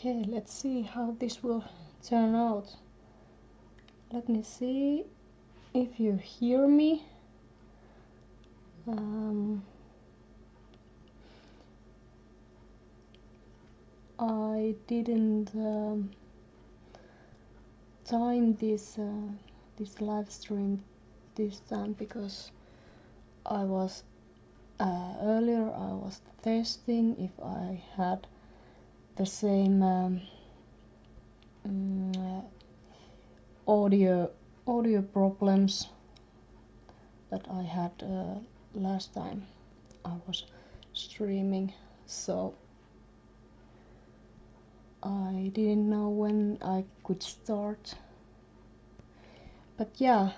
Okay, let's see how this will turn out. Let me see if you hear me. I didn't time this live stream this time because I was earlier I was testing if I had the same audio problems that I had last time I was streaming, so I didn't know when I could start. But yeah,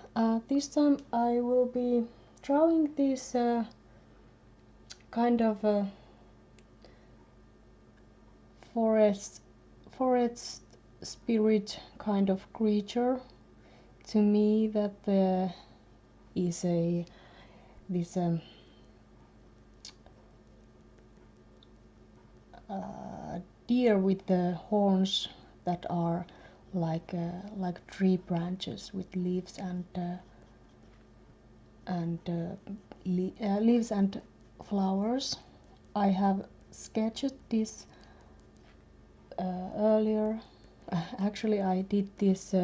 this time I will be drawing this kind of a forest spirit kind of creature. To me, that is this deer with the horns that are like tree branches with leaves leaves and flowers. I have sketched this earlier. Actually, I did this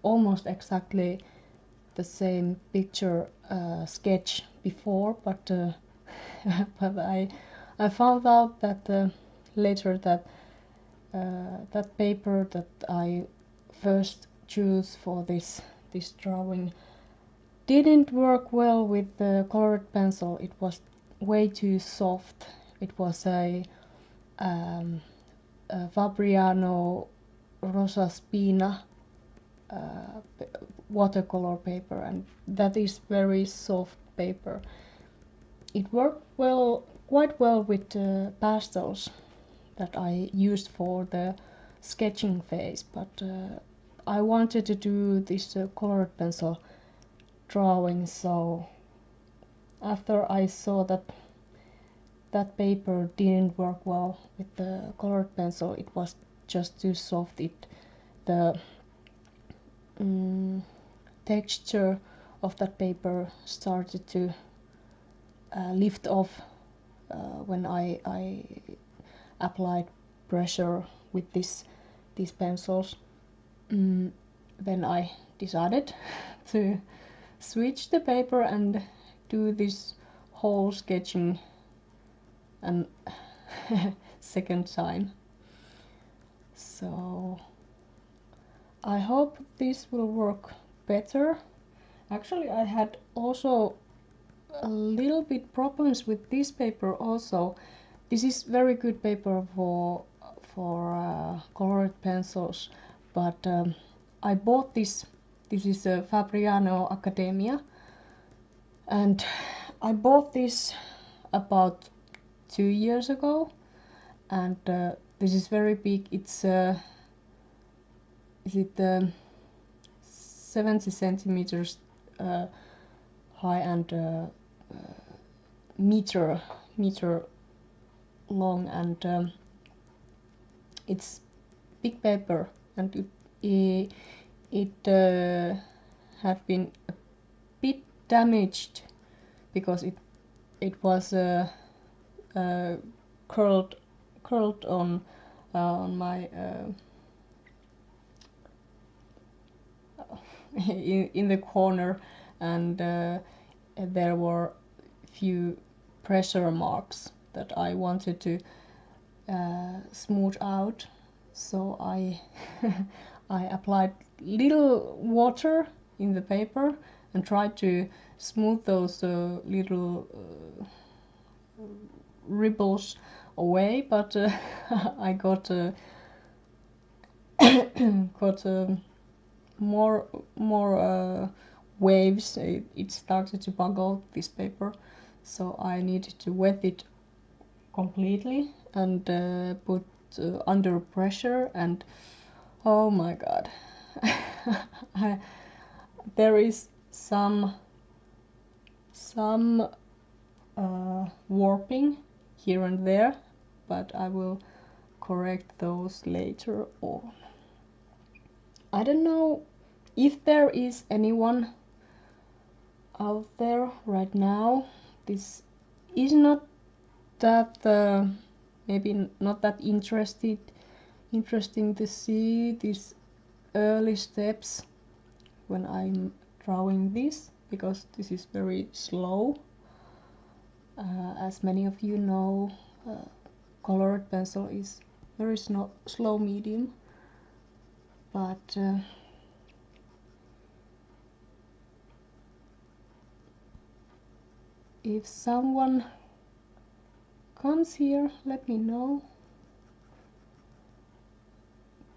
almost exactly the same picture sketch before, but but I found out that later that that paper that I first chose for this drawing didn't work well with the colored pencil. It was way too soft. It was a Fabriano Rosa Spina watercolor paper, and that is very soft paper. It worked quite well with pastels that I used for the sketching phase, but I wanted to do this colored pencil drawing, so after I saw that that paper didn't work well with the colored pencil, it was just too soft. The texture of that paper started to lift off when I applied pressure with these pencils. Then I decided to switch the paper and do this whole sketching and second time. So I hope this will work better. Actually, I had also a little bit problems with this paper also. This is very good paper for colored pencils, but I bought this. This is a Fabriano Accademia, and I bought this about 2 years ago, and this is very big. It's is it 70 centimeters high and meter long, and it's big paper, and it had been a bit damaged because it was curled on my in the corner, and there were few pressure marks that I wanted to smooth out, so I I applied little water in the paper and tried to smooth those little ripples away, but I got more waves. It started to buggle this paper, so I needed to wet it completely and put under pressure, and oh my god, there is some warping here and there, but I will correct those later on. I don't know if there is anyone out there right now. This is not that maybe not that interesting to see these early steps when I'm drawing this, because this is very slow. As many of you know, colored pencil is very slow medium, but if someone comes here, let me know.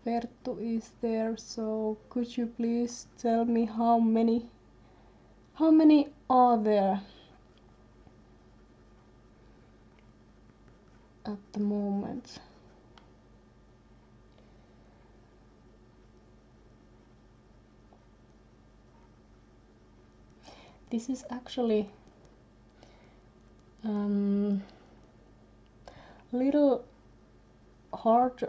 Perttu is there, so could you please tell me how many are there at the moment? This is actually little hard.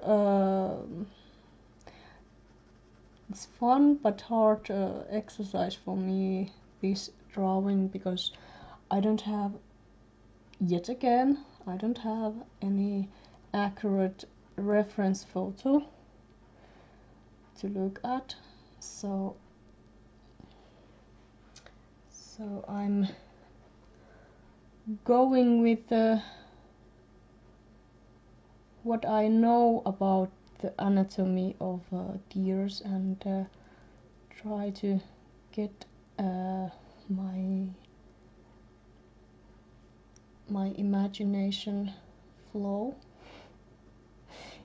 It's fun but hard exercise for me, this drawing, because I don't have, yet again, I don't have any accurate reference photo to look at, so I'm going with what I know about the anatomy of deers, and try to get my imagination flow,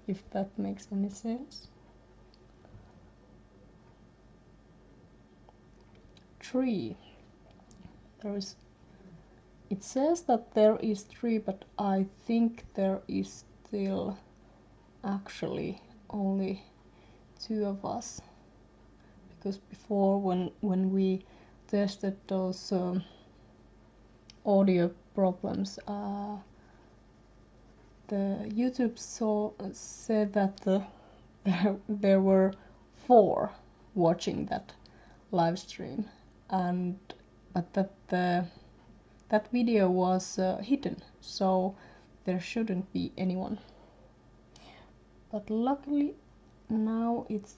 if that makes any sense. Tree. It says that there is 3, but I think there is still actually only 2 of us, because before when we tested those audio problems, the YouTube said that there were 4 watching that live stream, but that video was hidden, so there shouldn't be anyone. But luckily now it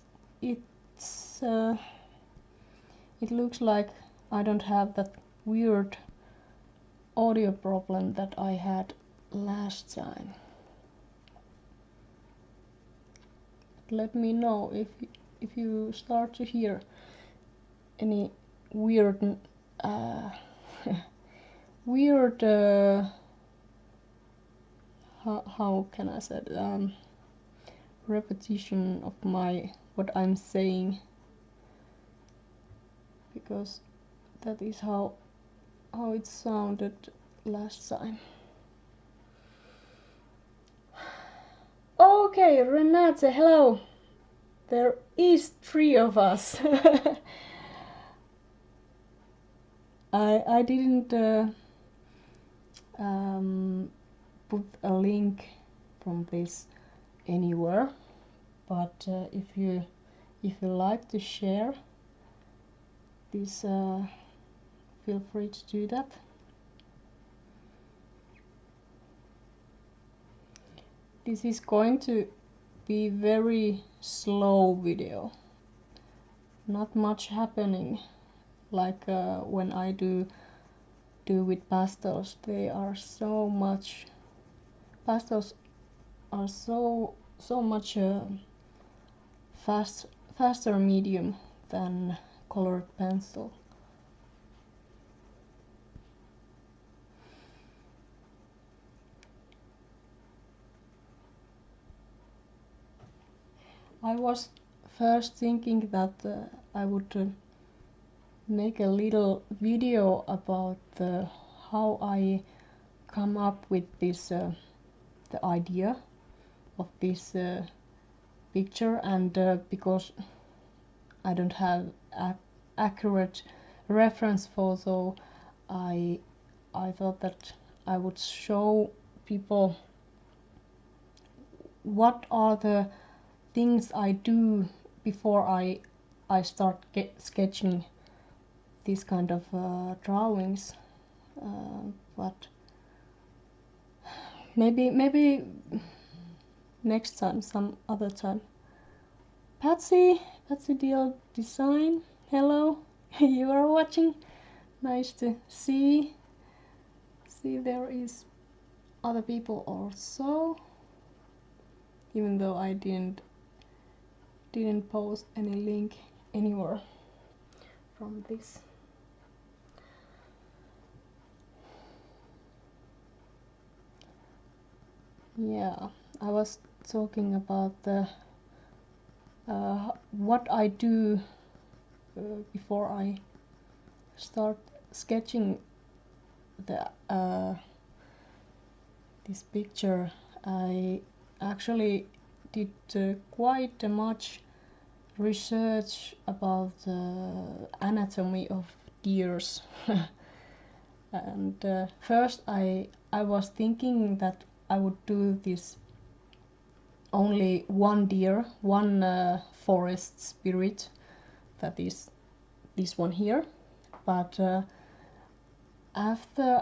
looks like I don't have that weird audio problem that I had last time. Let me know if you start to hear any weird weird how can I say it, repetition of what I'm saying, because that is how it sounded last time. Okay, Renate, hello. There is 3 of us. I didn't put a link from this anywhere, but if you like to share this, feel free to do that. This is going to be very slow video, not much happening, like when I do with pastels. They are so much, pastels are so much faster medium than colored pencil. I was first thinking that I would make a little video about how I come up with this the idea of this picture, and because I don't have accurate reference photo, I thought that I would show people what are the things I do before I start sketching these kind of drawings, but maybe next time, some other time. Patsy Deal Design, hello. You are watching. Nice to see there is other people also, even though I didn't post any link anywhere from this. Yeah, I was talking about the what I do before I start sketching the this picture. I actually did quite much research about the anatomy of deers. And first I was thinking that I would do this only one deer, one forest spirit, that is this one here. But after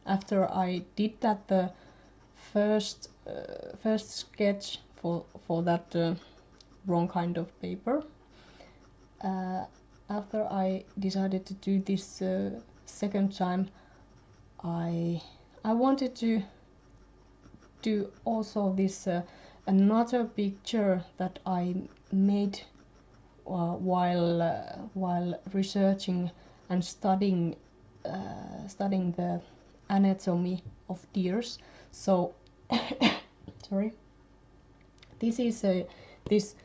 after I did that, the first sketch for that wrong kind of paper, after I decided to do this second time, I wanted to do also this another picture that I made while researching and studying the anatomy of deers. So sorry, this is this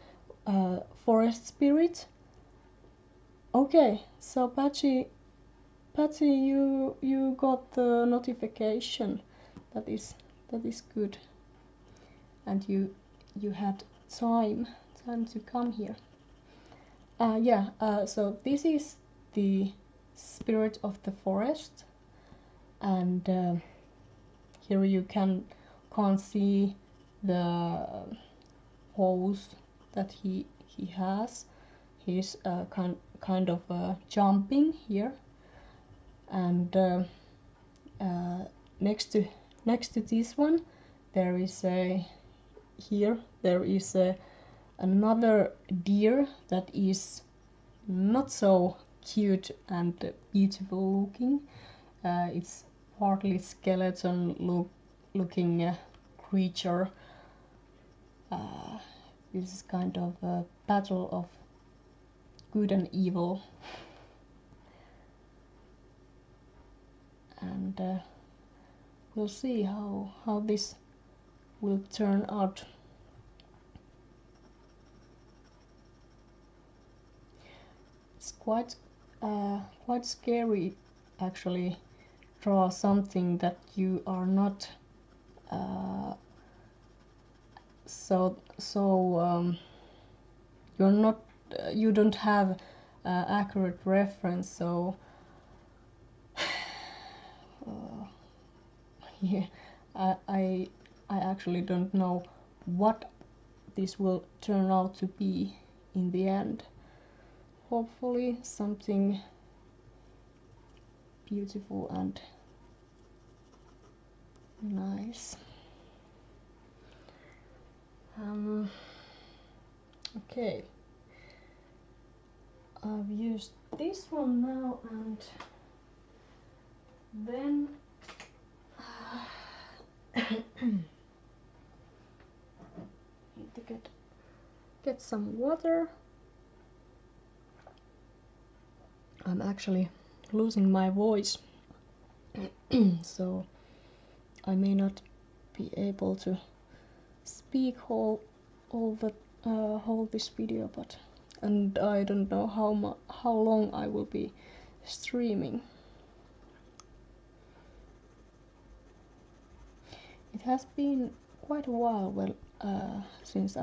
forest spirit. Okay, so Patsy, you got the notification. That is good, and you had time to come here. Yeah. So this is the spirit of the forest, and here you can't see the pose that he has. He's kind of jumping here, and next to this one there is another deer that is not so cute and beautiful looking. It's partly skeleton looking creature. This is kind of a battle of good and evil, and we'll see how this will turn out. It's quite scary actually, draw something that you are not you're not you don't have accurate reference, so yeah, I actually don't know what this will turn out to be in the end. Hopefully something beautiful and nice. Okay, I've used this one now, and then need to get some water. I'm actually losing my voice, so I may not be able to speak whole this video, and I don't know how long I will be streaming. It has been quite a while, since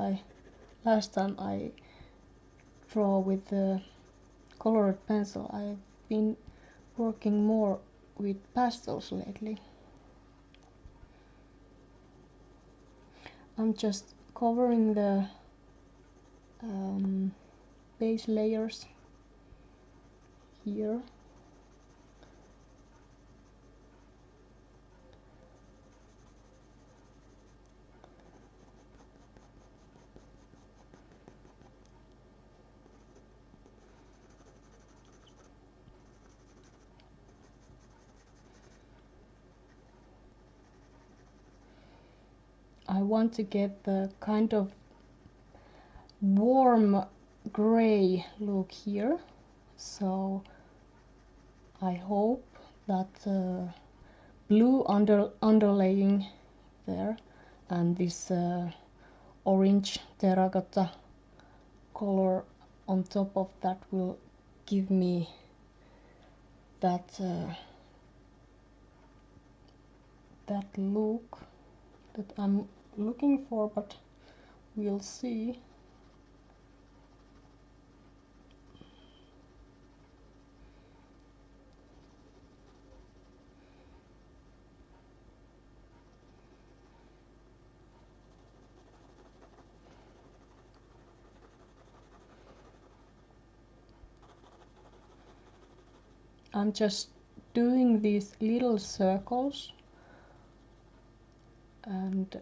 last time I draw with the colored pencil. I've been working more with pastels lately. I'm just covering the base layers here. I want to get the kind of warm gray look here, so I hope that blue underlaying there and this orange terracotta color on top of that will give me that that look that I'm looking for, but we'll see. I'm just doing these little circles, and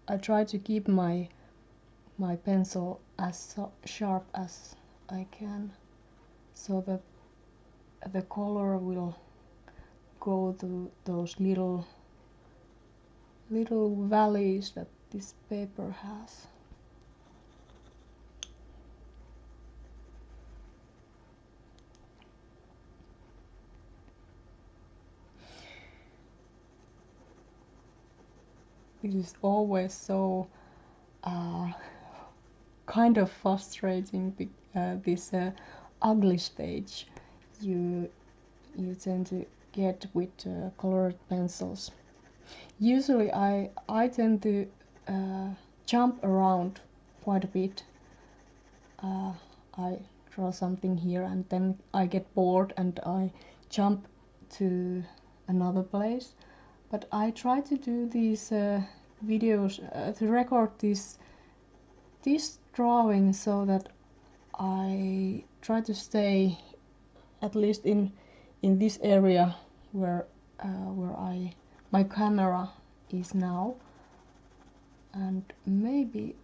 I try to keep my pencil as sharp as I can, so that the color will go to those little valleys that this paper has. It is always so kind of frustrating, this ugly stage you tend to get with colored pencils. Usually I tend to jump around quite a bit. I draw something here and then I get bored and I jump to another place. But I try to do these videos to record this drawing so that I try to stay at least in this area where my camera is now, and maybe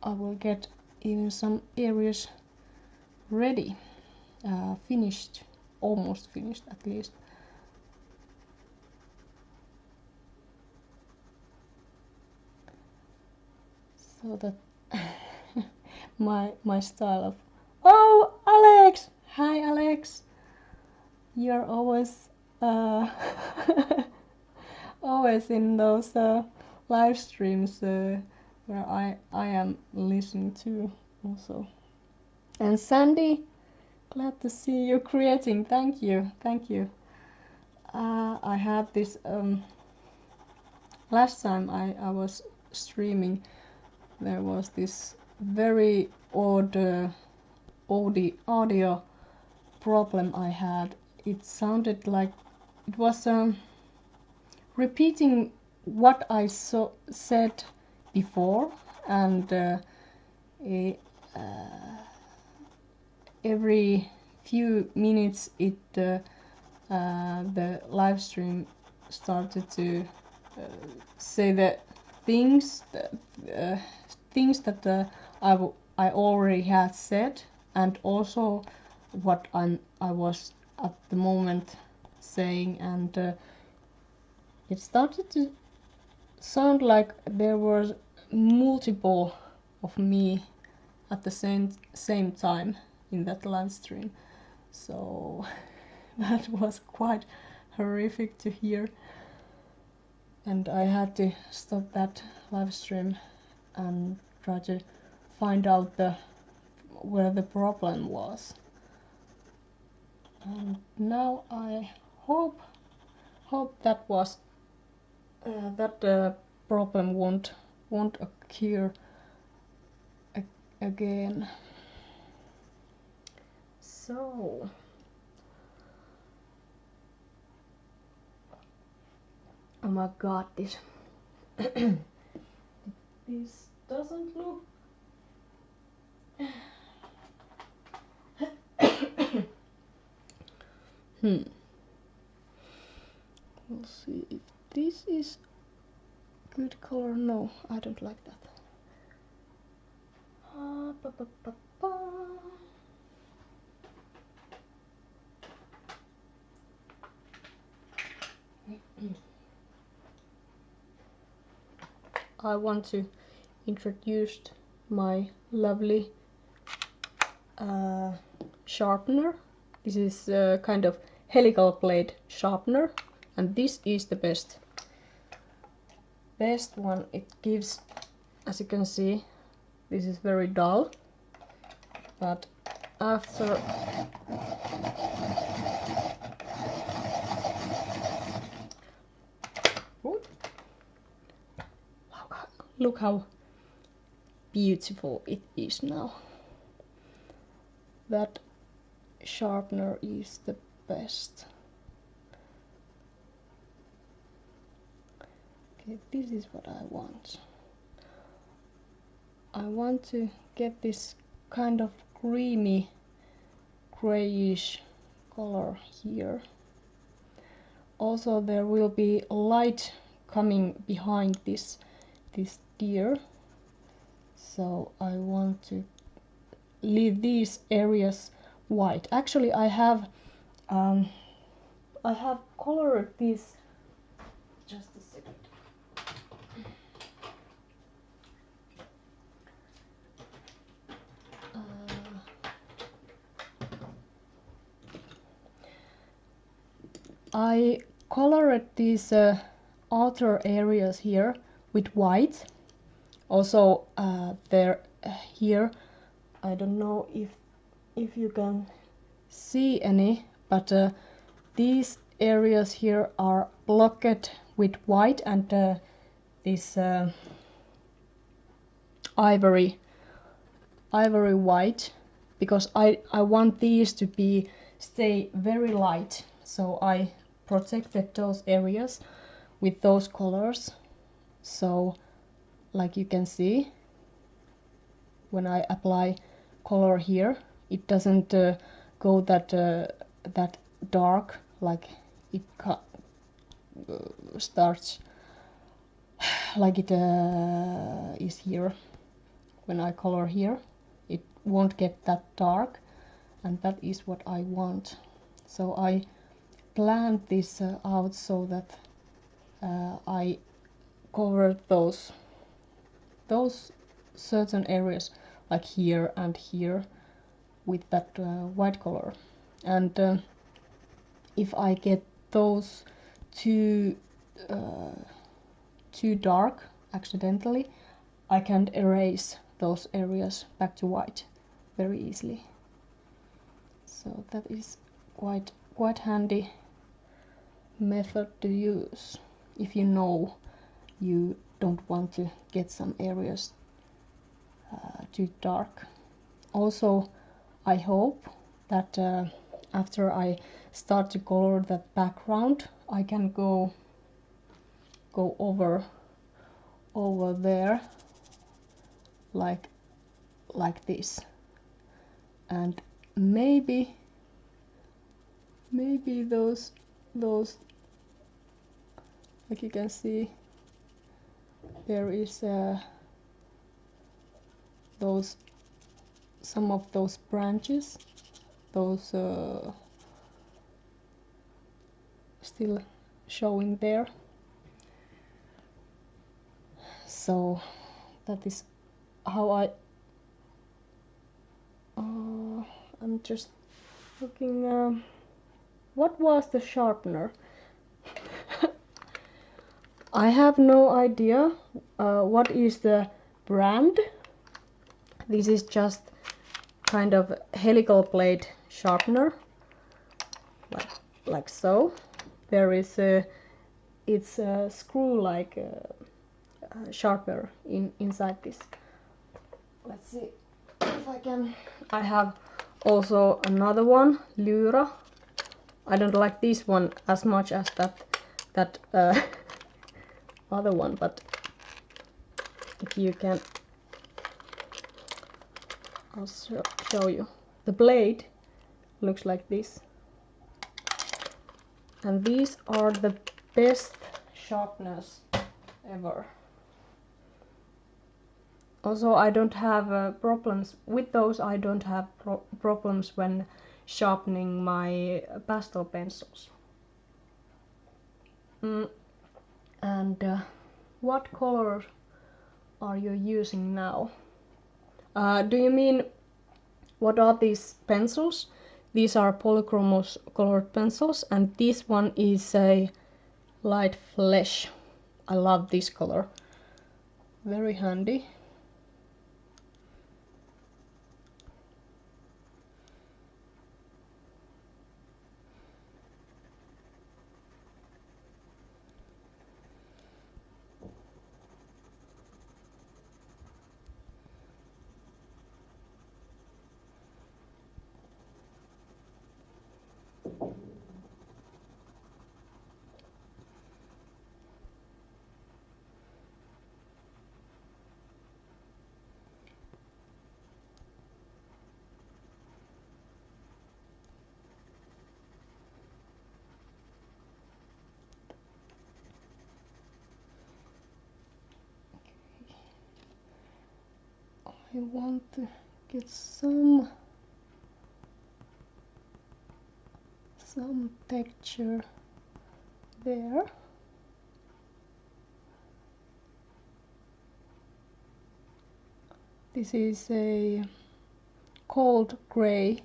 I will get even some areas ready, finished, almost finished at least. So that my style of, oh, Alex! Hi, Alex! You're always always in those live streams where I am listening to also. And Sandy, glad to see you creating. Thank you, thank you. I had this last time I was streaming. There was this very odd audio problem I had. It sounded like it was repeating what I said before, and every few minutes the live stream started to say the things that I already had said, and also what I was at the moment saying, and it started to sound like there was multiple of me at the same time in that live stream. So that was quite horrific to hear, and I had to stop that live stream and try to find out where the problem was. And now I hope that was that problem won't occur again. So oh my god, this This doesn't look We'll see if this is good color. No, I don't like that. Ba, ba, ba, ba. I want to introduce my lovely sharpener. This is a kind of helical blade sharpener, and this is the best one. It gives, as you can see, this is very dull, but after look how beautiful it is now. That sharpener is the best. Okay, this is what I want. I want to get this kind of creamy grayish color here. Also there will be light coming behind this deer, so I want to leave these areas white. Actually I have colored this, just a second. I colored these outer areas here with white. Also there here, I don't know if you can see any, but these areas here are blocked with white and this ivory white, because I want these to stay very light, so I protected those areas with those colors. So like you can see, when I apply color here, it doesn't go that dark, like it starts like it is here. When I color here, it won't get that dark, and that is what I want. So I planned this out so that I cover those certain areas, like here and here, with that white color. And if I get those too dark accidentally, I can erase those areas back to white very easily. So that is quite handy method to use if you know you don't want to get some areas too dark. Also, I hope that after I start to color that background, I can go over there like this, and maybe those, like you can see, there is some of those branches, those still showing there. So that is how I'm just looking. What was the sharpener? I have no idea what is the brand. This is just kind of helical blade sharpener, like so. There is it's a screw like sharpener inside this. Let's see if I can. I have also another one, Lyra. I don't like this one as much as that other one, but if you can, I'll show you. The blade looks like this. And these are the best sharpeners ever. Also, I don't have problems with those. I don't have problems when sharpening my pastel pencils. And what color are you using now? Do you mean what are these pencils? These are Polychromos colored pencils, and this one is a light flesh. I love this color. Very handy. I want to get some texture there. This is a cold gray.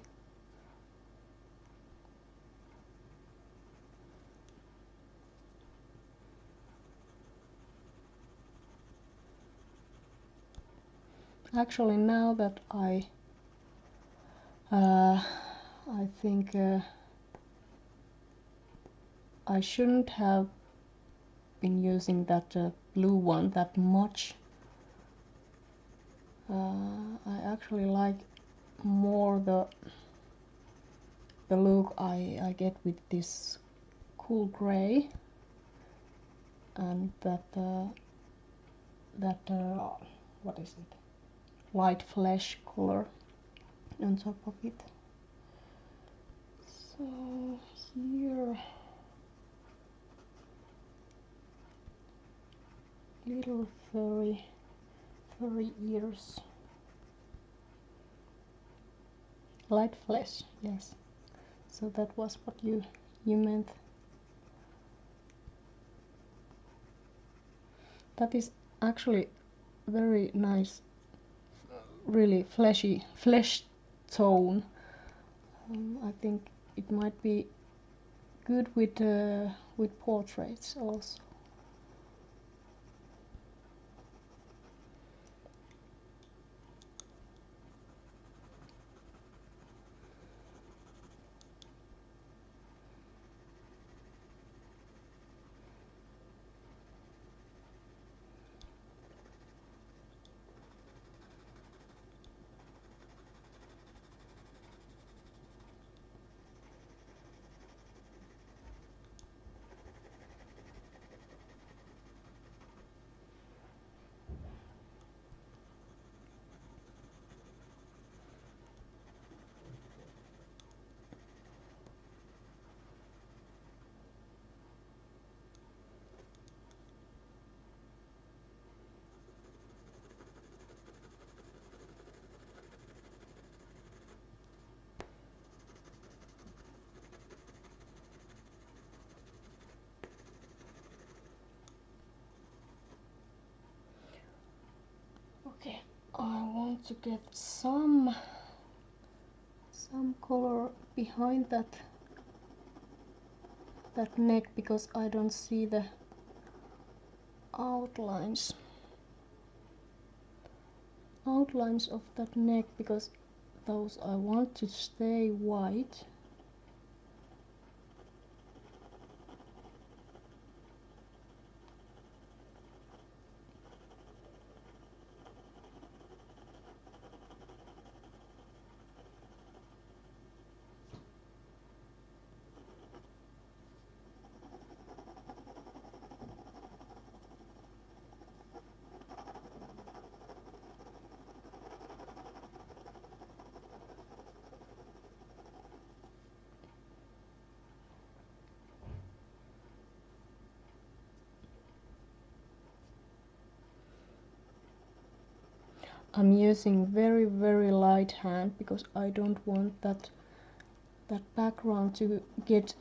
Actually, now that I think I shouldn't have been using that blue one that much. I actually like more the look I get with this cool gray and that what is it? Light flesh color on top of it. So here, little furry ears. Light flesh, yes. So that was what you meant. That is actually very nice, really fleshy flesh tone. I think it might be good with portraits also. Okay, I want to get some color behind that neck because I don't see the outlines of that neck because those I want to stay white. I'm using very light hand because I don't want that background to get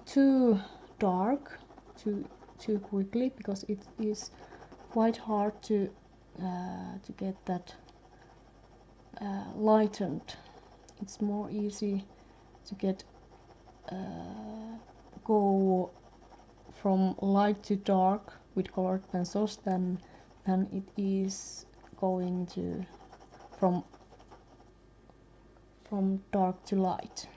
too dark too quickly, because it is quite hard to get that lightened. It's more easy to get go from light to dark with colored pencils than it is going to from dark to light.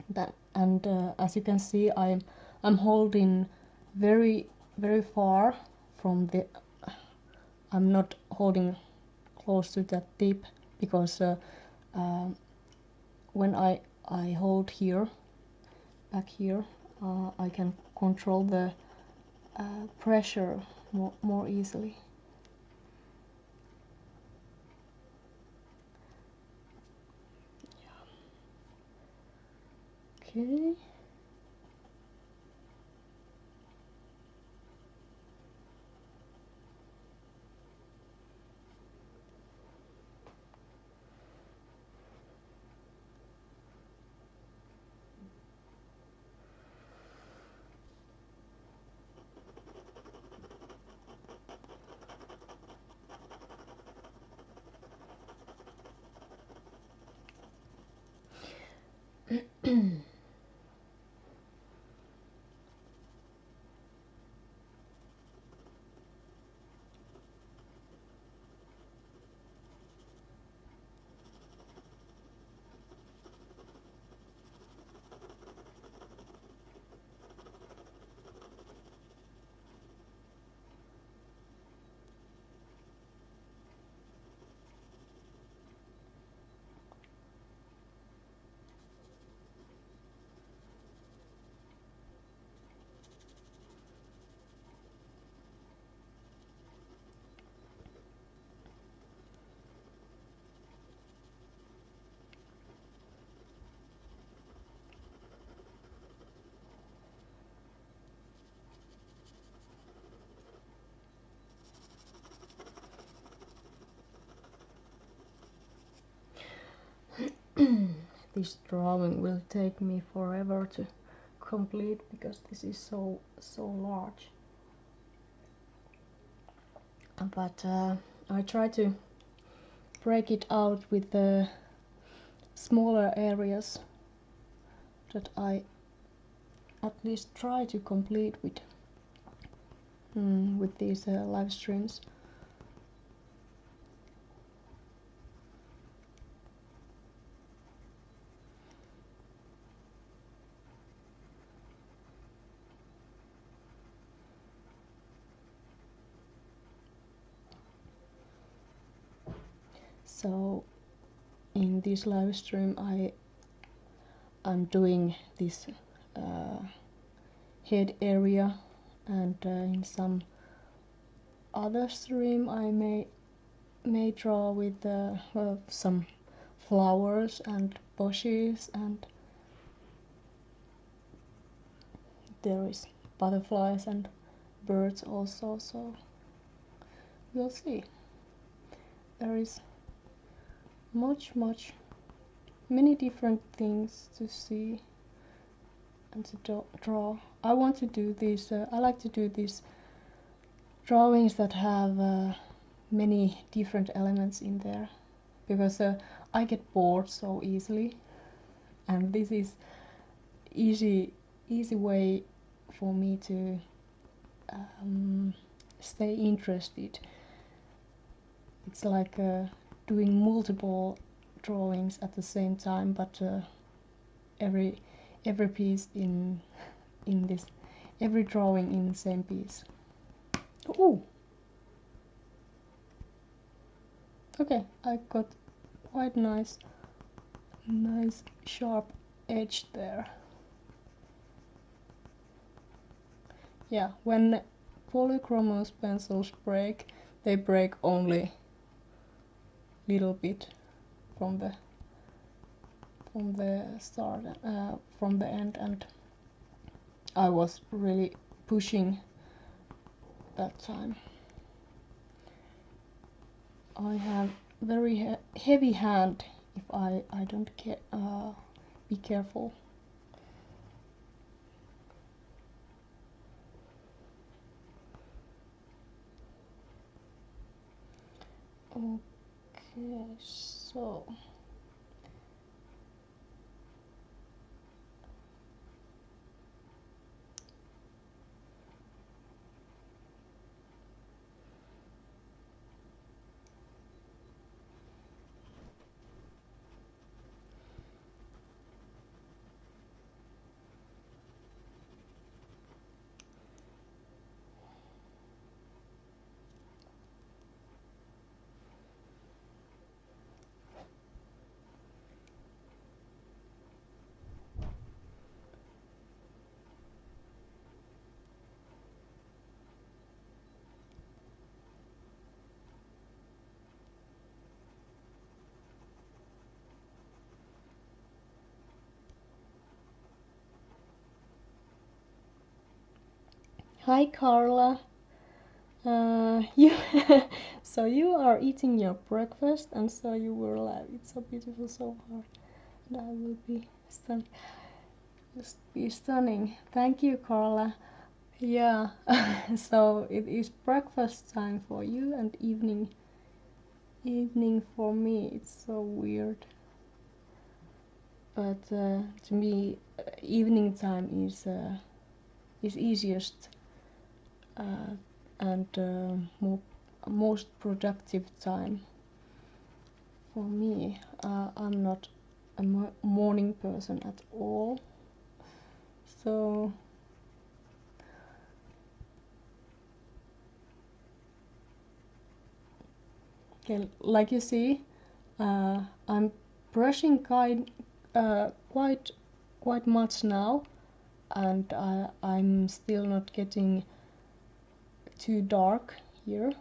That, and as you can see, I'm holding very far from the. I'm not holding close to that tip, because when I hold here, back here, I can control the pressure more easily. Okay. This drawing will take me forever to complete, because this is so large. But I try to break it out with the smaller areas that I at least try to complete with these live streams. So in this live stream I'm doing this head area, and in some other stream I may draw with some flowers and bushes, and there is butterflies and birds also, so we'll see. There is many different things to see and to draw. I want to do these, I like to do these drawings that have many different elements in there, because I get bored so easily, and this is easy way for me to stay interested. It's like doing multiple drawings at the same time, but every piece in this, every drawing in the same piece. Ooh. Okay, I got quite nice sharp edge there. Yeah, when Polychromos pencils break, they break only little bit from the start, from the end, and I was really pushing that time. I have very heavy hand if I don't be careful. Okay, so hi Carla. You so you are eating your breakfast, and so you were like, it's so beautiful so far, and I will be stunning. Just be stunning. Thank you, Carla. Yeah. So it is breakfast time for you and evening for me. It's so weird. But to me, evening time is easiest and most productive time for me. I'm not a morning person at all, so okay, like you see, I'm brushing quite much now, and I'm still not getting too dark here,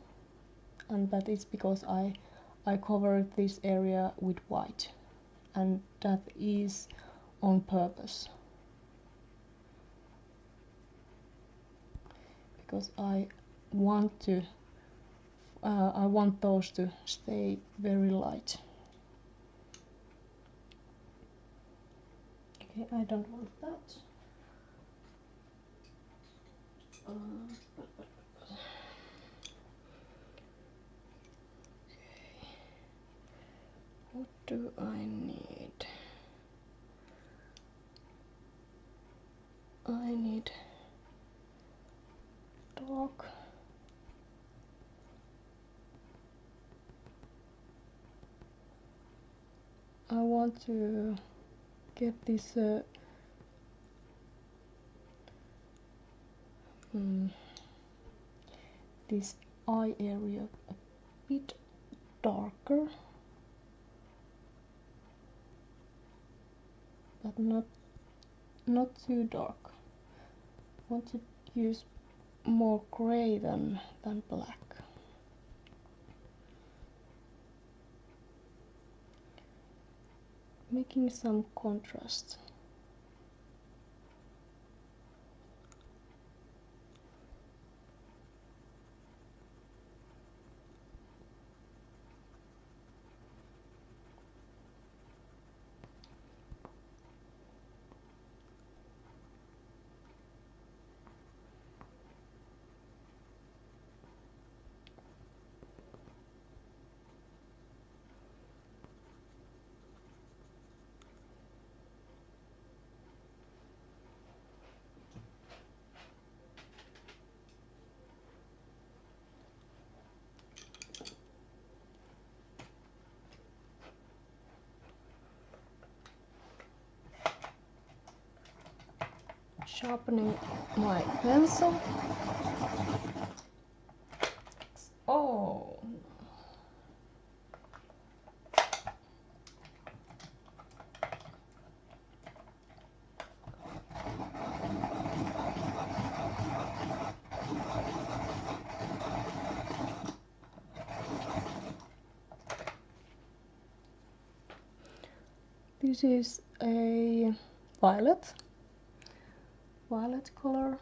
and that is because I covered this area with white, and that is on purpose, because I want those to stay very light. Okay, I don't want that. What do I need? I need dark. I want to get this this eye area a bit darker, but not too dark. I want to use more gray than black. Making some contrast. Sharpening my pencil. Oh, this is a violet violet color.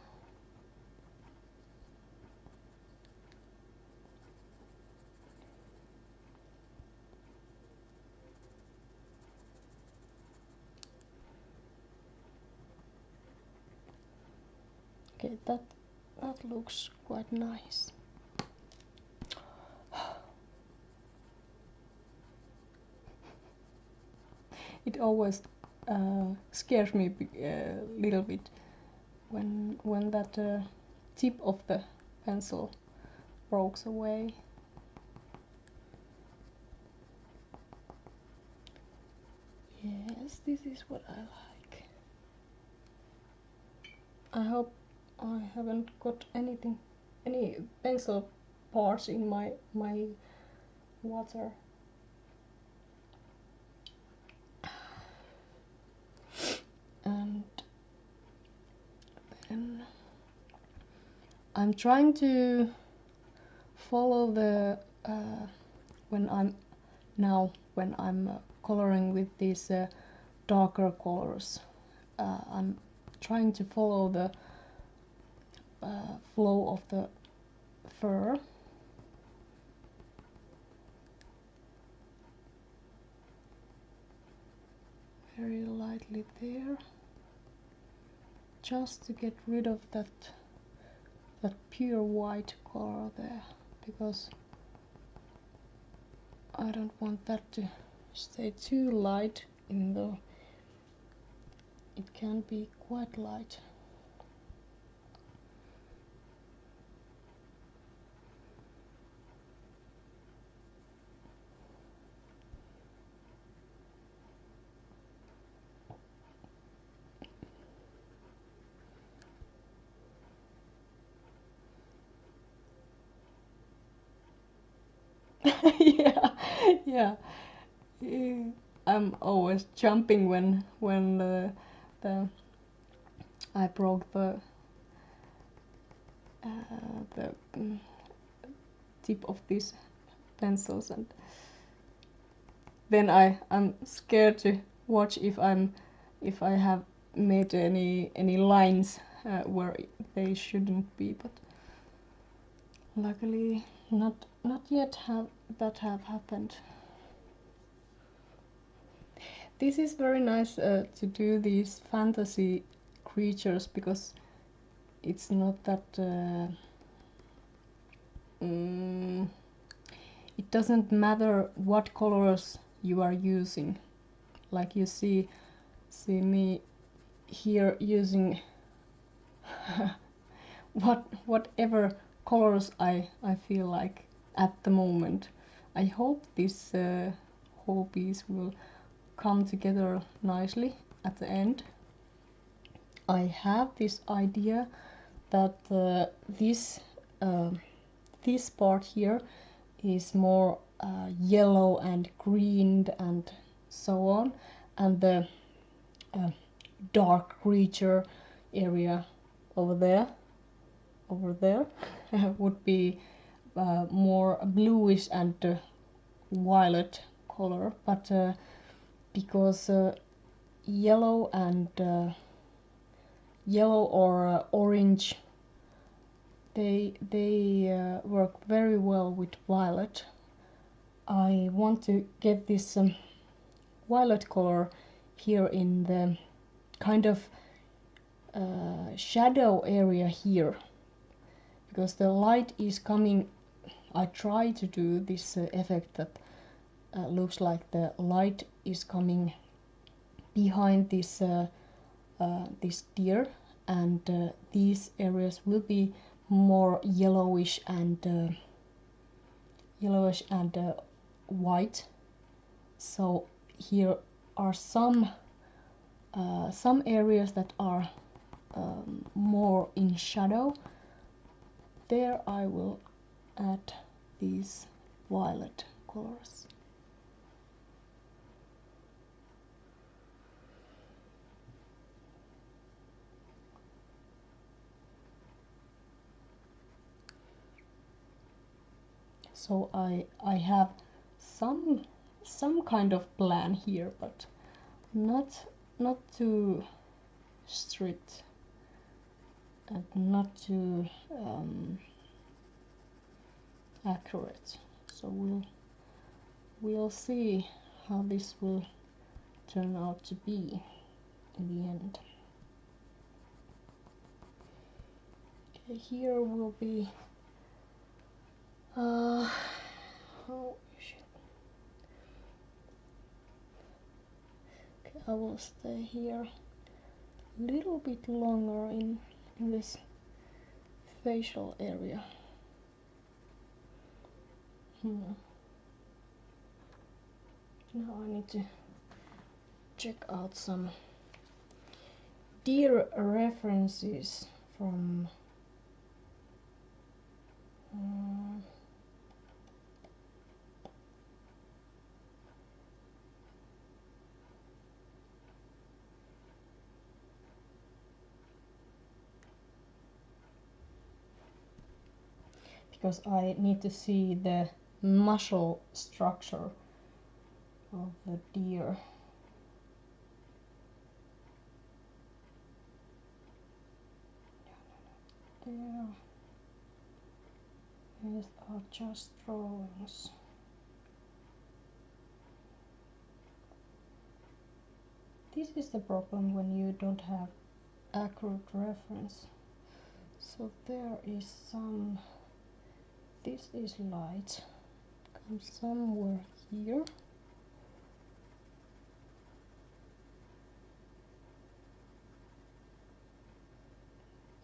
Okay, that looks quite nice. It always scares me a little bit when that tip of the pencil breaks away. Yes, this is what I like. I hope I haven't got any pencil parts in my water. And then I'm trying to follow the when I'm coloring with these darker colors. I'm trying to follow the flow of the fur. Very lightly there, just to get rid of that pure white color there, because I don't want that to stay too light, even though it can be quite light. Yeah, yeah. I'm always jumping when the I broke the tip of these pencils, and then I'm scared to watch if I have made any lines where they shouldn't be, but luckily not yet have happened. This is very nice to do these fantasy creatures, because it's not that it doesn't matter what colors you are using. Like you see me here using whatever colors I feel like at the moment. I hope this whole piece will come together nicely at the end. I have this idea that this part here is more yellow and green and so on, and the dark creature area over there would be more bluish and violet color, but because yellow and yellow or orange, they work very well with violet. I want to get this violet color here in the kind of shadow area here, because the light is coming. I try to do this effect that looks like the light is coming behind this this deer, and these areas will be more yellowish and white. So here are some areas that are more in shadow. There I will add these violet colors. So I have some kind of plan here, but not too strict. and not too accurate. So we'll see how this will turn out to be in the end. Okay, here will be oh shit. Okay, I will stay here a little bit longer in this facial area. Now I need to check out some deer references from because I need to see the muscle structure of the deer. There. These are just drawings. This is the problem when you don't have accurate reference. So there is some, this is light, comes somewhere here.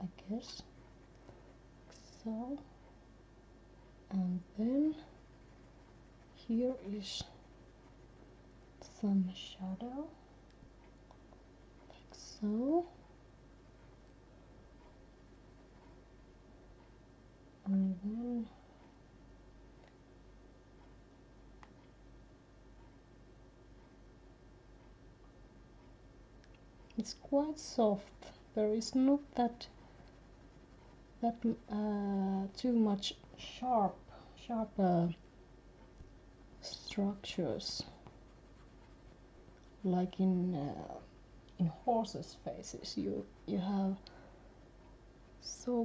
I guess so. And then here is some shadow, like so. And then it's quite soft. There is not that too much sharp structures like in horses' faces. You have so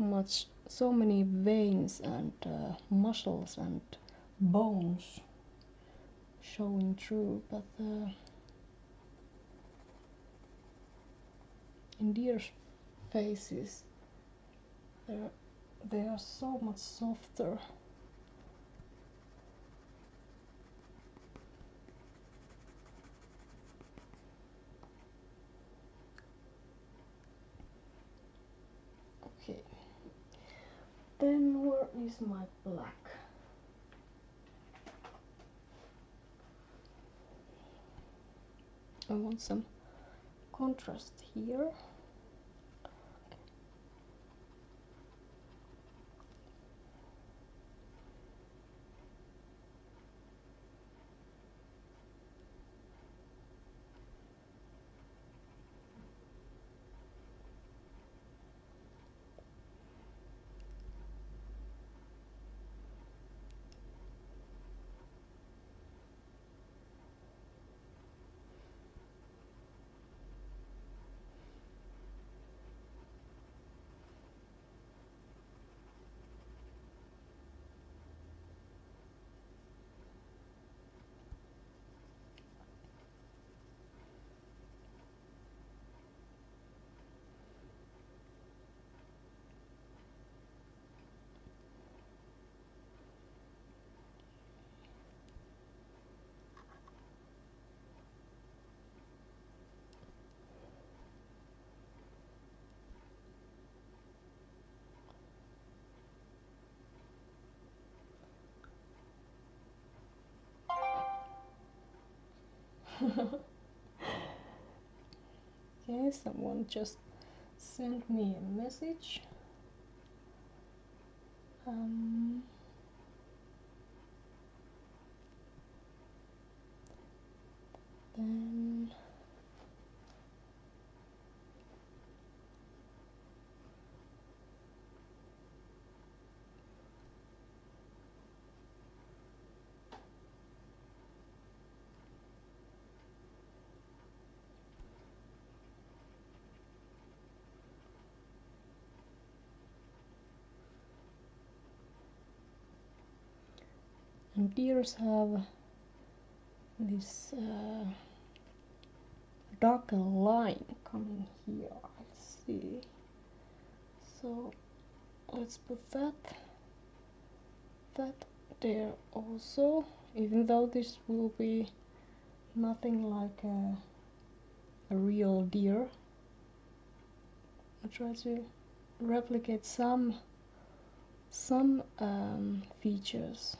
many veins and muscles and bones showing through, but in deer's faces they are so much softer. Okay, then where is my black? I want some contrast here. Okay, someone just sent me a message. Then some deers have this darker line coming here, I see. So let's put that there also, even though this will be nothing like a real deer. I try to replicate some features.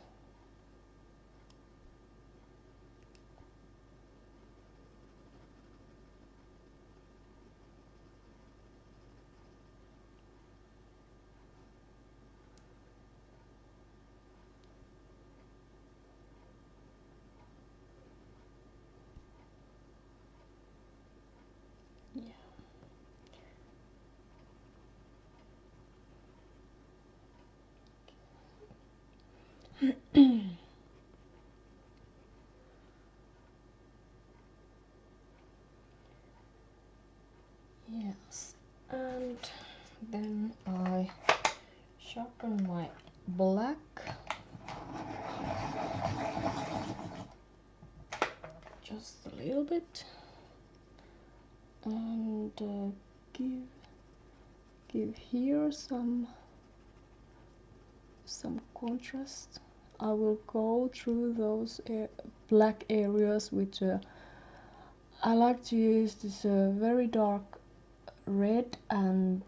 Yes, and then I sharpen my black just a little bit and give here some contrast. I will go through those black areas which I like to use this very dark red and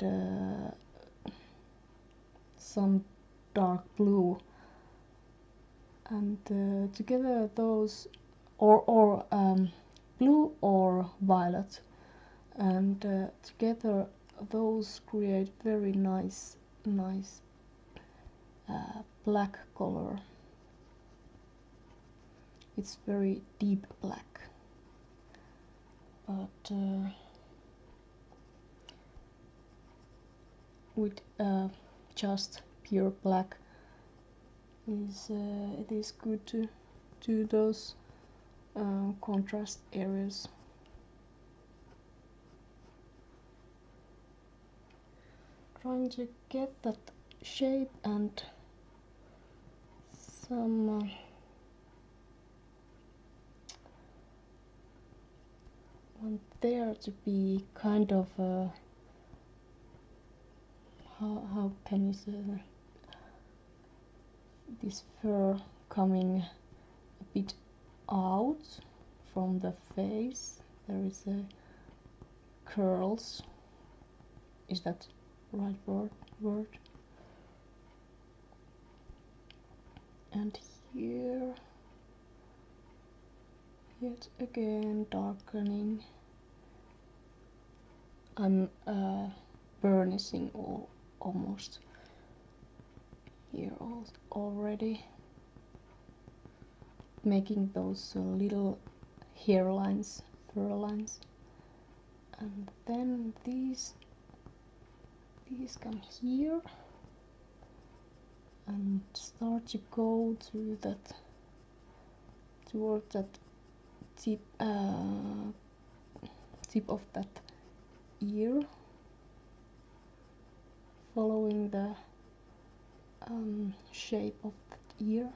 some dark blue, and together those or blue or violet, and together those create very nice black color. It's very deep black, but with just pure black it is good to do those contrast areas. Trying to get that shape and some want there to be kind of how can you say that? This fur coming a bit out from the face. There is a curls. Is that right word? And here yet again darkening. I'm burnishing almost here already, making those little hairlines, fur lines, and then these come here and start to go to that toward that tip of that ear, following the shape of that ear.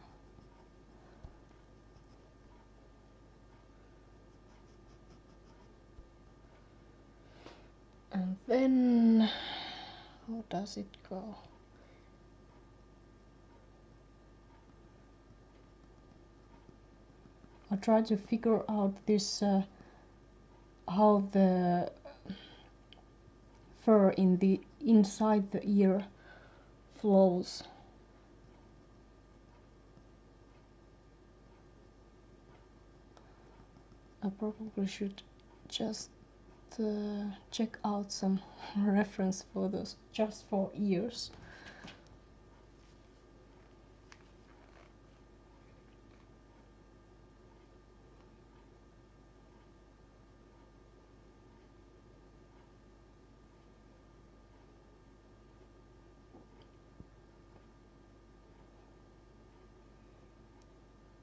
And then how does it go? I try to figure out this how the fur in the inside the ear flows. I probably should just check out some reference photos just for ears.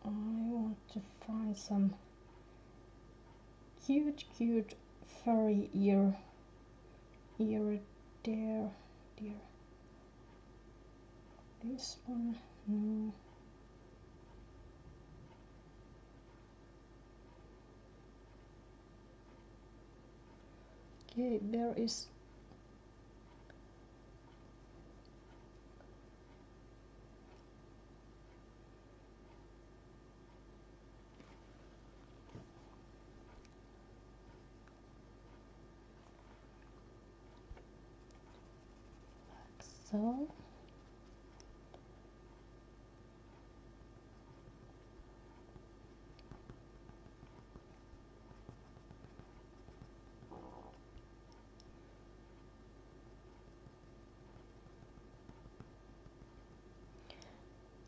I want to find some cute furry ear there. This one, no. Okay, there is so.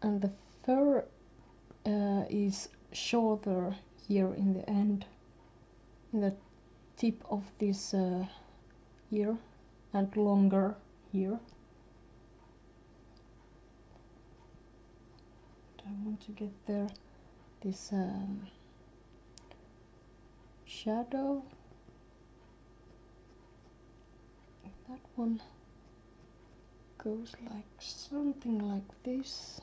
And the fur is shorter here in the end, in the tip of this ear, and longer here. I want to get there this shadow. That one goes like something like this.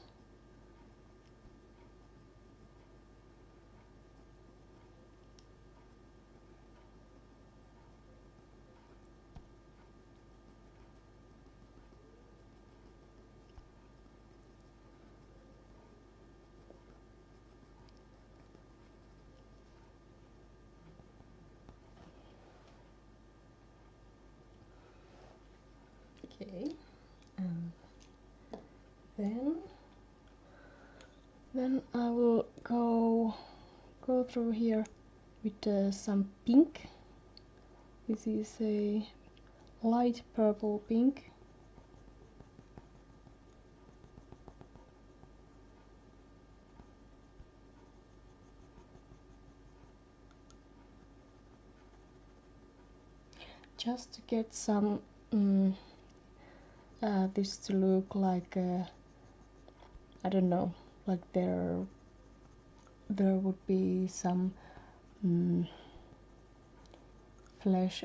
Okay, and then I will go through here with some pink. This is a light purple pink. Just to get some this to look like I don't know, like there would be some flesh,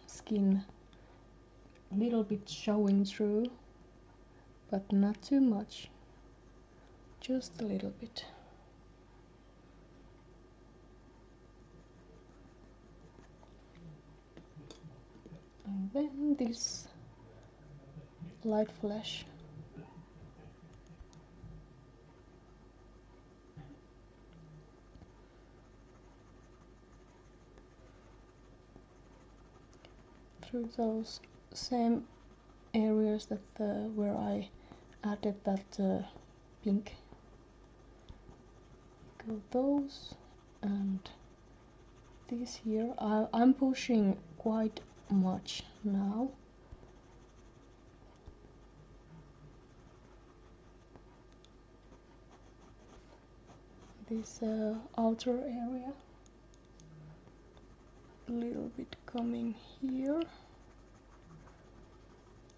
skin, little bit showing through, but not too much, just a little bit. And then this light flesh. Through those same areas that where I added that pink. Go those and this here. I'm pushing quite much now. This outer area, a little bit coming here,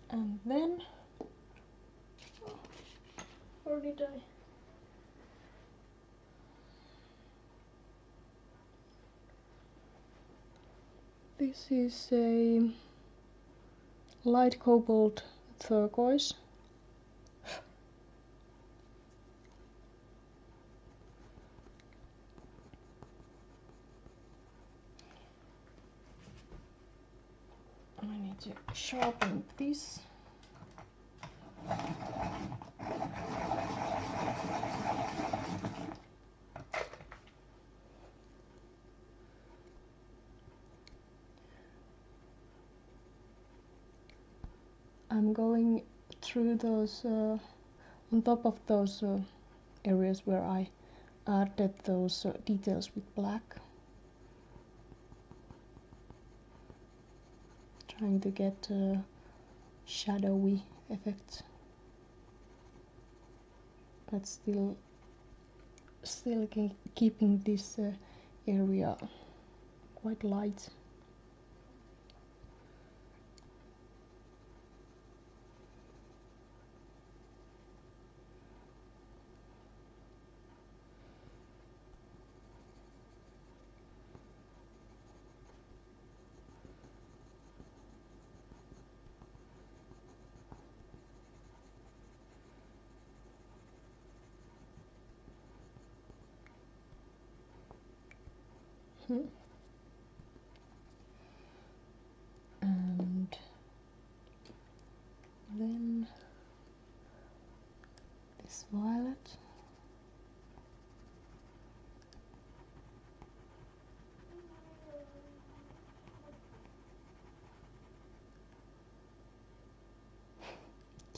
and then where did I? This is a light cobalt turquoise. I need to sharpen this. I'm going through those on top of those areas where I added those details with black, trying to get a shadowy effect, but still keeping this area quite light.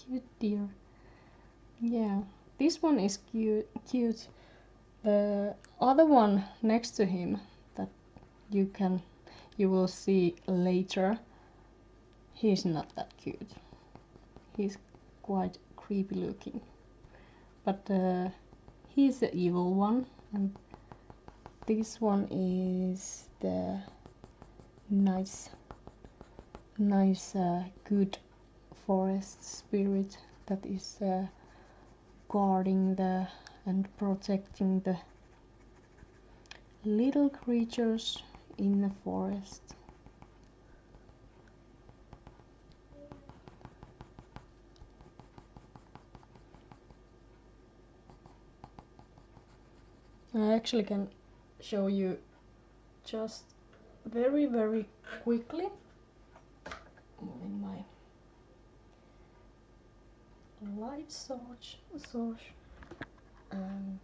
cute deer. Yeah, this one is cute. The other one next to him that you will see later, he's not that cute. He's quite creepy looking. But he's the evil one, and this one is the nice good forest spirit that is guarding and protecting the little creatures in the forest. I actually can show you just very quickly in my light source, and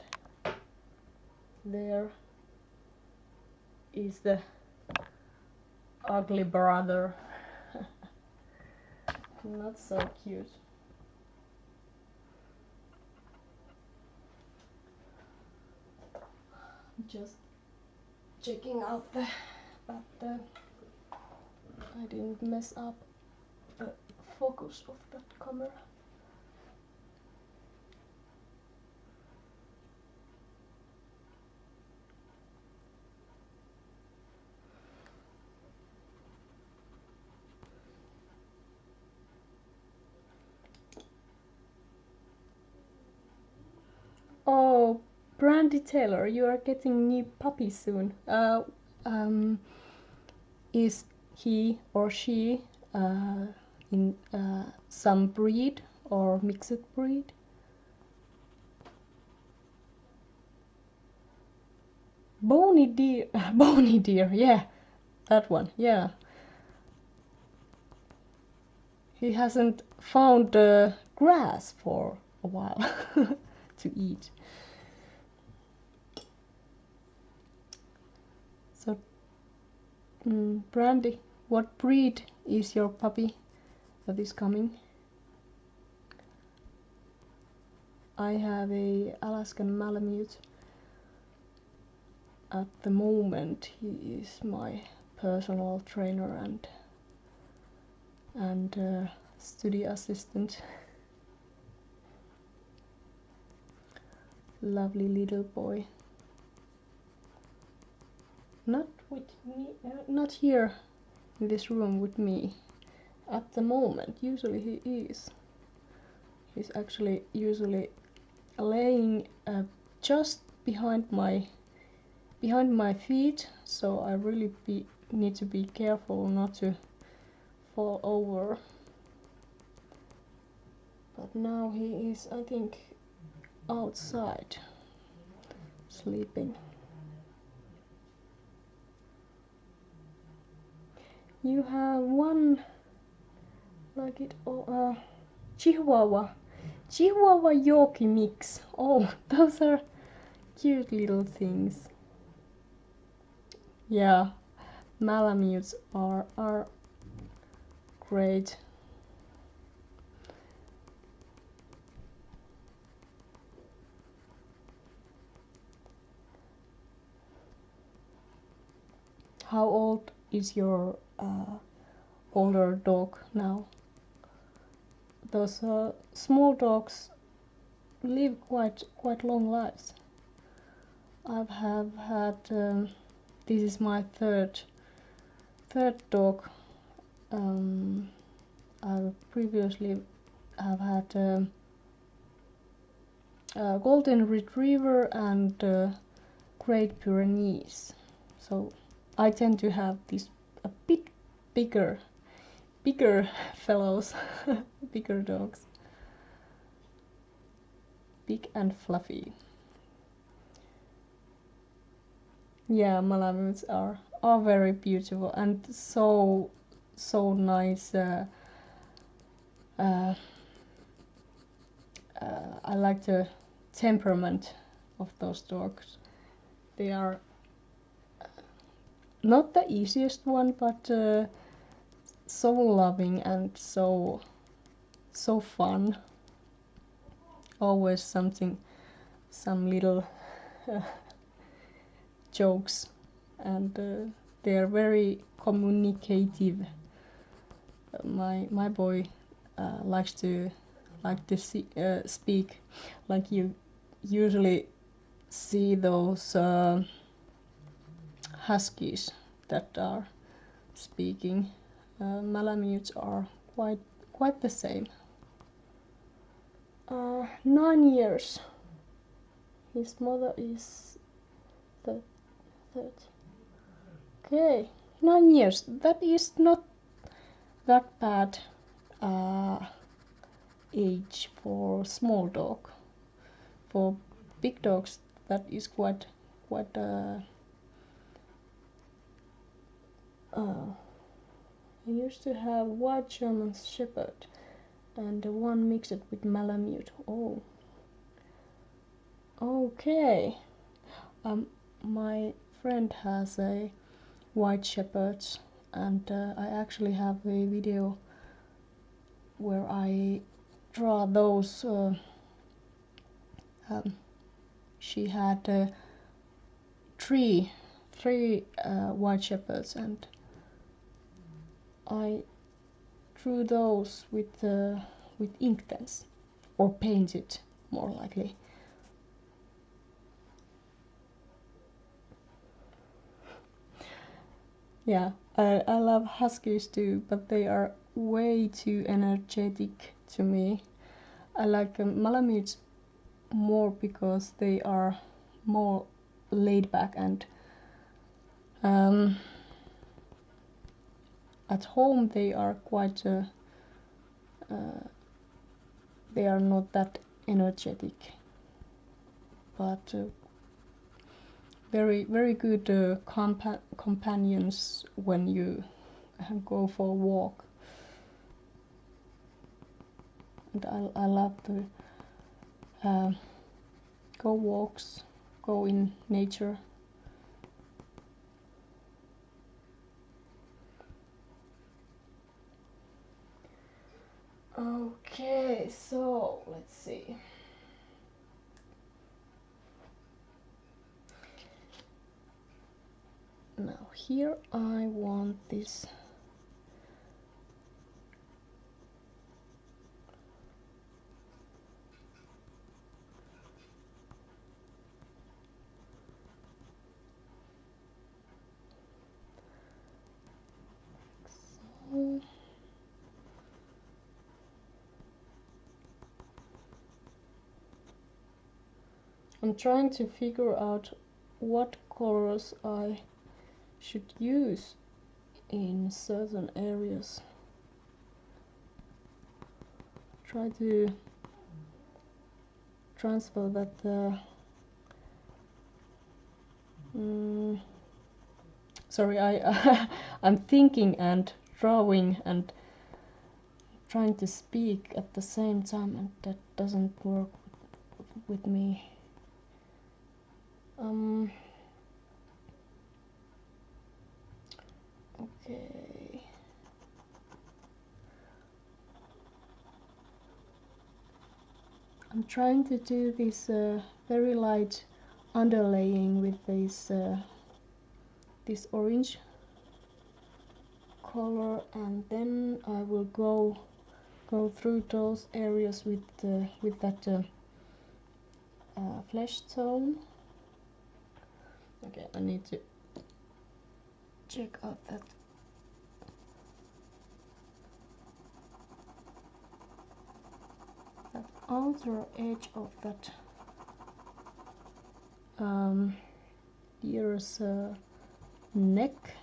there is the ugly brother. Not so cute. Just checking out that I didn't mess up the focus of that camera. Oh, Brandy Taylor, you are getting new puppy soon. Is he or she in some breed or mixed breed? Bony deer, bony deer, yeah, that one, yeah. He hasn't found grass for a while to eat. So, Brandy, what breed is your puppy that is coming? I have a Alaskan Malamute. At the moment, he is my personal trainer and study assistant. Lovely little boy. Not with me, not here in this room with me at the moment. Usually he is. He's actually usually laying just behind my feet, so I really need to be careful not to fall over. But now he is, I think, outside sleeping. You have one like it Chihuahua Yorkie mix. Oh, those are cute little things. Yeah, Malamutes are great. How old is your older dog now? Those small dogs live quite long lives. I've had this is my third dog. I previously have had a golden retriever and Great Pyrenees. So I tend to have these a bit bigger fellows, bigger dogs, big and fluffy. Yeah, Malamutes are very beautiful and so nice. I like the temperament of those dogs. They are not the easiest one, but so loving and so so fun. Always something, some little jokes, and they are very communicative. My boy likes to speak, like you usually see those huskies that are speaking. Malamutes are quite the same. 9 years. His mother is 30. Okay, 9 years. That is not that bad age for small dog. For big dogs, that is quite. I used to have white German Shepherd and one mixed with Malamute. Oh, okay. My friend has a white Shepherd, and I actually have a video where I draw those. She had three white Shepherds, and I drew those with ink pens, or painted, more likely. Yeah, I love huskies too, but they are way too energetic to me. I like Malamutes more because they are more laid back, and at home they are quite they are not that energetic, but very good companions when you go for a walk. And I love to go walks, go in nature. Okay, so let's see. Now here I want this so. I'm trying to figure out what colors I should use in certain areas. Try to transfer that sorry, I'm thinking and drawing and trying to speak at the same time, and that doesn't work with me. Okay. I'm trying to do this very light underlaying with this orange color, and then I will go through those areas with that flesh tone. Okay, I need to check out that outer edge of that deer's neck.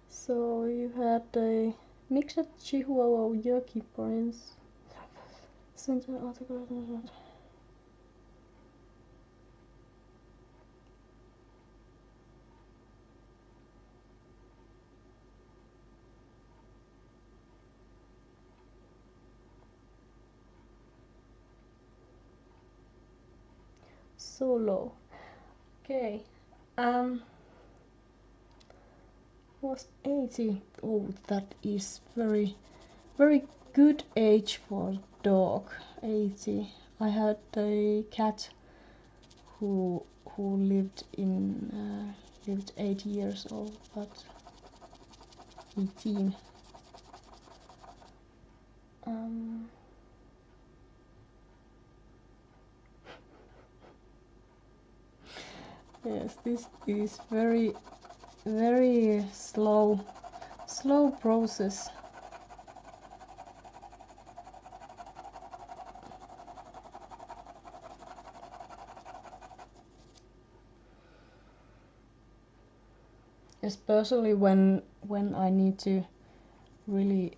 So you had a Mixed Chihuahua Yorkie Prince. Center article. So low. Okay. Was 80. Oh, that is very good age for dog. 80. I had a cat who lived 8 years old, but 18. Yes, this is very slow process. Especially when I need to really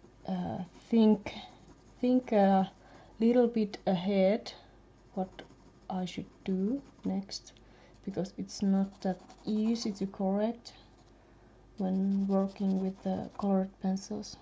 think a little bit ahead what I should do next, because it's not that easy to correct when working with the colored pencils.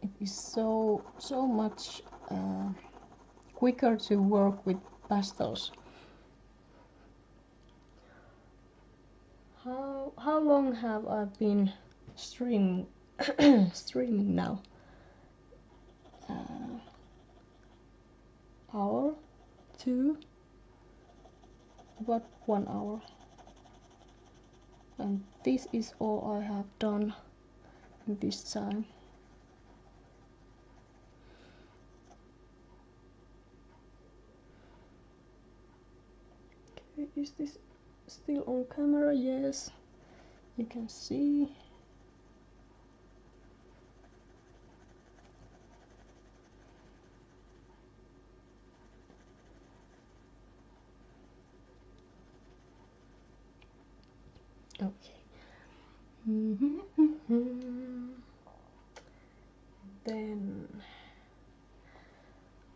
It is so much quicker to work with pastels. How long have I been streaming now? Hour, 2, about 1 hour. And this is all I have done this time. Okay, is this still on camera? Yes, you can see. Okay. Then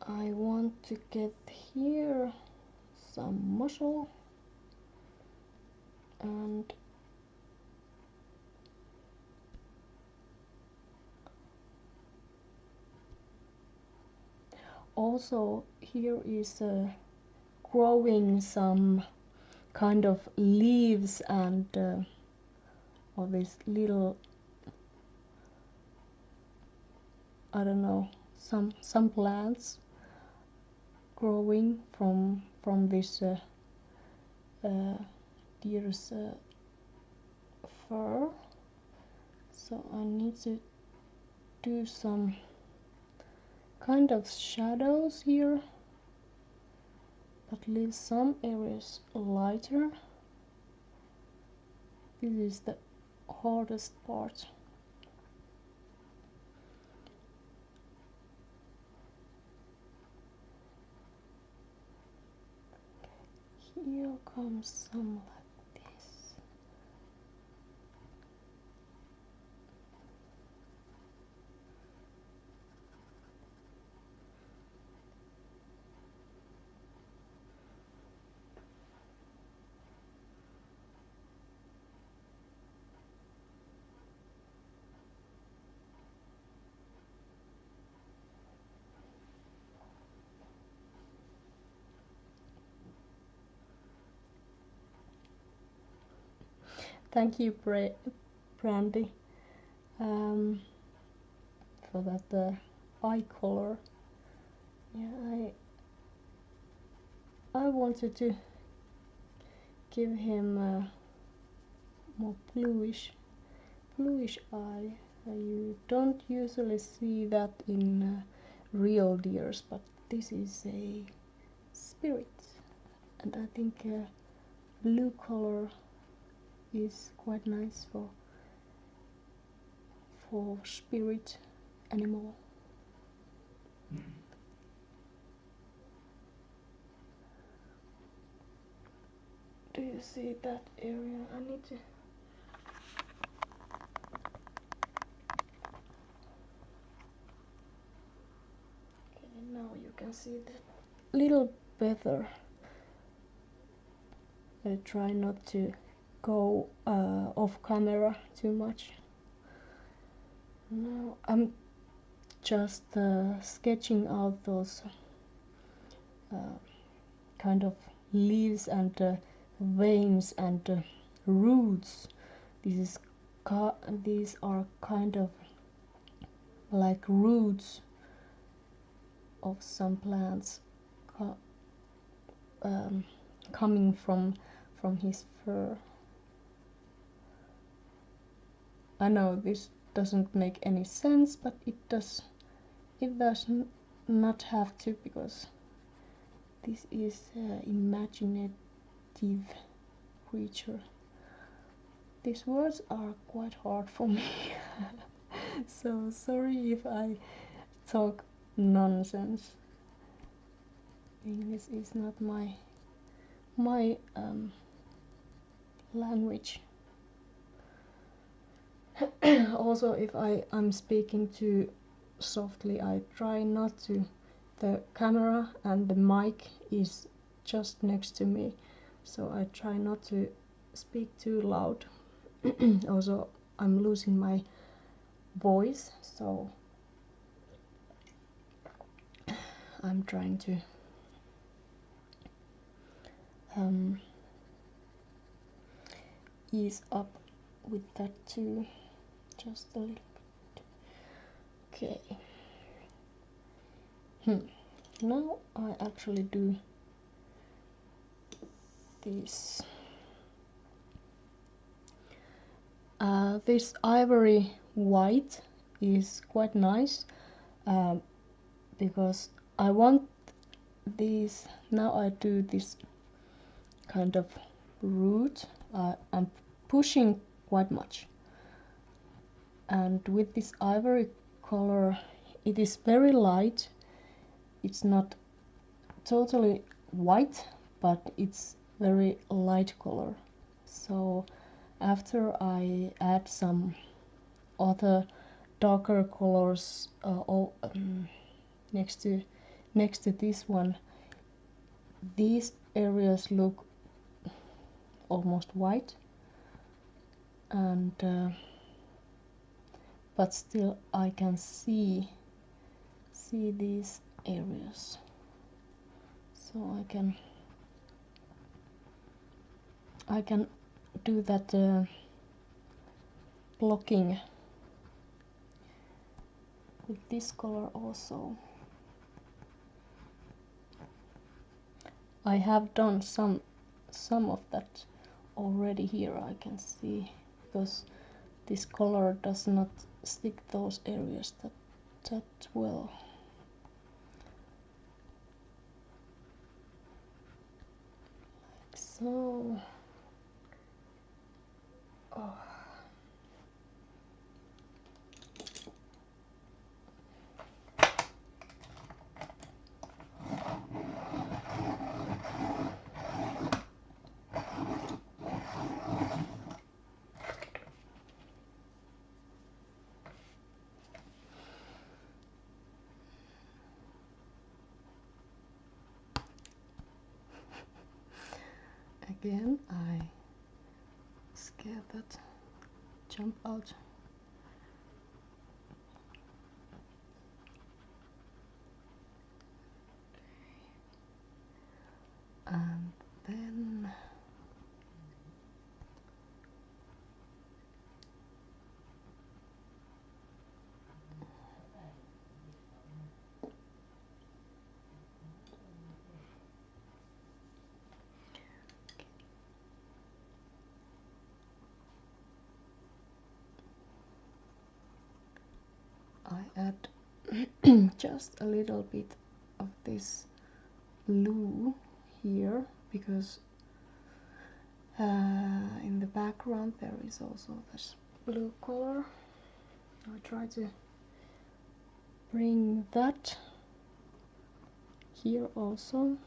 I want to get here some muscle, and also here is growing some kind of leaves and all these little, I don't know, some plants growing from this deer's fur. So I need to do some kind of shadows here, but leave some areas lighter. This is the hardest part. Here comes some like this. Thank you, Brandy, for that eye color. Yeah, I wanted to give him a more bluish eye. You don't usually see that in real deers, but this is a spirit, and I think blue color is quite nice for spirit animal. Do you see that area? I need to. Okay, now you can see that little better. I try not to go off camera too much. Now I'm just sketching out those kind of leaves and veins and roots. These are kind of like roots of some plants coming from his fur. I know this doesn't make any sense, but it does not have to, because this is imaginative creature. These words are quite hard for me. So sorry if I talk nonsense. English is not my language. Also, if I'm speaking too softly, I try not to. The camera and the mic is just next to me, so I try not to speak too loud. Also, I'm losing my voice, so I'm trying to ease up with that too, just a little bit. Okay. Now I actually do this. This ivory white is quite nice because I want these. Now I do this kind of root. I'm pushing quite much, and with this ivory color, it is very light. It's not totally white, but it's very light color. So after I add some other darker colors next to this one, these areas look almost white, and but still I can see these areas, so I can do that blocking with this color also. I have done some of that already here, I can see, because this color does not stick those areas that well. Like so. Oh. Again, I scared that jump out. And then I add just a little bit of this blue here, because in the background there is also this blue color. I try to bring that here also.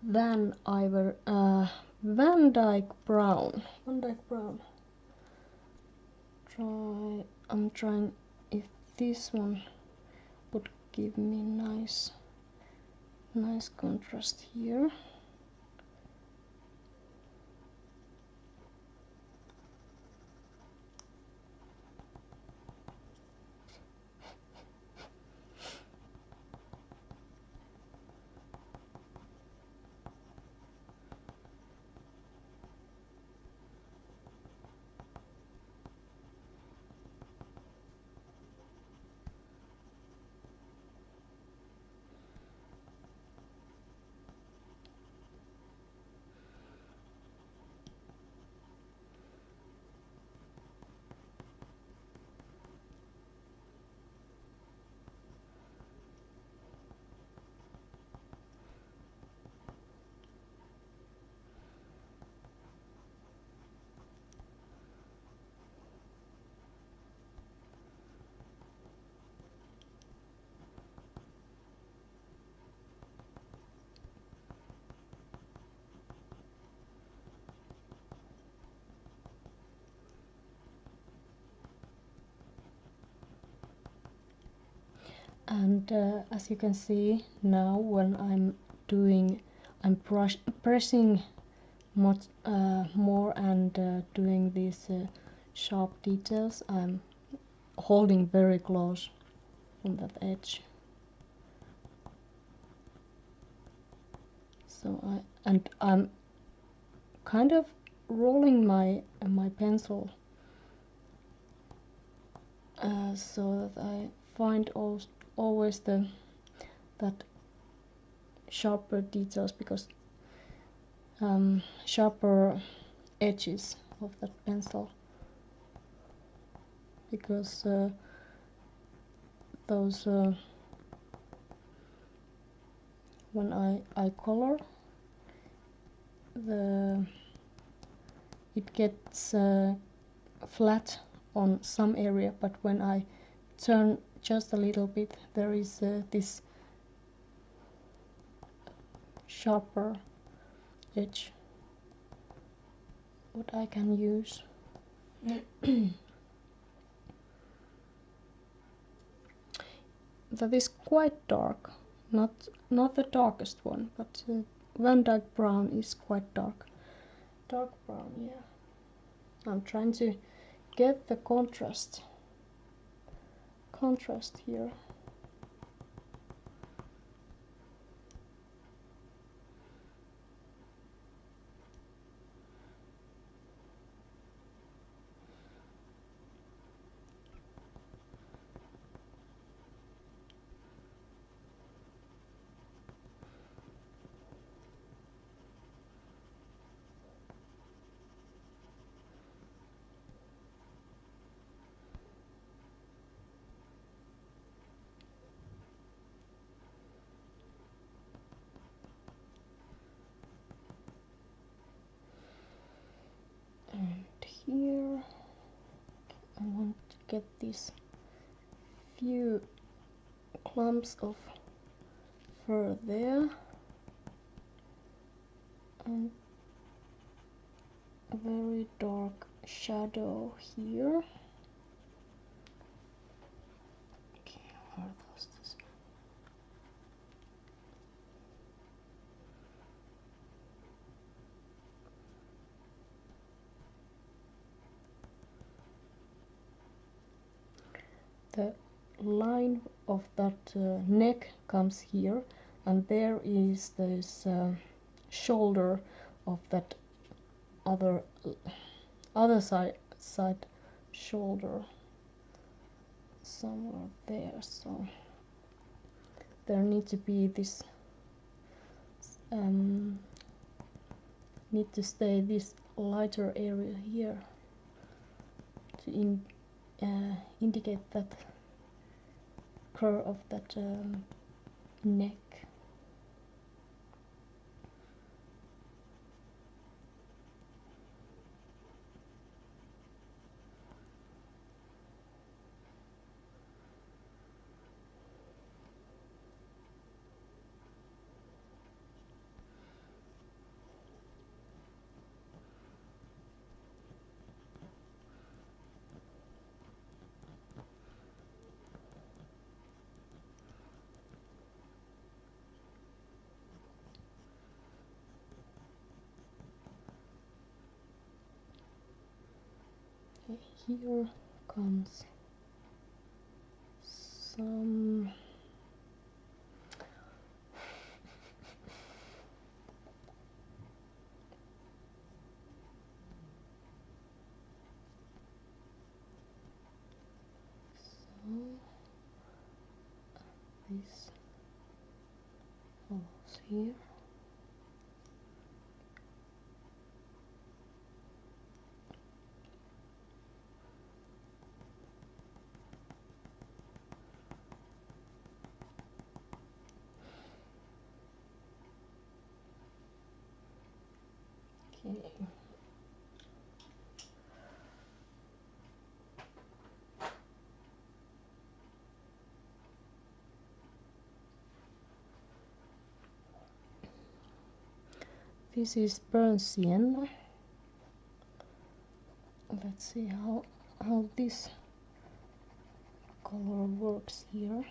Then Van Dyke Brown. Van Dyke Brown. I'm trying if this one would give me nice contrast here. And as you can see now, when I'm pressing much more and doing these sharp details, I'm holding very close on that edge. So I'm kind of rolling my pencil so that I find always that sharper details, because sharper edges of that pencil, because those when I color, it gets flat on some area, but when I turn just a little bit, there is this sharper edge what I can use. That is quite dark, not the darkest one, but Van Dyke brown is quite dark. Dark brown, yeah. I'm trying to get the contrast here. And here I want to get these few clumps of fur there, and a very dark shadow here. Okay, where are those? The line of that neck comes here, and there is this shoulder of that other side shoulder somewhere there. So there need to be this need to stay this lighter area here to indicate that curve of that neck. Here comes some this follows here. Okay. This is burnt sienna. Let's see how this color works here.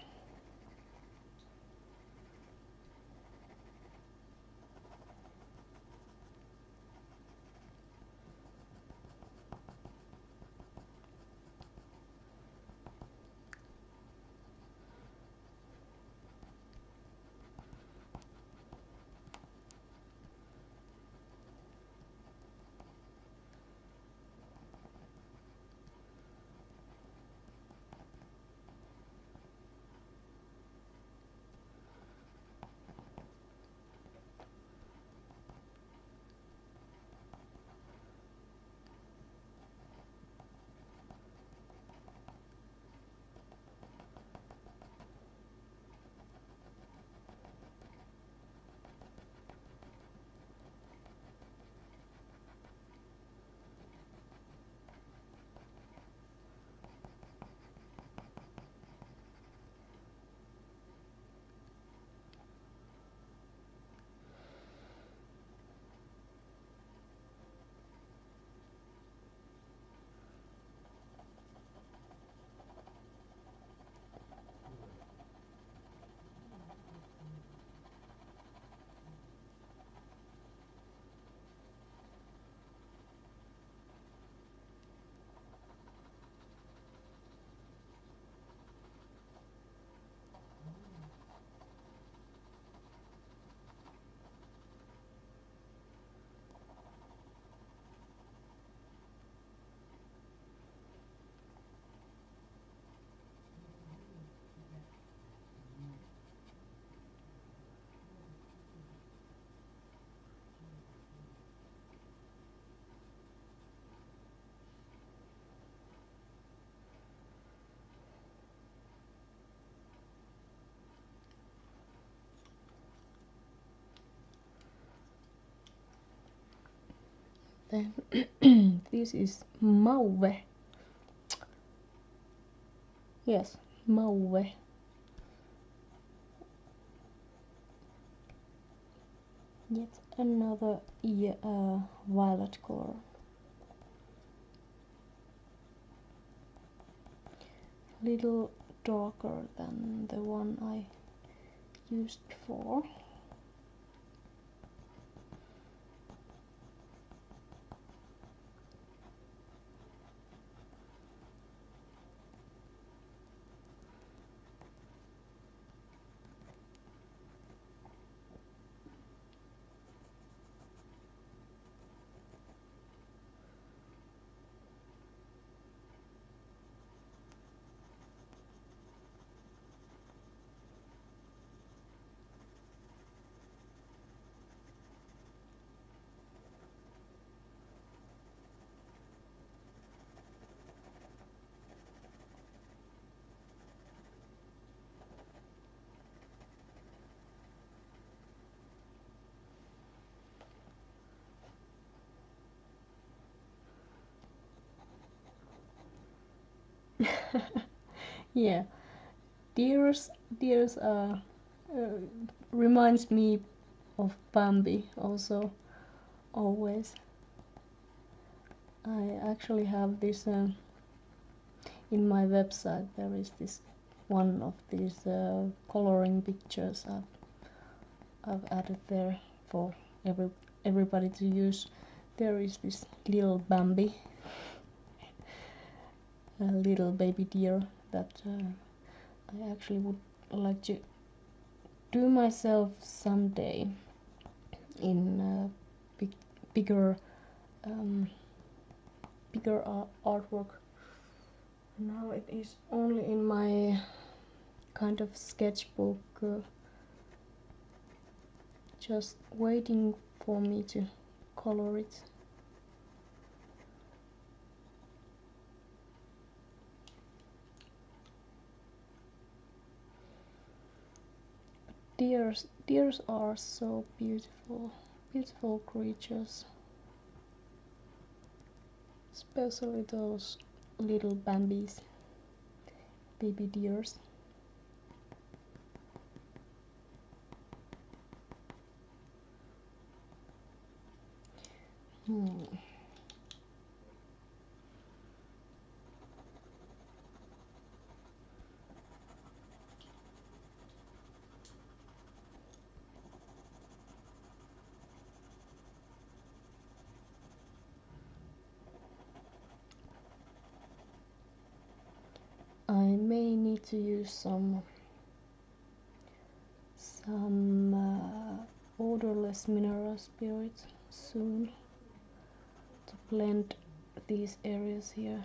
then this is mauve. Yes, mauve. Yet another violet color. Little darker than the one I used before. Yeah, deers reminds me of Bambi also, always. I actually have this in my website. There is this one of these coloring pictures I've added there for everybody to use. There is this little Bambi, a little baby deer that I actually would like to do myself someday in bigger artwork. Now it is only in my kind of sketchbook, just waiting for me to color it. Deers are so beautiful, beautiful creatures, especially those little Bambis, baby deers. I may need to use some odorless mineral spirits soon to blend these areas here.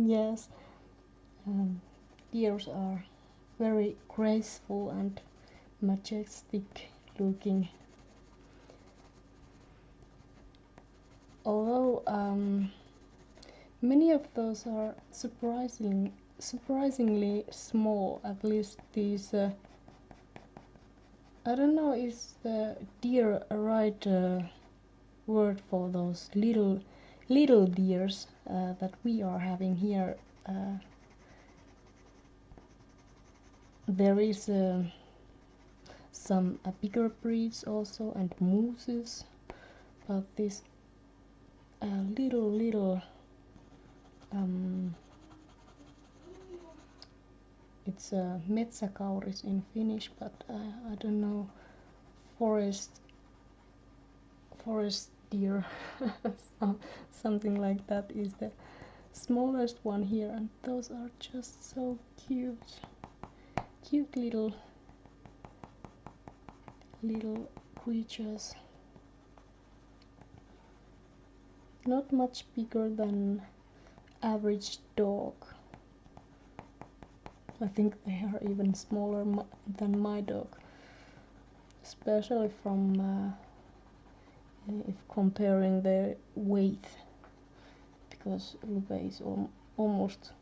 Yes, deers are very graceful and majestic looking. Although many of those are surprisingly small. At least these. I don't know, is the deer a right word for those little deers that we are having here. There is some bigger breeds also and mooses, but this little it's metsäkauris in Finnish, but I don't know, forest deer. Something like that is the smallest one here, and those are just so cute. Cute little creatures. Not much bigger than average dog. I think they are even smaller than my dog, especially from if comparing their weight, because Lupe is almost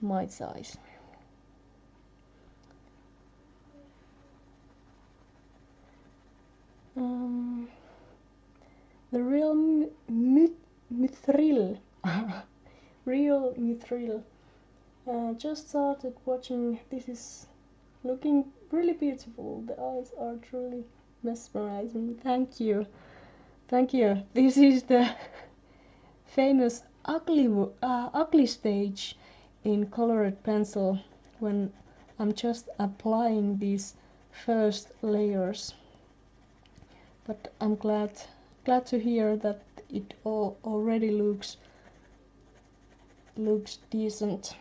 my size. The real mithril, real mithril. Just started watching. This is looking really beautiful. The eyes are truly mesmerizing. Thank you, thank you. This is the famous ugly stage in colored pencil when I'm just applying these first layers. But I'm glad to hear that it already looks decent.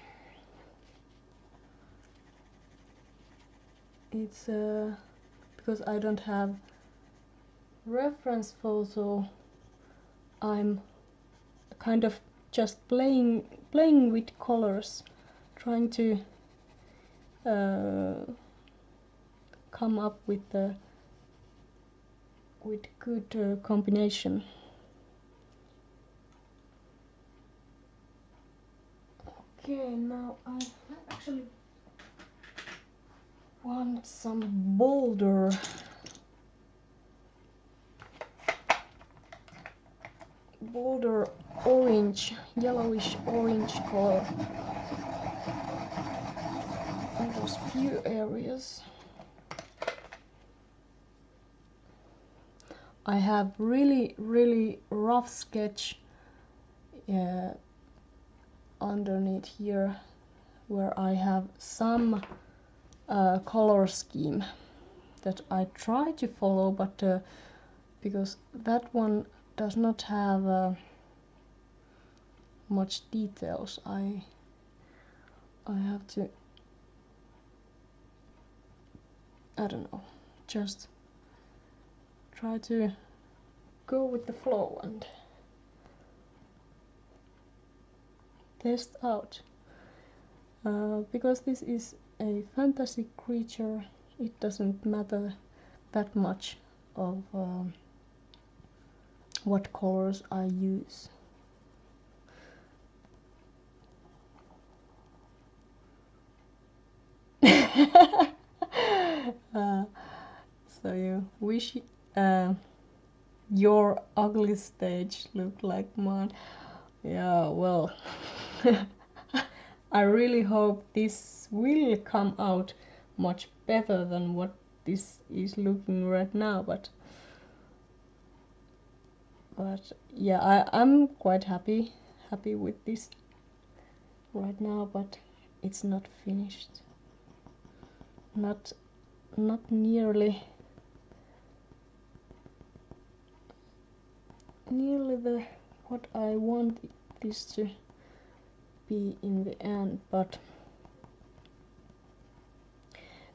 It's because I don't have reference photo, I'm kind of just playing with colors, trying to come up with good combination. Okay, now I actually want some bolder orange, yellowish orange color in those few areas. I have really rough sketch underneath here, where I have some color scheme that I try to follow, but because that one does not have much details, I have to, I don't know, just try to go with the flow and test out. Because this is a fantasy creature, it doesn't matter that much of what colors I use. So you wish your ugly stage looked like mine. Yeah, well, I really hope this will come out much better than what this is looking right now, but yeah, I'm quite happy with this right now, but it's not finished. Not nearly the what I want this to be in the end, but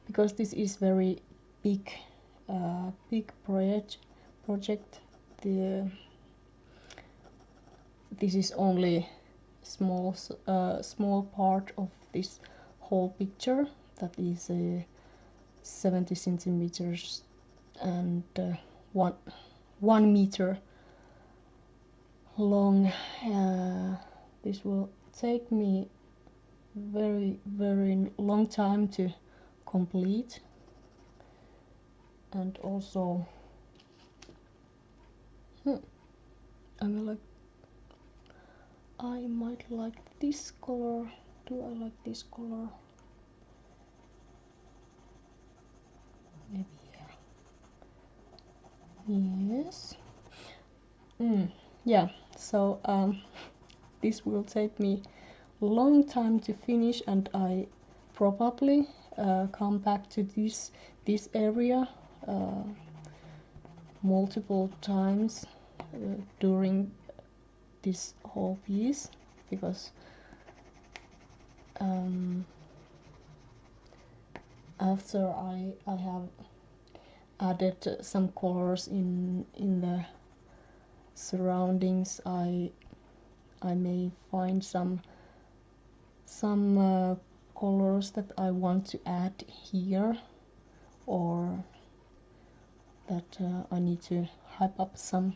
because this is very big project, this is only small part of this whole picture, that is 70 centimeters and 1 meter long. This will take me very long time to complete, and also I might like this color. Do I like this color? Maybe yes. Yeah, so this will take me a long time to finish, and I probably come back to this area multiple times during this whole piece, because after I have added some colors in the surroundings, I may find some colors that I want to add here, or that I need to hype up some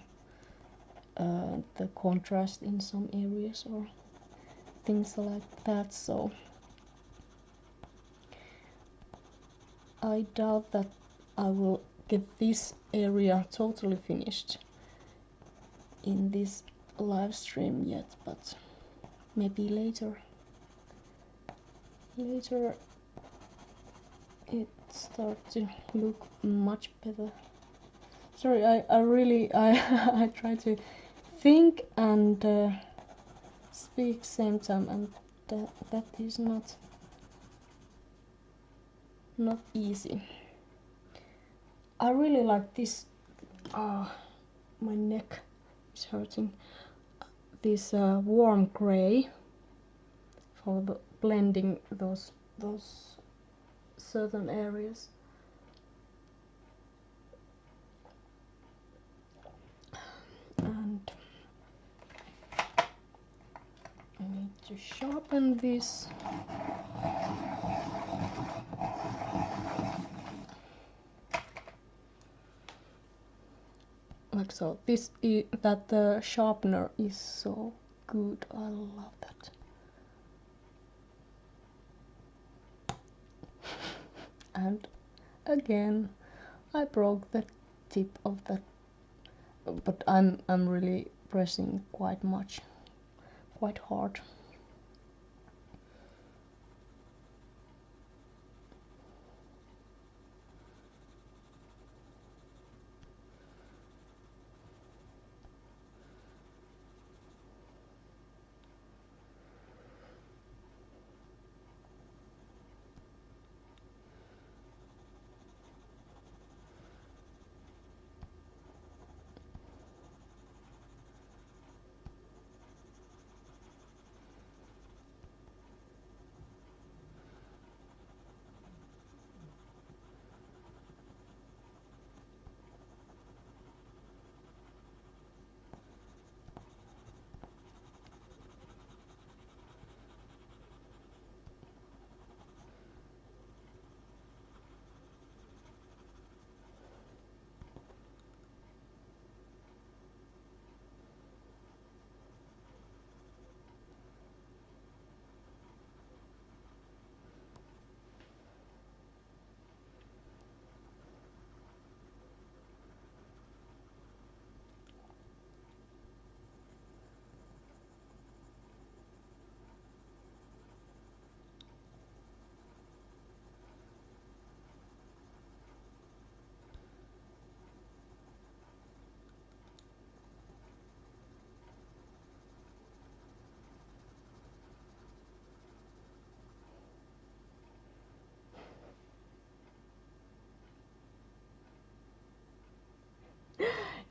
the contrast in some areas or things like that. So I doubt that I will get this area totally finished in this live stream yet, but maybe later it starts to look much better. Sorry, I really I try to think and speak same time, and that is not easy. I really like this. My neck is hurting. This warm gray for the blending those certain areas. And I need to sharpen this. Like so. This is that the sharpener is so good. I love that. And again, I broke the tip of that, but I'm really pressing quite hard.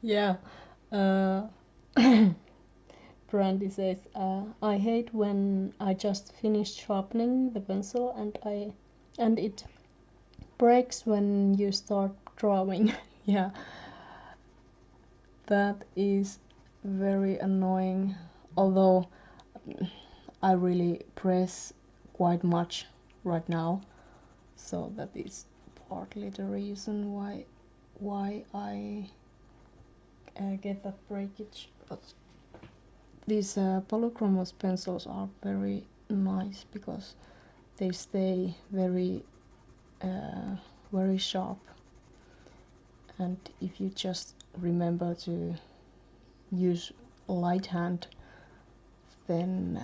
Yeah. Brandy says, I hate when I just finish sharpening the pencil and it breaks when you start drawing. Yeah, that is very annoying. Although I really press quite much right now, so that is partly the reason why I get that breakage. But these Polychromos pencils are very nice because they stay very sharp, and if you just remember to use light hand, then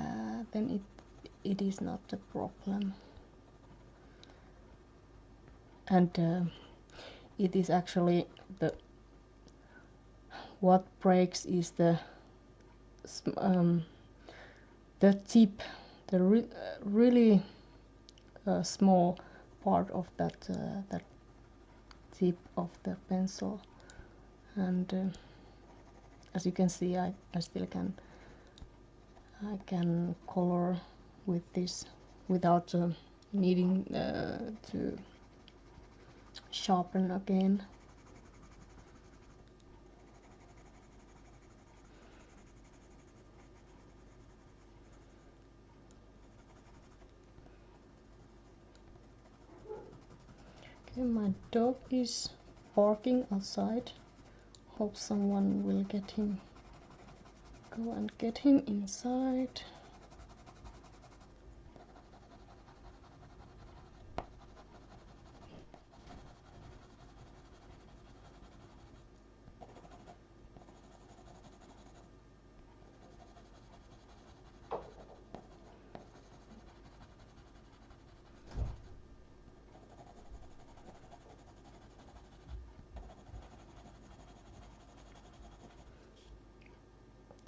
it is not a problem. And it is actually what breaks is the tip, the really small part of that tip of the pencil, and as you can see, I still can color with this without needing to sharpen again. Okay, my dog is barking outside. Hope someone will get him. Go and get him inside.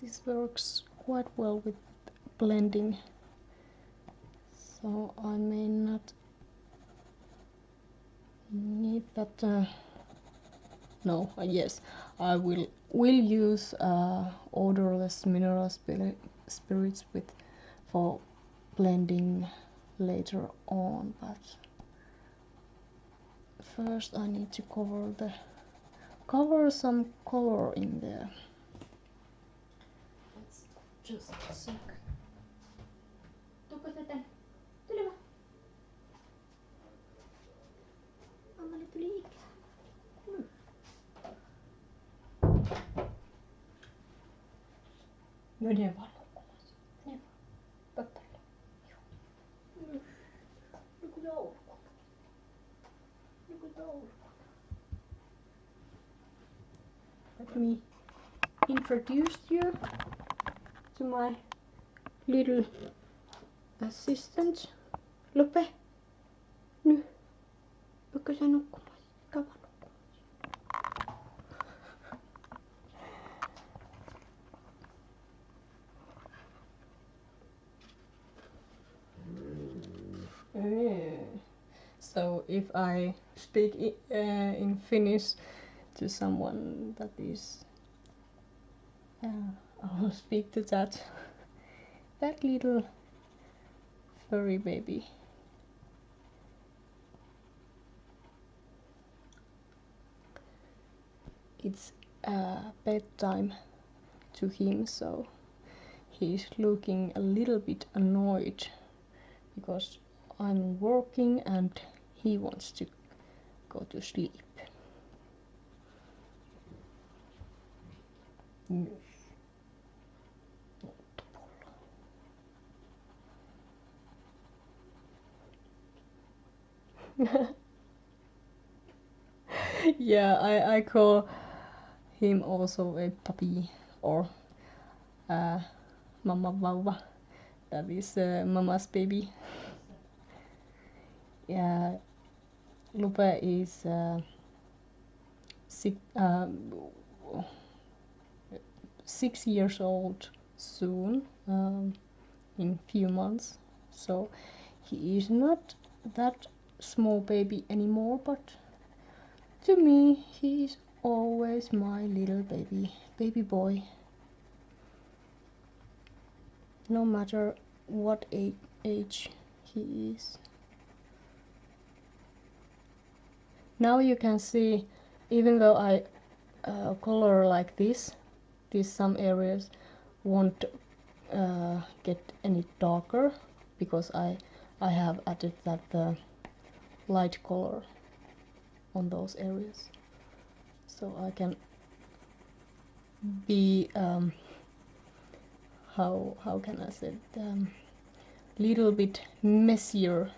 This works quite well with blending, so I may not need that. No, yes, I will use odorless mineral spirits for blending later on, but first I need to cover some color in there. Just a sec. Tuuko se tänne? Tule vaan. Anneli tuli ikään. Mene vaan nukkumaan. Mene vaan. Pöppärille. Joo. Joku joulukuna. Joku joulukuna. Let me introduce you to my little assistant. Lupe. Nyt. Pyykö sä nukkumaan? Käy vaan nukkumaan. So if I speak in Finnish to someone that is, I'll speak to that little furry baby. It's bedtime to him, so he's looking a little bit annoyed because I'm working and he wants to go to sleep. Yeah, I call him also a puppy or mama vauva. That is mama's baby. Yeah, Lupe is 6 years old soon, in few months. So he is not that small baby anymore, but to me he is always my little baby boy. No matter what age he is. Now you can see, even though I color like this, some areas won't get any darker because I have added that light color on those areas, so I can be how can I say it, little bit messier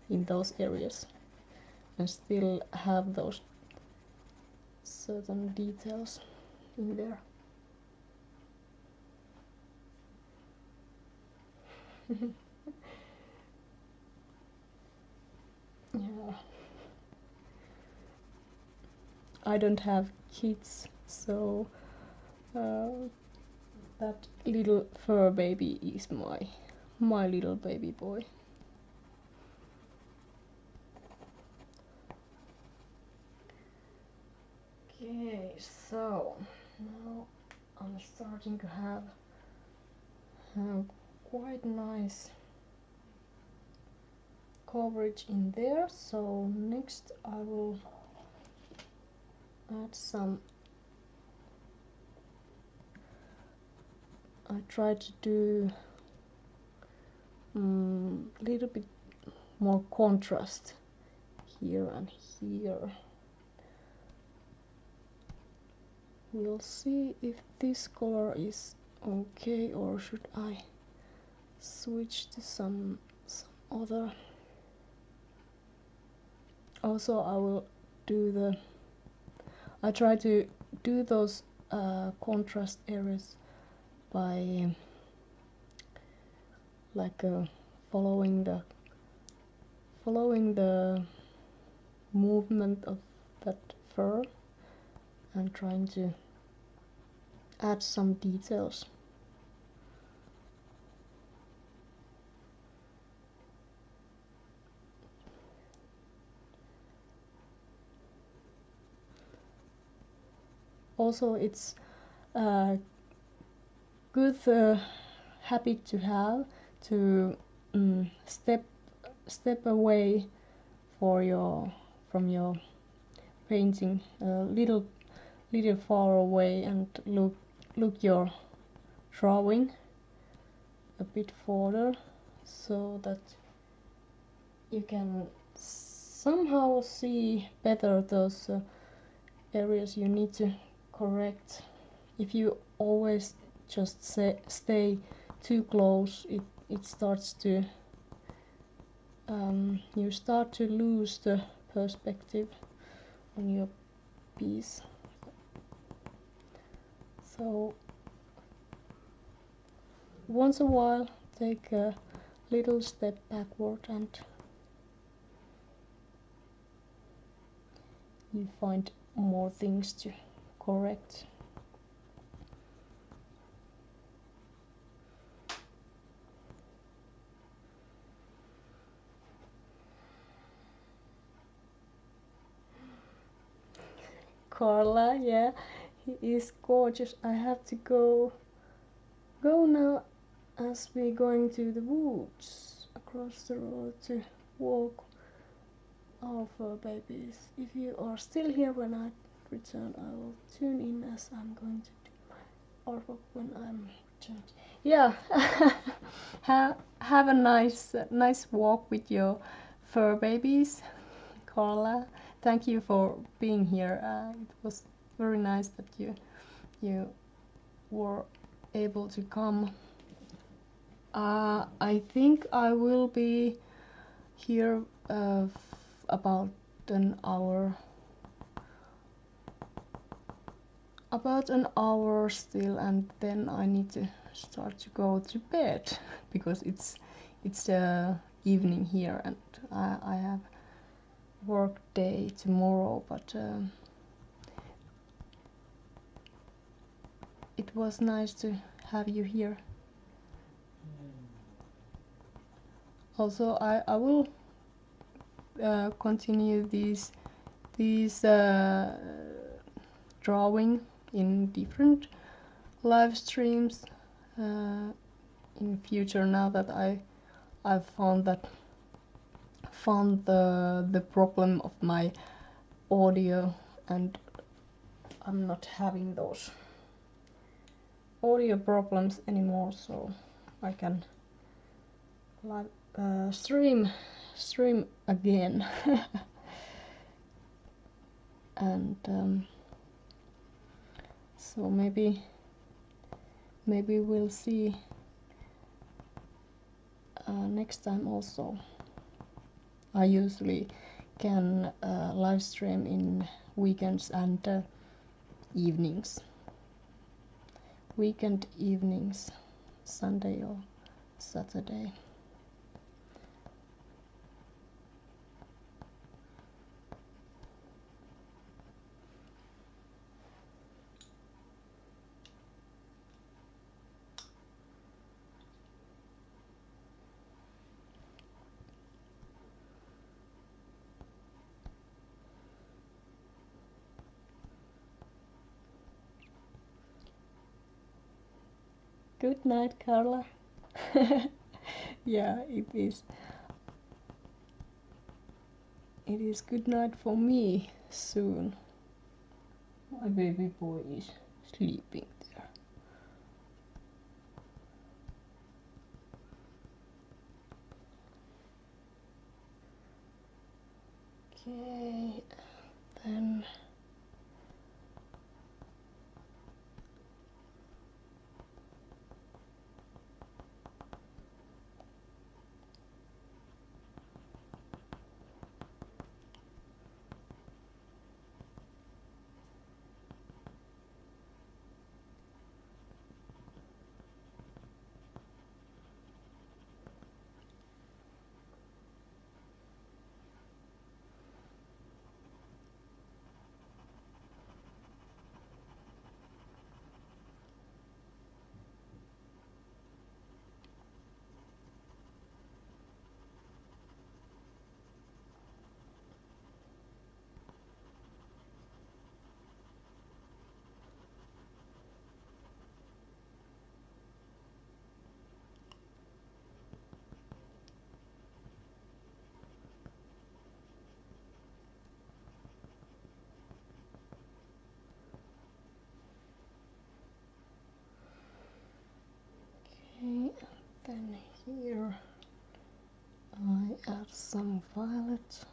in those areas and still have those certain details in there. Yeah. I don't have kids, so that little fur baby is my little baby boy. Okay, so now I'm starting to have quite nice coverage in there. So next I will add some. I try to do little bit more contrast here and here. We'll see if this color is okay, or should I switch to some other. Also, I will do the. I try to do those contrast areas by like following the movement of that fur and trying to add some details. Also, it's a good habit to have to step away from your painting a little far away and look your drawing a bit further, so that you can somehow see better those areas you need to correct. If you always just stay too close, it starts to you start to lose the perspective on your piece. So once a while take a little step backward and you find more things to correct. Carla, yeah, he is gorgeous. I have to go now, as we're going to the woods across the road to walk our fur babies. If you are still here when I return, I will tune in, as I'm going to do my artwork when I'm returned. Yeah, have a nice walk with your fur babies, Carla. Thank you for being here. It was very nice that you were able to come. I think I will be here about an hour. About an hour still, and then I need to start to go to bed because it's evening here, and I have work day tomorrow. But it was nice to have you here. Also, I will continue these drawing in different live streams in future, now that I've found the problem of my audio, and I'm not having those audio problems anymore, so I can live stream again. And so maybe we'll see next time also. I usually can live stream in weekends and evenings. Weekend evenings, Sunday or Saturday. Good night, Carla. Yeah, it is. It is good night for me soon. My baby boy is sleeping there. Okay, then okay, then here I add some violet.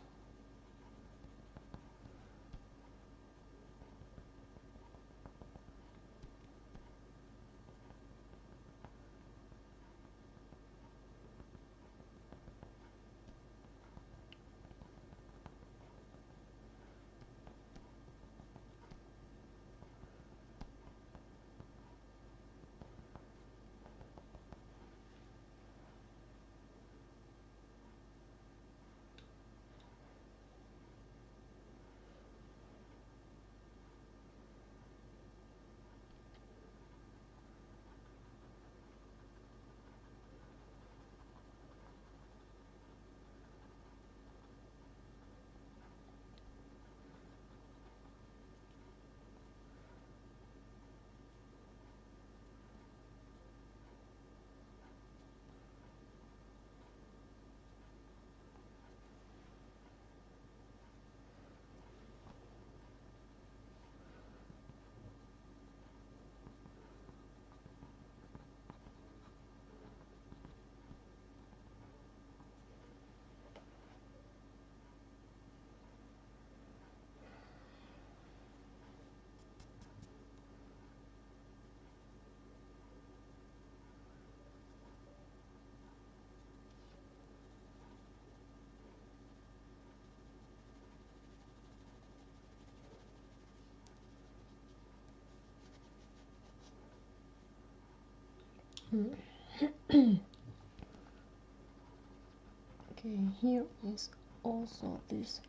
Okay, here is also this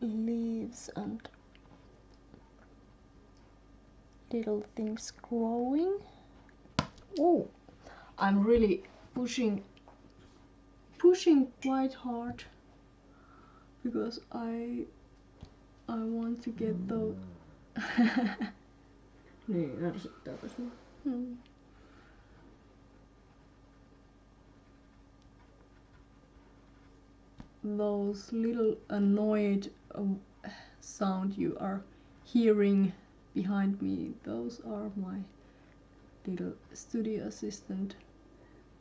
leaves and little things growing. Oh, I'm really pushing quite hard because I want to get those. Niin, ärsyttääkö sinua? Those little annoyed sound you are hearing behind me, those are my little studio assistant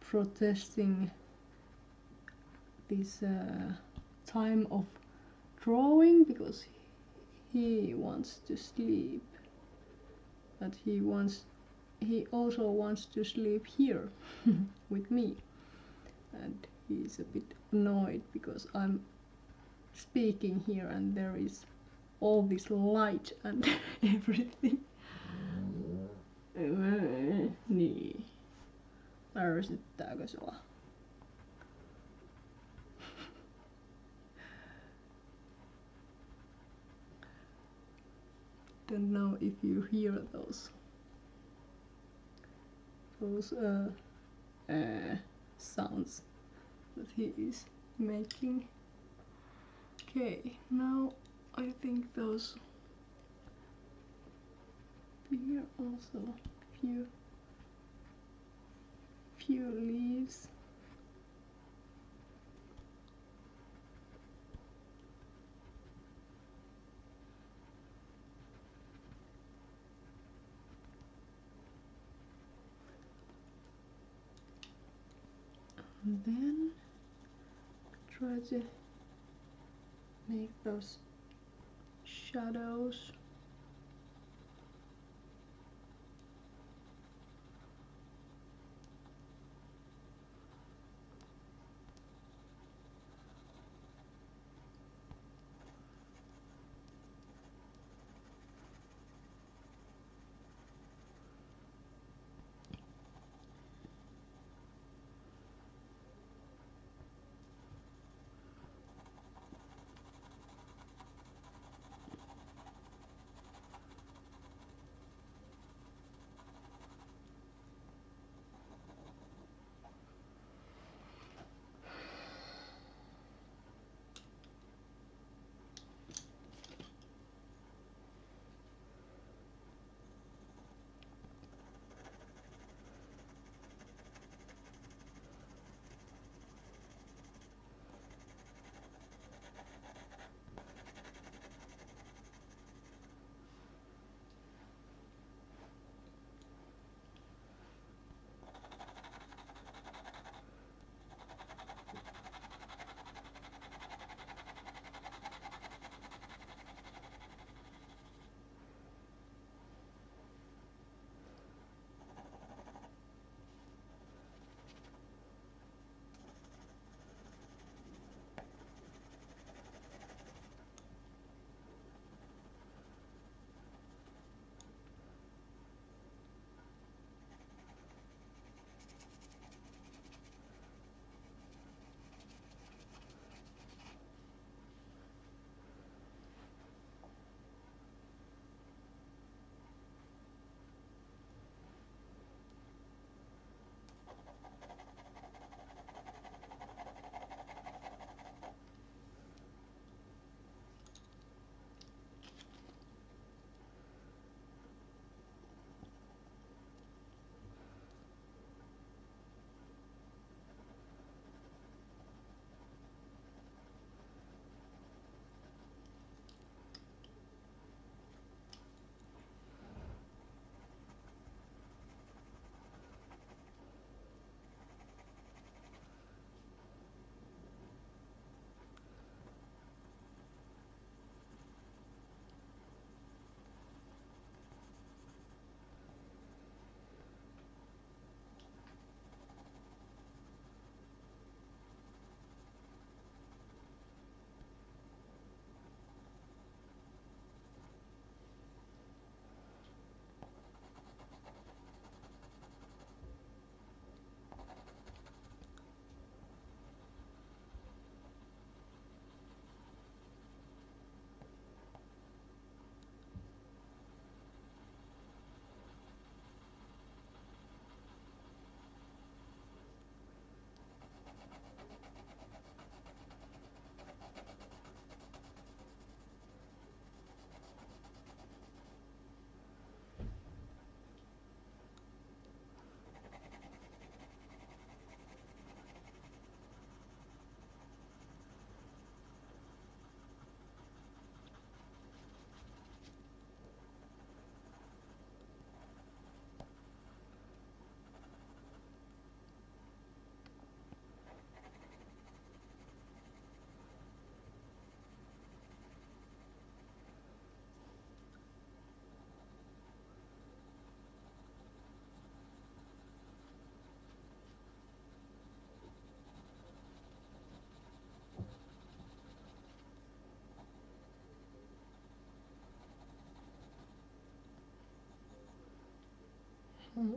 protesting this time of drawing because he wants to sleep, but he also wants to sleep here with me, and he's a bit annoyed because I'm speaking here and there is all this light and everything. Niin. Ärsyttääkö sua? Don't know if you hear those sounds that he is making. Okay, now I think those here also a few few leaves. And then try to make those shadows. Mm.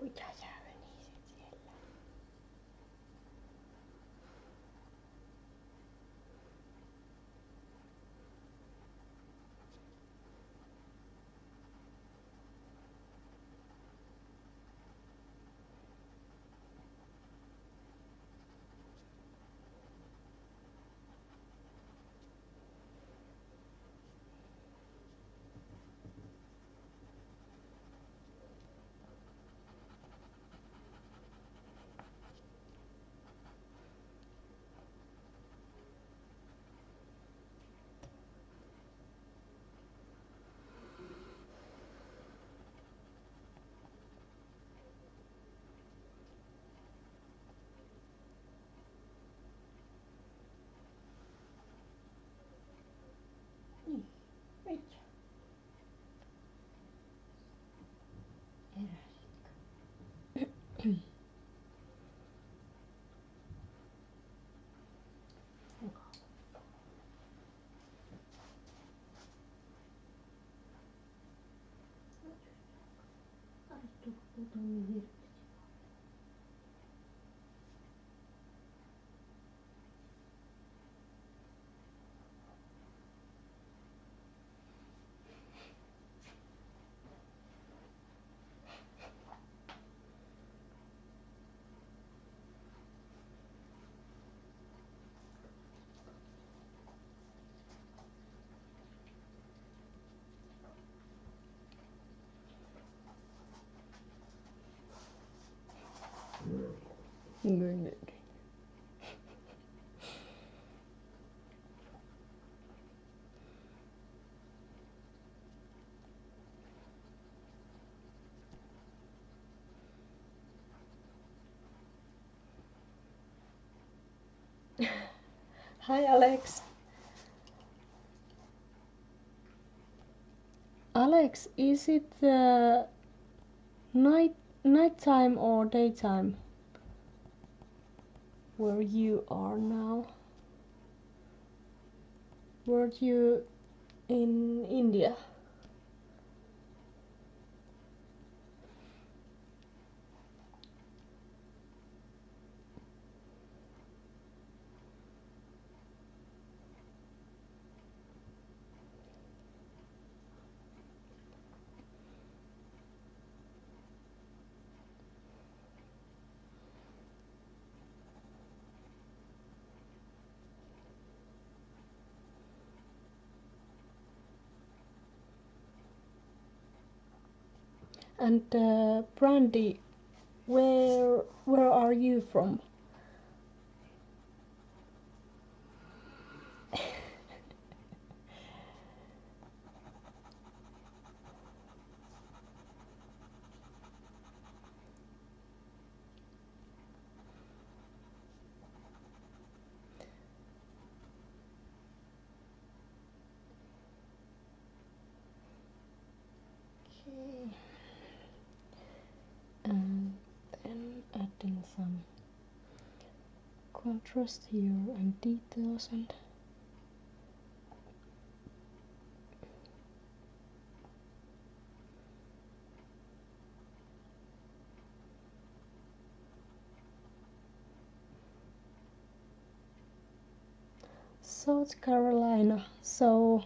Mitä sä menisit siellä? Niin, mitä? Heräsitkö? Good. Hi Alex. Alex, is it nighttime or daytime where you are now? Were you in India? And Brandy, where are you from? Okay. And then adding some contrast here and details and South Carolina. So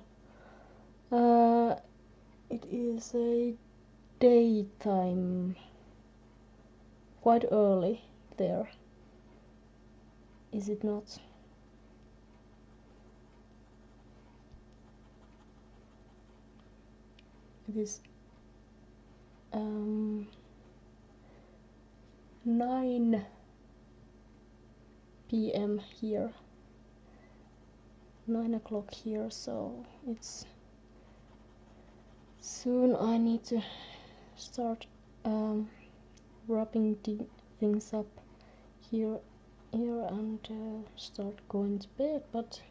it is a daytime, quite early there, is it not? It is 9 p.m. here, 9 o'clock here, so it's soon I need to start wrapping the things up here and start going to bed, but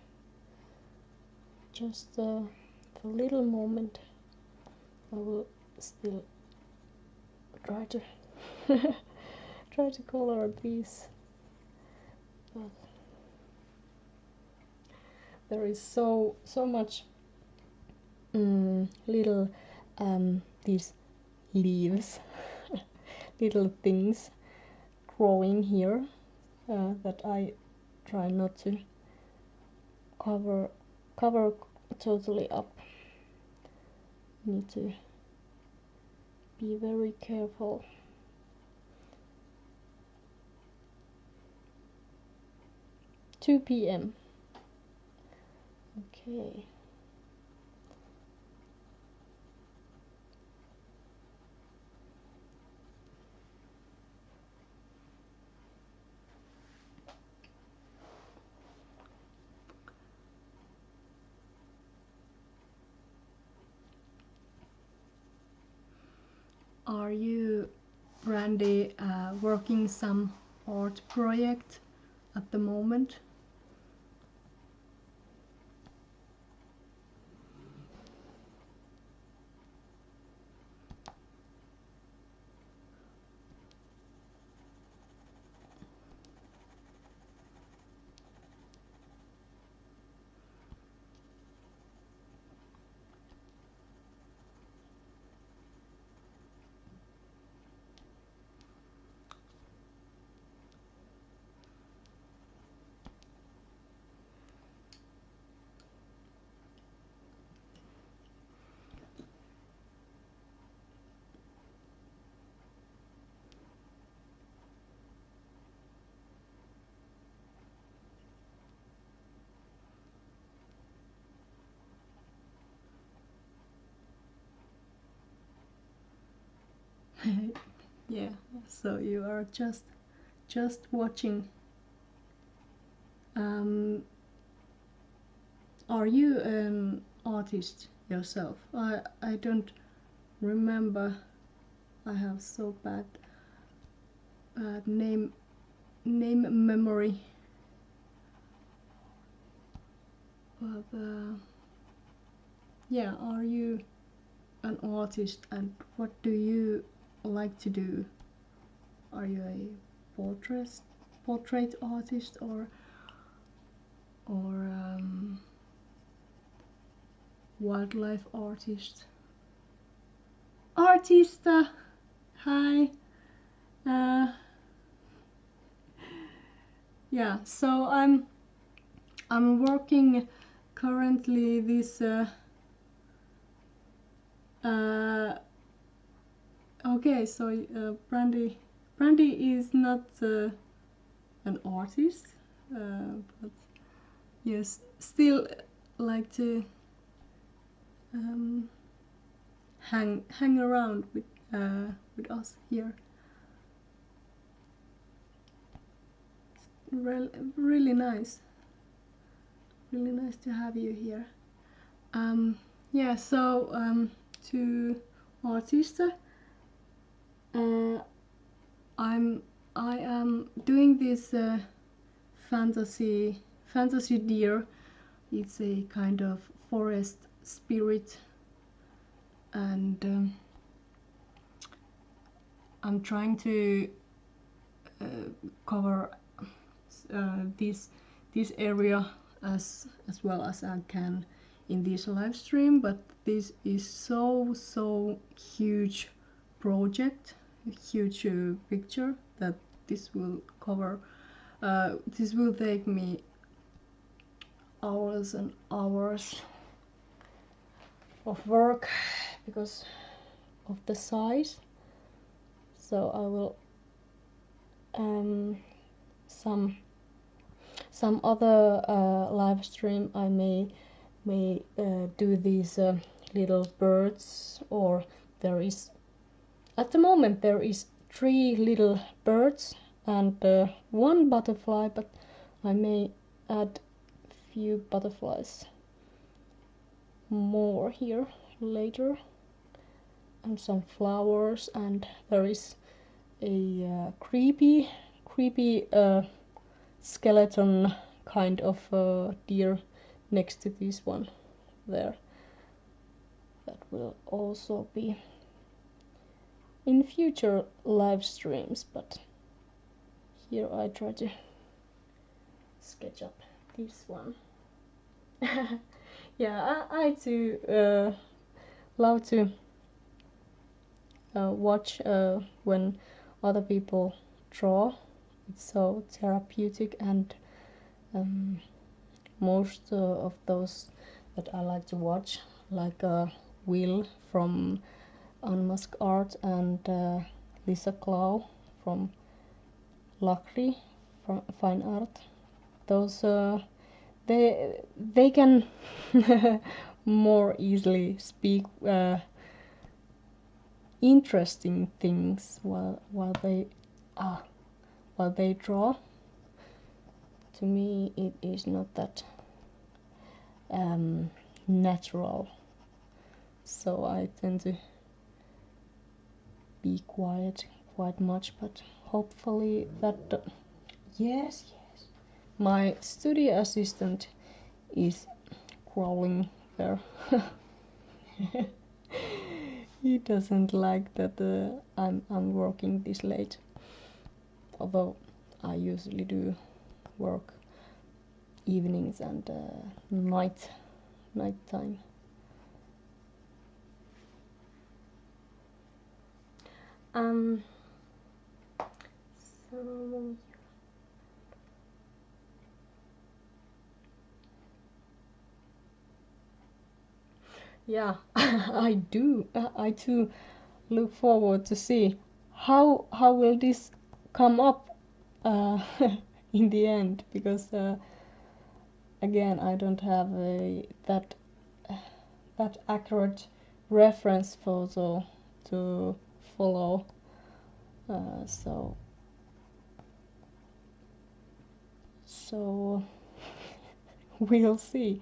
just for a little moment I will still try to try to color these, but there is so much little these leaves little things growing here that I try not to cover totally up. Need to be very careful. Two p.m. Okay. Are you, Brandy, working some art project at the moment? Yeah, so you are just watching. Are you an artist yourself? I don't remember. I have so bad name memory. But yeah, are you an artist, and what do you like to do? Are you a portrait artist or wildlife artist? Artista, hi. Yeah, so I'm working currently this okay, so Brandy is not an artist, but yes, still like to hang around with us here. Really nice. Really nice to have you here. Yeah, so to Artista, I am doing this fantasy deer. It's a kind of forest spirit, and I'm trying to cover this area as well as I can in this live stream, but this is so huge project, a huge picture that this will cover. This will take me hours and hours of work because of the size. So I will some other live stream I may do these little birds, or there is at the moment there is 3 little birds and 1 butterfly, but I may add few butterflies more here later, and some flowers, and there is a creepy skeleton kind of deer next to this one there. That will also be in future live streams, but here I try to sketch up this one. Yeah, I too love to watch when other people draw. It's so therapeutic, and most of those that I like to watch, like Will from Unmask Art and Lisa Clow from Lakri from Fine Art. Those they can more easily speak interesting things while they draw. To me, it is not that natural, so I tend to be quiet quite much, but hopefully that yes, my studio assistant is crawling there. He doesn't like that I'm working this late, although I usually do work evenings and night time. So yeah, I too look forward to see how will this come up in the end, because again, I don't have that accurate reference photo to follow, so we'll see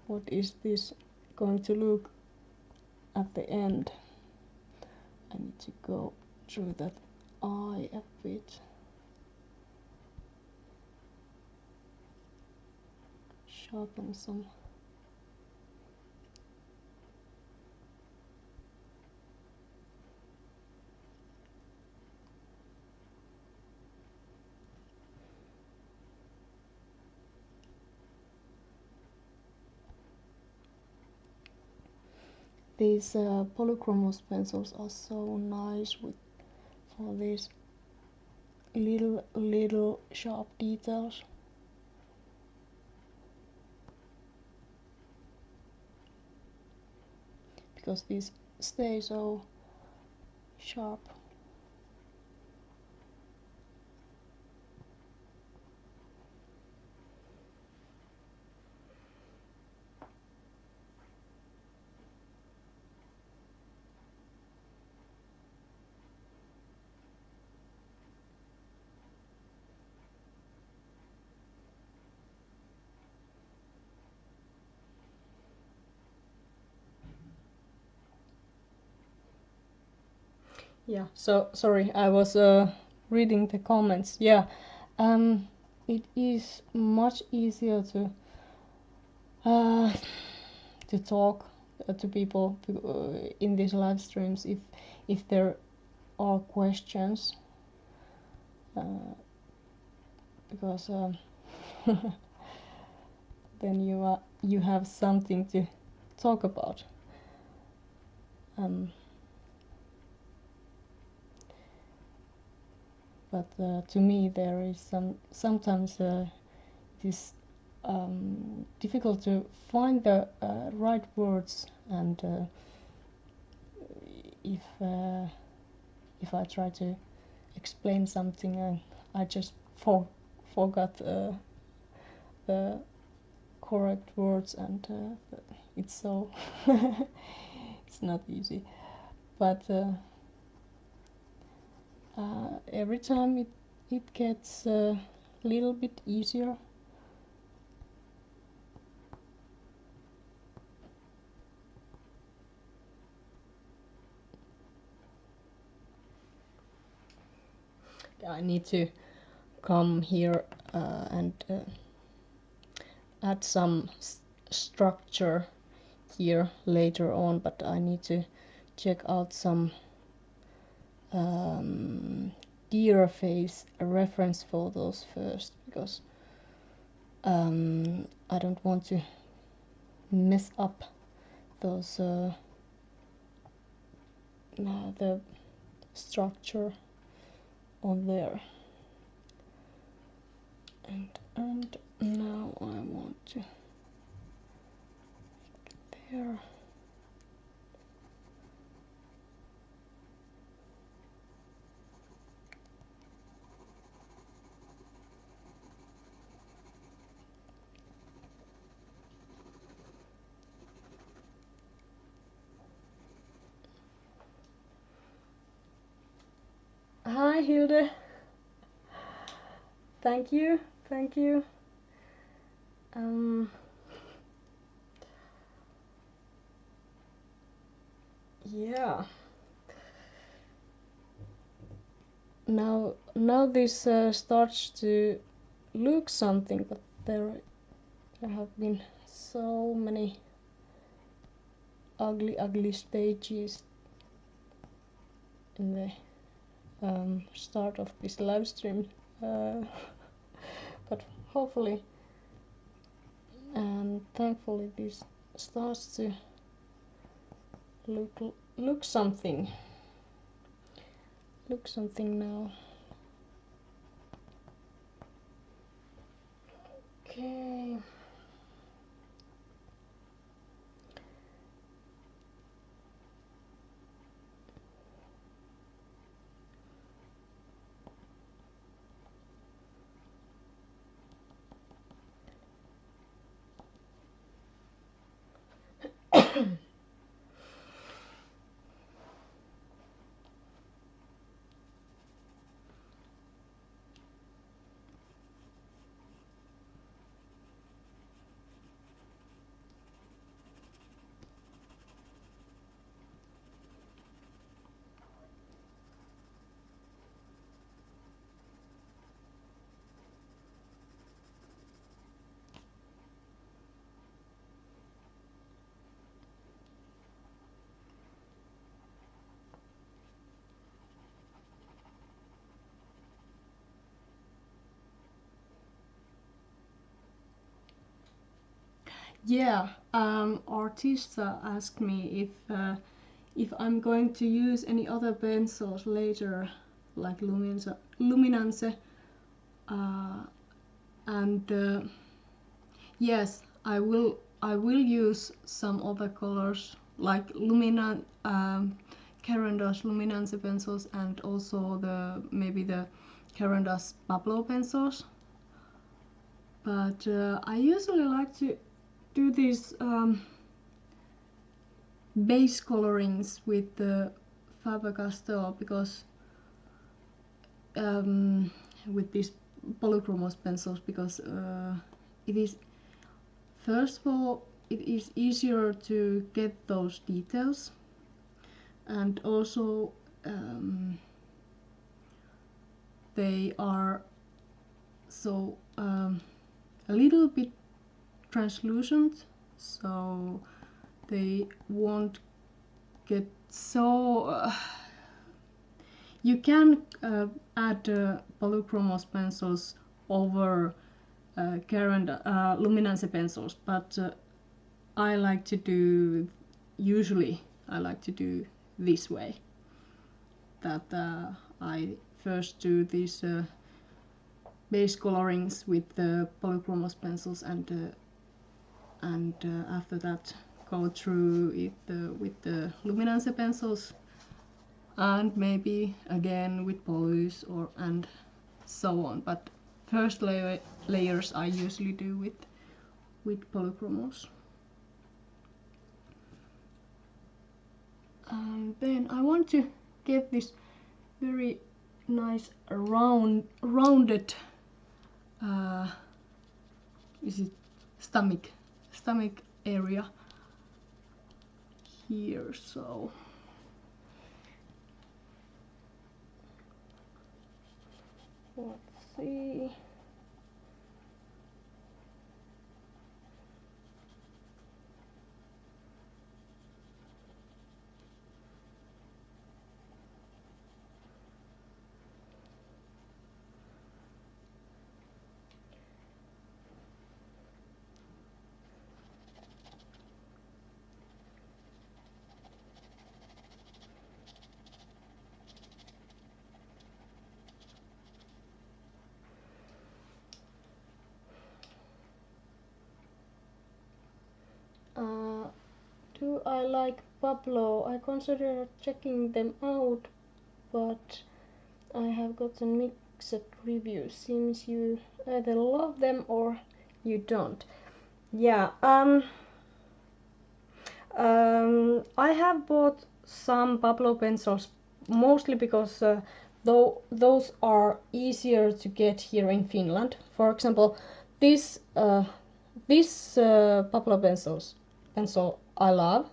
what is this going to look at the end. I need to go through that eye a bit. Sharpen some. These Polychromos pencils are so nice for these little sharp details. Because these stay so sharp. Yeah, so sorry, I was reading the comments. Yeah, it is much easier to talk to people in these live streams if there are questions, because then you have something to talk about. But to me, there is sometimes this difficult to find the right words, and if I try to explain something and I just forgot the correct words, and it's so it's not easy, but every time it gets a little bit easier. I need to come here and add some structure here later on, but I need to check out some deer face reference photos first, because I don't want to mess up those the structure on there. And now I want to there. Hi Hilde. Thank you, thank you. Yeah. Now this starts to look something, but there have been so many ugly stages in the start of this live stream. But hopefully and thankfully this starts to look something now. Okay. Yeah, Artista asked me if I'm going to use any other pencils later, like Luminance, and yes, I will use some other colors like Carandas Luminance pencils, and also maybe the Carandas Pablo pencils. But I usually like to do these base colorings with the Faber-Castell, because with these Polychromos pencils, because it is, first of all, it is easier to get those details, and also they are so a little bit translucent, so they won't get so you can add Polychromos pencils over Luminance pencils, but usually I like to do this way, that I first do these base colorings with the Polychromos pencils, and after that go through it with the Luminance pencils, and maybe again with polys and so on. But first layers I usually do with Polychromos. And then I want to get this very nice rounded is it stomach area here, so let's see. do I like Pablo? I consider checking them out, but I have gotten mixed reviews. Seems you either love them or you don't. Yeah, I have bought some Pablo pencils mostly because though those are easier to get here in Finland. For example, this Pablo pencil I love,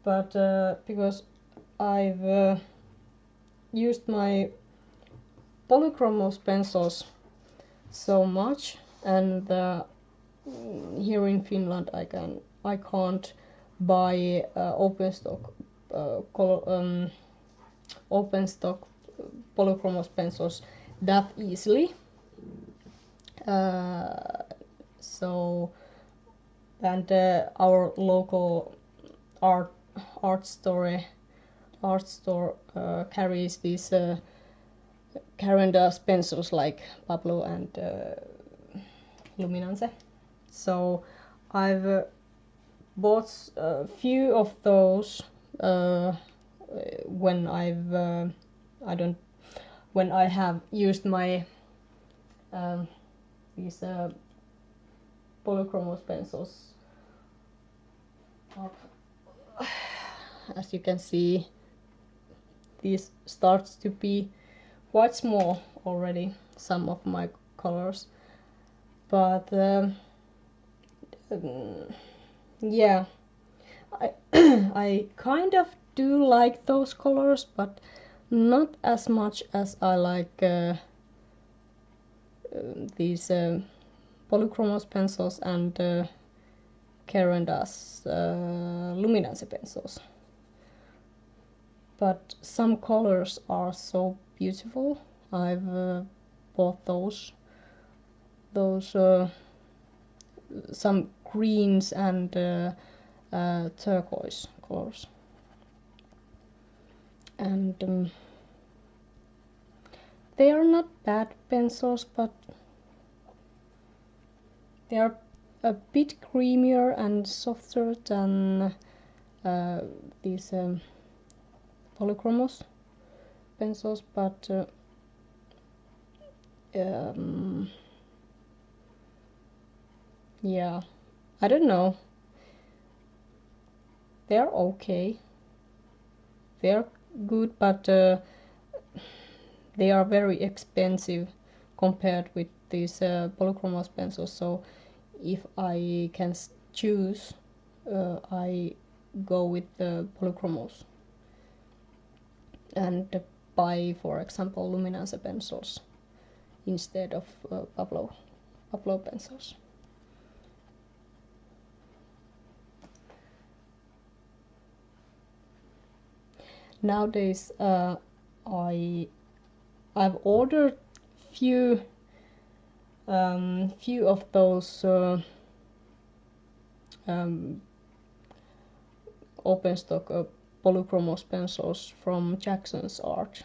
but because I've used my Polychromos pencils so much, and here in Finland I can't buy open stock Polychromos pencils that easily. So and our local art store carries these Carandas pencils like Pablo and Luminance. So I've bought a few of those when when I have used my these Polychromos pencils. As you can see, this starts to be quite small already, some of my colors, but yeah, I I kind of do like those colors, but not as much as I like these Polychromos pencils and Carandas Luminance pencils. But some colors are so beautiful. I've bought those some greens and turquoise colors, and they are not bad pencils, but they are a bit creamier and softer than these Polychromos pencils, but yeah, I don't know. They're okay. They're good, but they are very expensive compared with these Polychromos pencils. So if I can choose, I go with the Polychromos and buy, for example, Luminance pencils instead of Pablo pencils. Nowadays, I've ordered few of those open stock Polychromos pencils from Jackson's Art,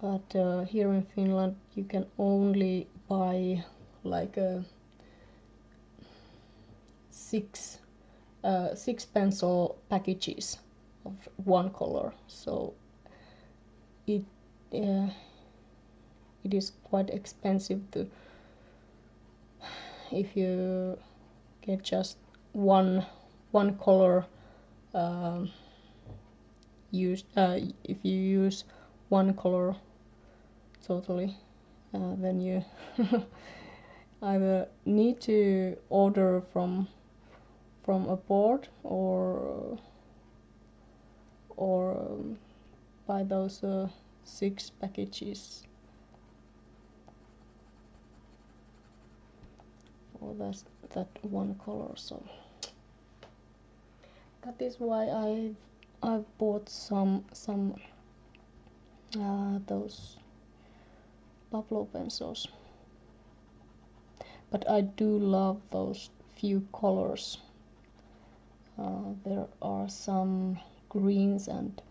but here in Finland you can only buy like six pencil packages of one color, so it is quite expensive to if you get just one color used. If you use one color totally, then you either need to order from a board or buy those 6 packages for that one color. So that is why I've bought some those Pablo pencils, but I do love those few colors. There are some greens and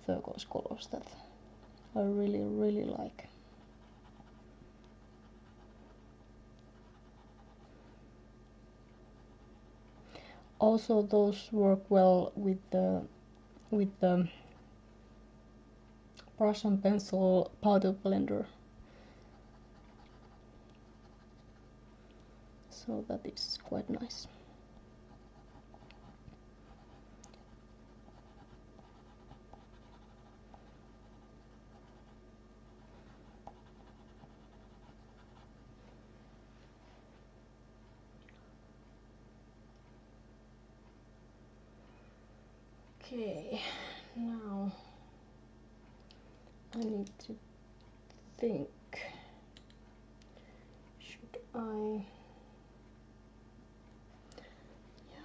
turquoise colors that I really like. also those work well with the brush and pencil powder blender. So that is quite nice. Okay, now I need to think. Should I? Yeah.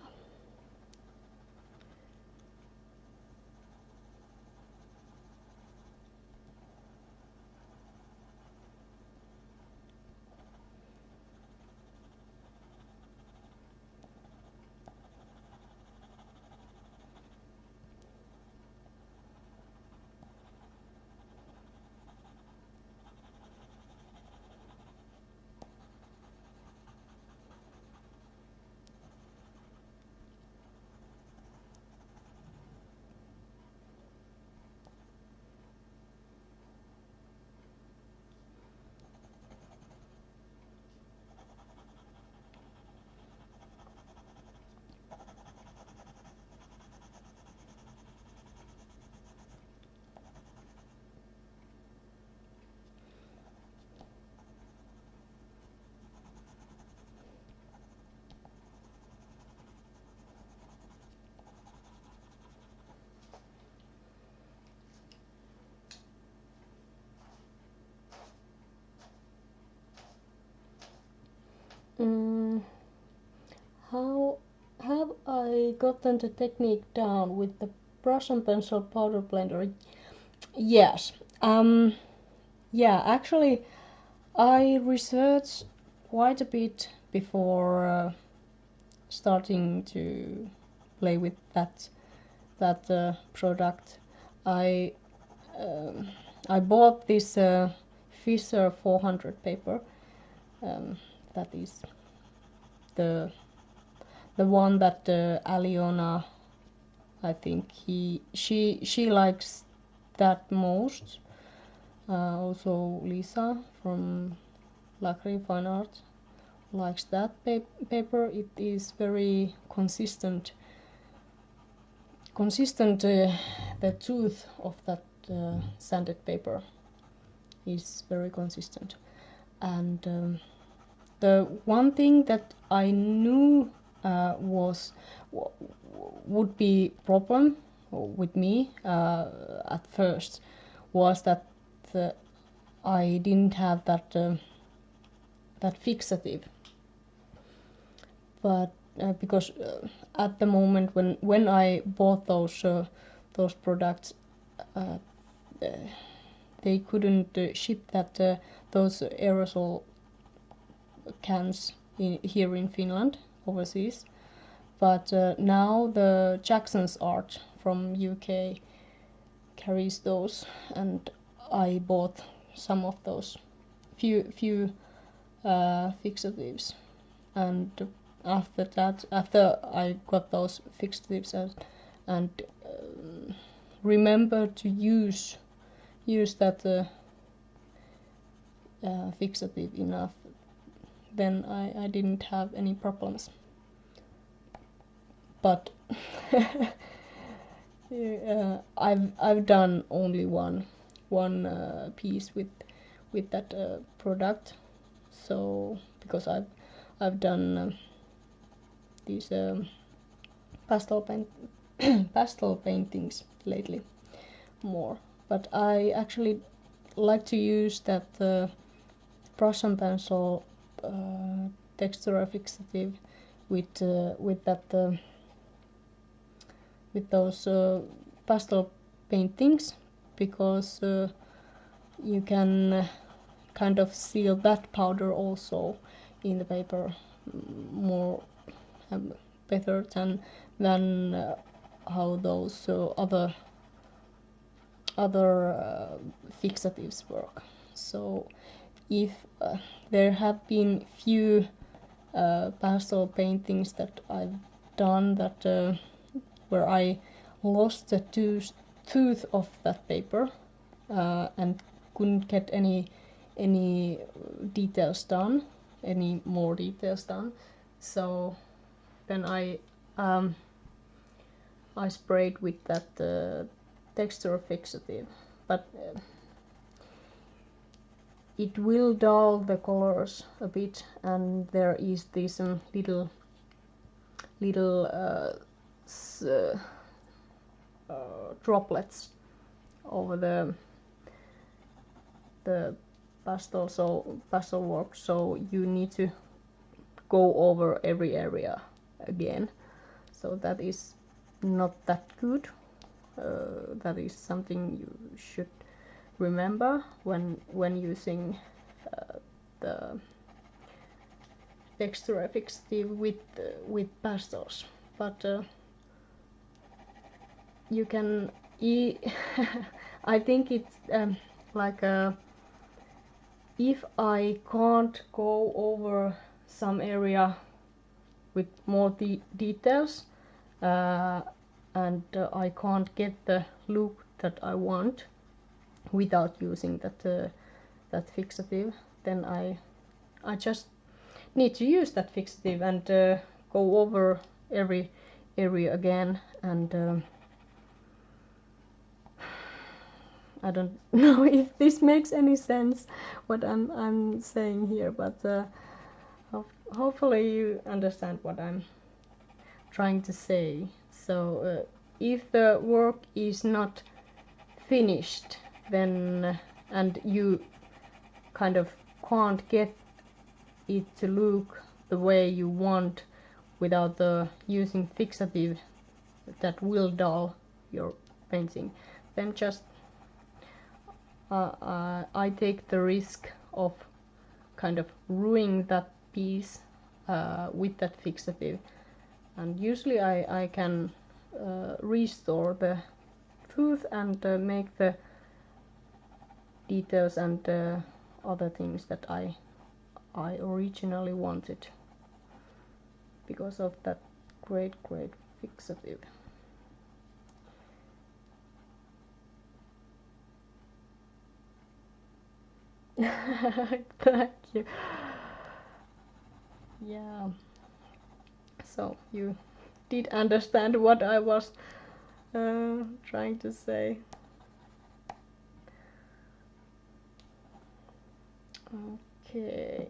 How have I gotten the technique down with the brush and pencil powder blender? Yes. Yeah, actually, I researched quite a bit before starting to play with that product. I I bought this Fisher 400 paper. That is the one that Aliona, I think she likes that most. Also Lisa from Lacry Fine Art likes that paper. It is very consistent. The tooth of that sanded paper is very consistent, and the one thing that I knew would be problem with me at first was that I didn't have that fixative, but because at the moment when I bought those products, they couldn't ship those aerosol cans here in Finland overseas, but now the Jackson's Art from UK carries those, and I bought some of those few fixatives, and after I got those fixatives and remember to use that fixative enough, then I didn't have any problems. But I've done only one piece with that product, so because I've done these pastel paintings lately more, but I actually like to use that brush and pencil texture fixative with that with those pastel paintings, because you can kind of seal that powder also in the paper more better than how those other fixatives work. So if there have been few pastel paintings that I've done that where I lost the tooth of that paper and couldn't get any details done, any more details done. So then I sprayed with that texture fixative, but it will dull the colors a bit, and there is these little droplets over the pastel work, so you need to go over every area again. So that is not that good. That is something you should remember when using the texture fixative with pastels. But you can I think it's like if I can't go over some area with more details and I can't get the look that I want without using that fixative, then I just need to use that fixative and go over every area again, and I don't know if this makes any sense what I'm saying here, but hopefully you understand what I'm trying to say. So if the work is not finished, then and you kind of can't get it to look the way you want without using fixative that will dull your painting, then just I take the risk of kind of ruining that piece with that fixative, and usually I can restore the tooth and make the details and other things that I originally wanted because of that great fixative. Thank you. Yeah. So you did understand what I was trying to say. Okay.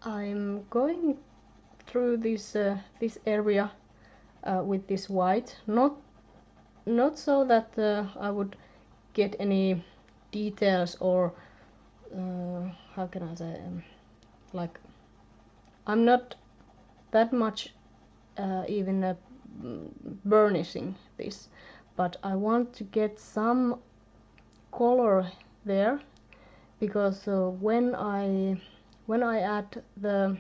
I'm going through this area with this white, not so that I would get any details or how can I say, like I'm not that much even burnishing this, but I want to get some color there, because when I add the,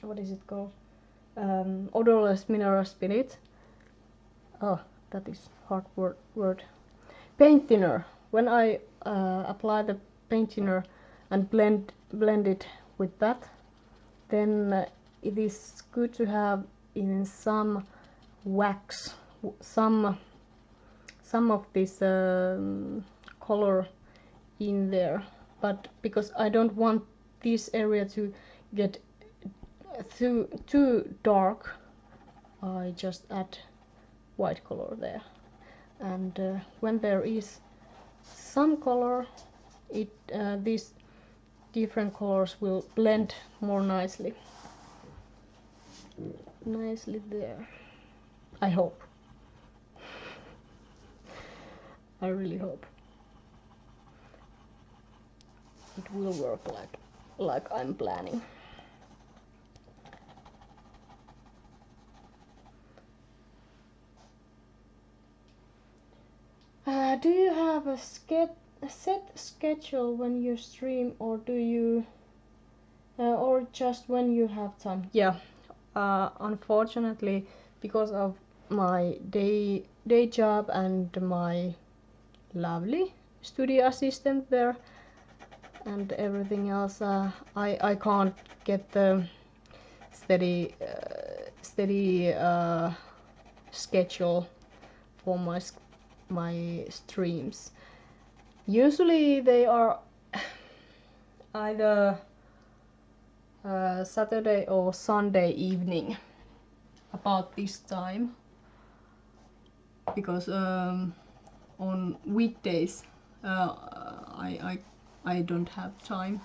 what is it called, odorless mineral spirit, oh that is hard word, paint thinner, when I apply the paint thinner and blend it with that, then it is good to have even some wax, some of this color in there, but because I don't want this area to get too dark, I just add white color there, and when there is some color, these different colors will blend more nicely there. I hope. I really hope it will work like I'm planning. Do you have a set schedule when you stream, or do you, or just when you have time? Yeah, unfortunately, because of my day job and my lovely studio assistant there and everything else, I can't get the steady schedule for my streams. Usually they are either Saturday or Sunday evening about this time, because on weekdays I don't have time.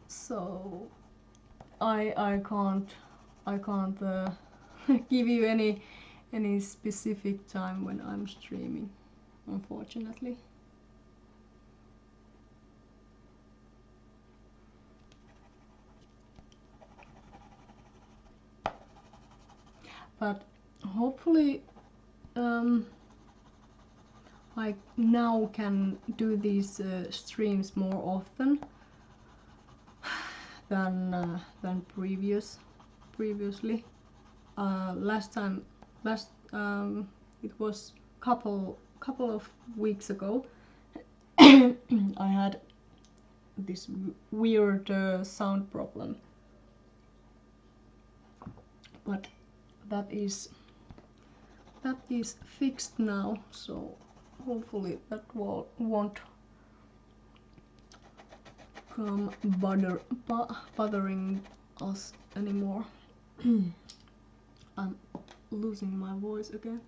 So I can't give you any specific time when I'm streaming, unfortunately. But hopefully I now can do these streams more often than previously. It was couple of weeks ago. I had this weird sound problem, but that is fixed now, so hopefully that won't come bothering us anymore. I'm losing my voice again.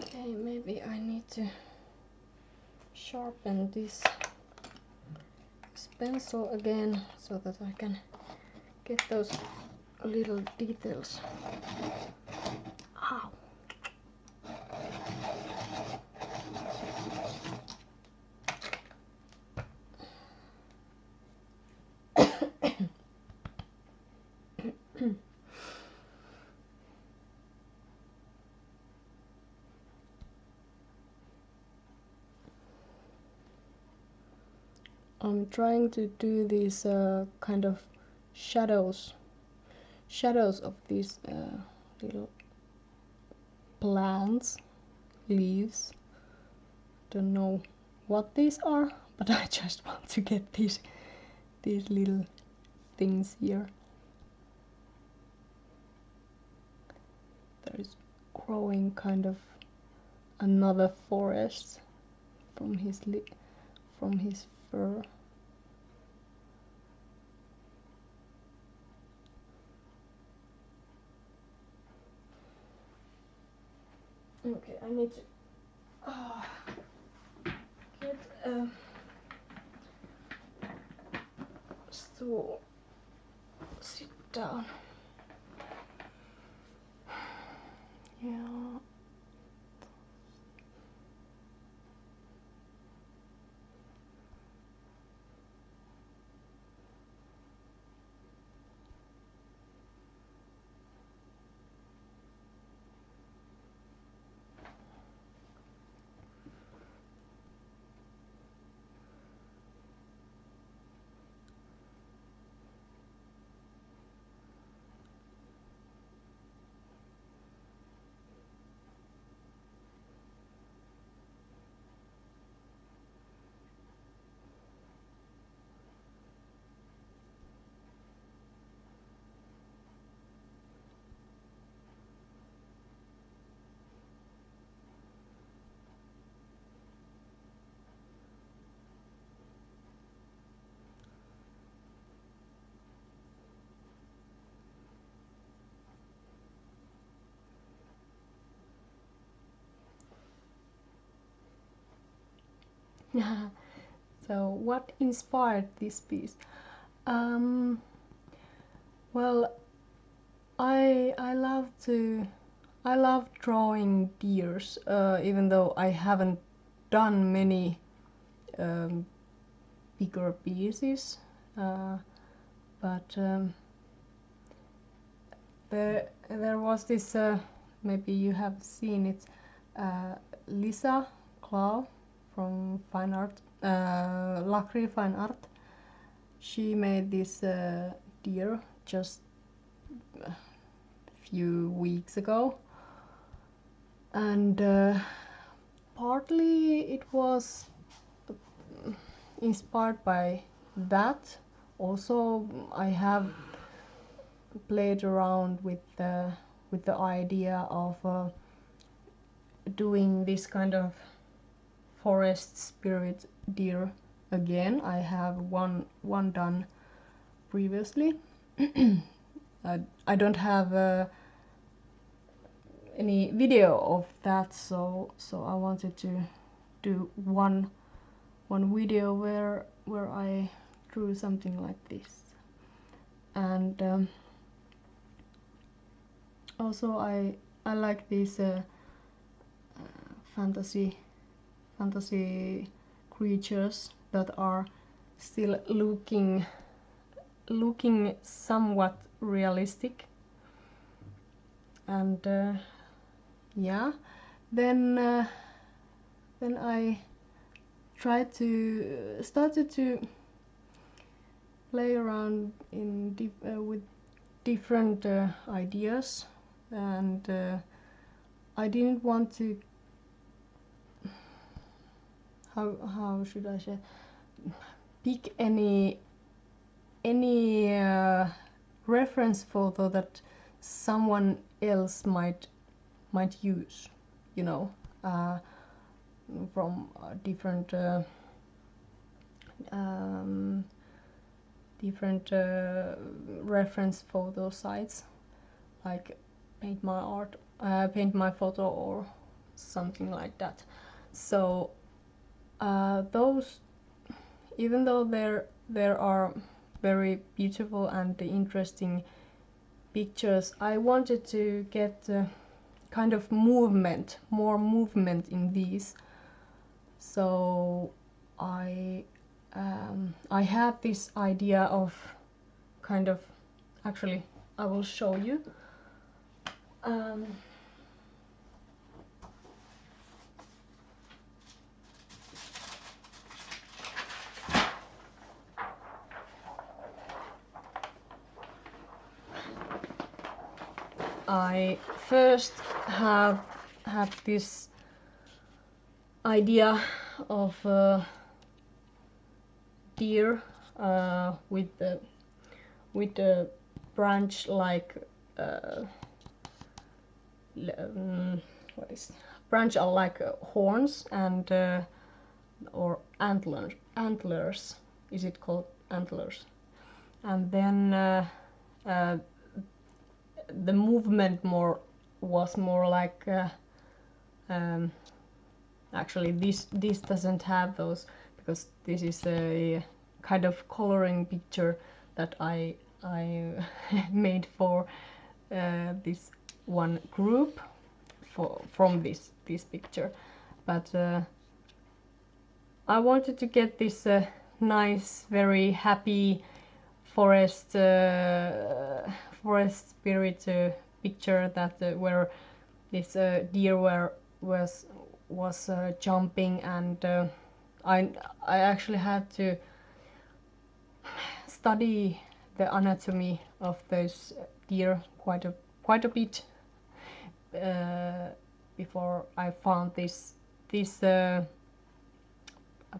Okay, maybe I need to sharpen this pencil again so that I can get those little details. Ow. I'm trying to do these kind of shadows of these little plants, leaves. Don't know what these are, but I just want to get these little things here. There is growing kind of another forest from his fur. Okay, I need to get a stool. Sit down. Yeah. So what inspired this piece? Well, I love drawing deers, even though I haven't done many bigger pieces, but there was this, maybe you have seen it, Lisa Clow from Fine Art, Lacry Fine Art. She made this deer just a few weeks ago, and partly it was inspired by that. Also, I have played around with the idea of doing this kind of forest spirit deer again. I have one done previously. I don't have any video of that, so I wanted to do one video where I drew something like this. And also I like these fantasy creatures that are still looking somewhat realistic. And yeah, then I started to play around with different ideas, and I didn't want to, how should I say, pick any reference photo that someone else might use, you know, from different reference photo sites, like Paint My Photo or something like that. So those, even though there are very beautiful and interesting pictures, I wanted to get kind of more movement in these. So I had this idea of kind of, actually I will show you. I first had this idea of deer with the branch like what is branch are like horns and or antlers. Is it called antlers? And then the movement was more like actually this doesn't have those, because this is a kind of coloring picture that I made for this one group from this picture. But I wanted to get this nice, very happy forest spirit picture that where this deer was jumping, and I actually had to study the anatomy of those deer quite a bit before I found this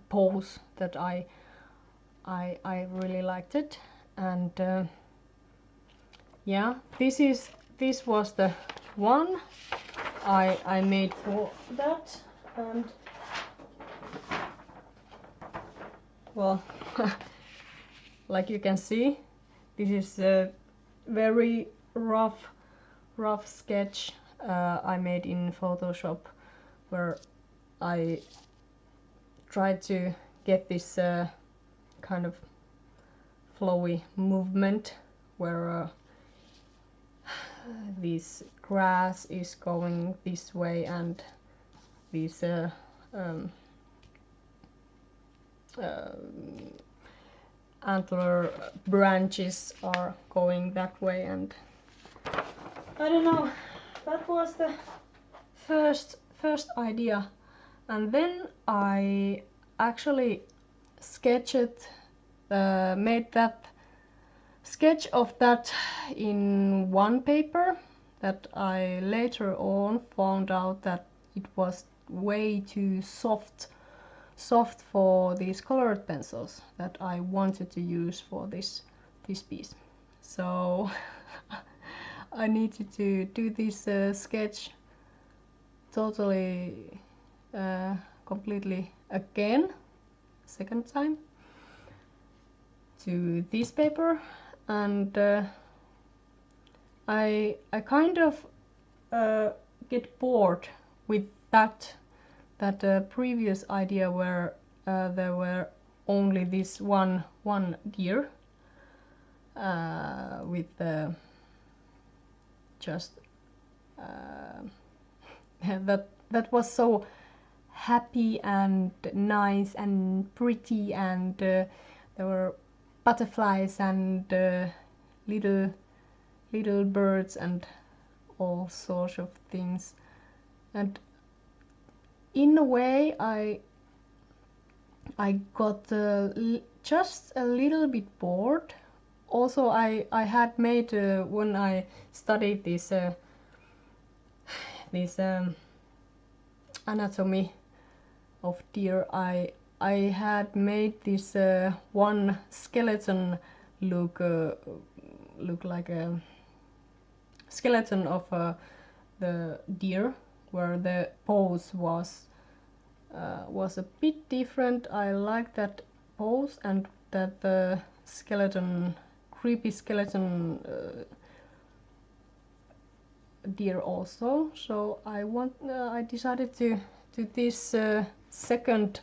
pose that I really liked it. And yeah, this was the one I made for that. And well, like you can see, this is a very rough sketch I made in Photoshop, where I try to get this kind of flowy movement where this grass is going this way and these antler branches are going that way, and I don't know, that was the first idea. And then I actually made that sketch of that in one paper that I later on found out that it was way too soft for these colored pencils that I wanted to use for this piece. So I needed to do this sketch totally completely again, second time, to this paper, and I kind of get bored with that previous idea where there were only this one deer with just that was so happy and nice and pretty, and there were butterflies and little birds and all sorts of things. And in a way I got just a little bit bored. Also I had made when I studied this anatomy of deer, I had made this one skeleton look like a skeleton of the deer, where the pose was a bit different. I like that pose and that the creepy skeleton deer also. So I decided to do this second